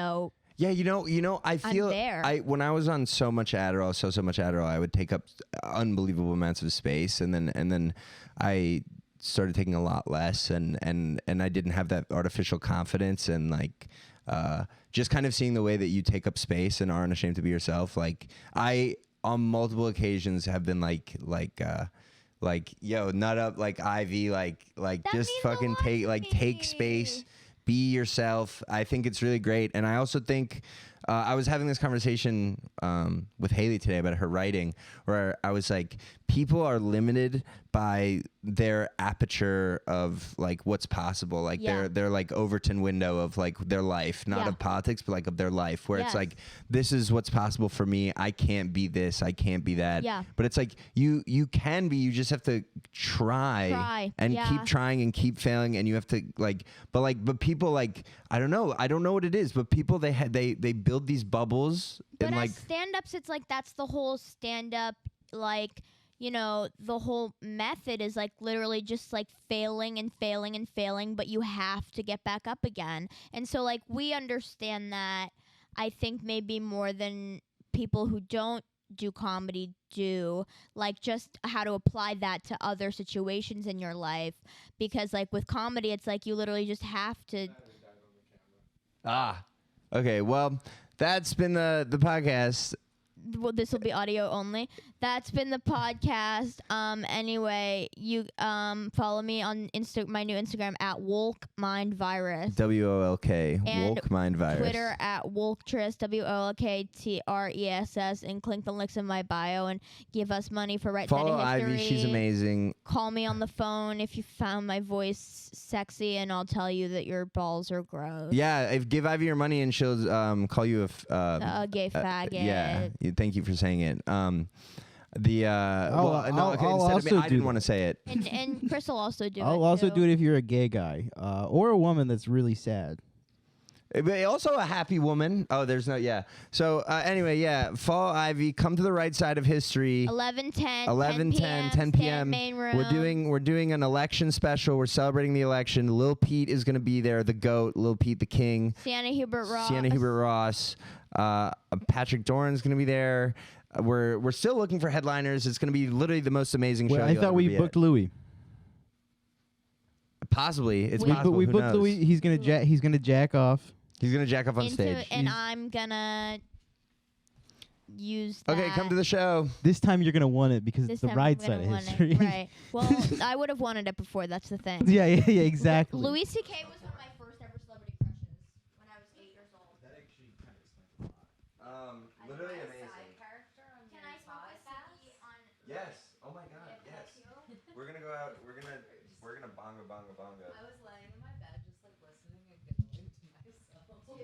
I feel there. when I was on so much Adderall, I would take up unbelievable amounts of space, and then I started taking a lot less, and I didn't have that artificial confidence, and like just kind of seeing the way that you take up space and aren't ashamed to be yourself. Like I on multiple occasions have been like, yo, nut up, like Ivy, like That just means a fucking lot take, to like take me. space, be yourself. I think it's really great. And I also think, I was having this conversation with Haley today about her writing, where I was like, people are limited by their aperture of like what's possible, like Yeah. their like Overton window of like their life, not Yeah. of politics, but like of their life, where it's Yes. like, this is what's possible for me. I can't be this, I can't be that. Yeah. But it's like you can be, you just have to try and yeah. keep trying and keep failing, and you have to but people like I don't know what it is, but people they build these bubbles But and as like stand-ups, it's like that's the whole stand-up, like, the whole method is like literally just like failing and failing and failing, but you have to get back up again. And so like we understand that, I think maybe more than people who don't do comedy do, like just how to apply that to other situations in your life, because like with comedy it's like you literally just have to. okay, well, that's been the podcast. Well, this will be audio only. That's been the podcast. Anyway, you follow me on my new Instagram at Wolk Mind Virus. WOLK, And Wolk Mind Virus. Twitter at Wolktress, WOLKTRESS, and click the links in my bio and give us money for Right Follow Side of History. Ivy, she's amazing. Call me on the phone if you found my voice sexy, and I'll tell you that your balls are gross. Yeah, give Ivy your money and she'll call you A gay faggot. yeah, thank you for saying it. I'll instead of me, also I do didn't that. want to say it. And Chris will also do it. I'll also too. do it if you're a gay guy or a woman that's really sad. But also a happy woman. Oh, there's no, yeah. So anyway, yeah, Fall Ivy, come to the right side of history. 11:10. 11:10, 10 p.m. Main room. We're doing an election special. We're celebrating the election. Lil Pete is going to be there, the GOAT, Lil Pete the King. Sienna Hubert Ross. Patrick Doran's going to be there. We're still looking for headliners. It's going to be literally the most amazing show. I thought we booked Louis. Possibly, it's We- possible. But we Who booked knows? Louis. He's gonna jack off. He's gonna jack off on stage. And I'm gonna use that. Okay, come to the show. This time you're gonna want it because This it's the time right I'm side gonna of want it. history. Right. Well, I would have wanted it before. That's the thing. yeah, exactly. Louis C.K. was one of my first ever celebrity crushes when I was 8 years old. That actually kind of explains a lot. Literally amazing. Can I smoke a ciggy on? Yes. Oh my God. Yes. We're gonna go out. We're gonna bonga bonga bonga. I was like,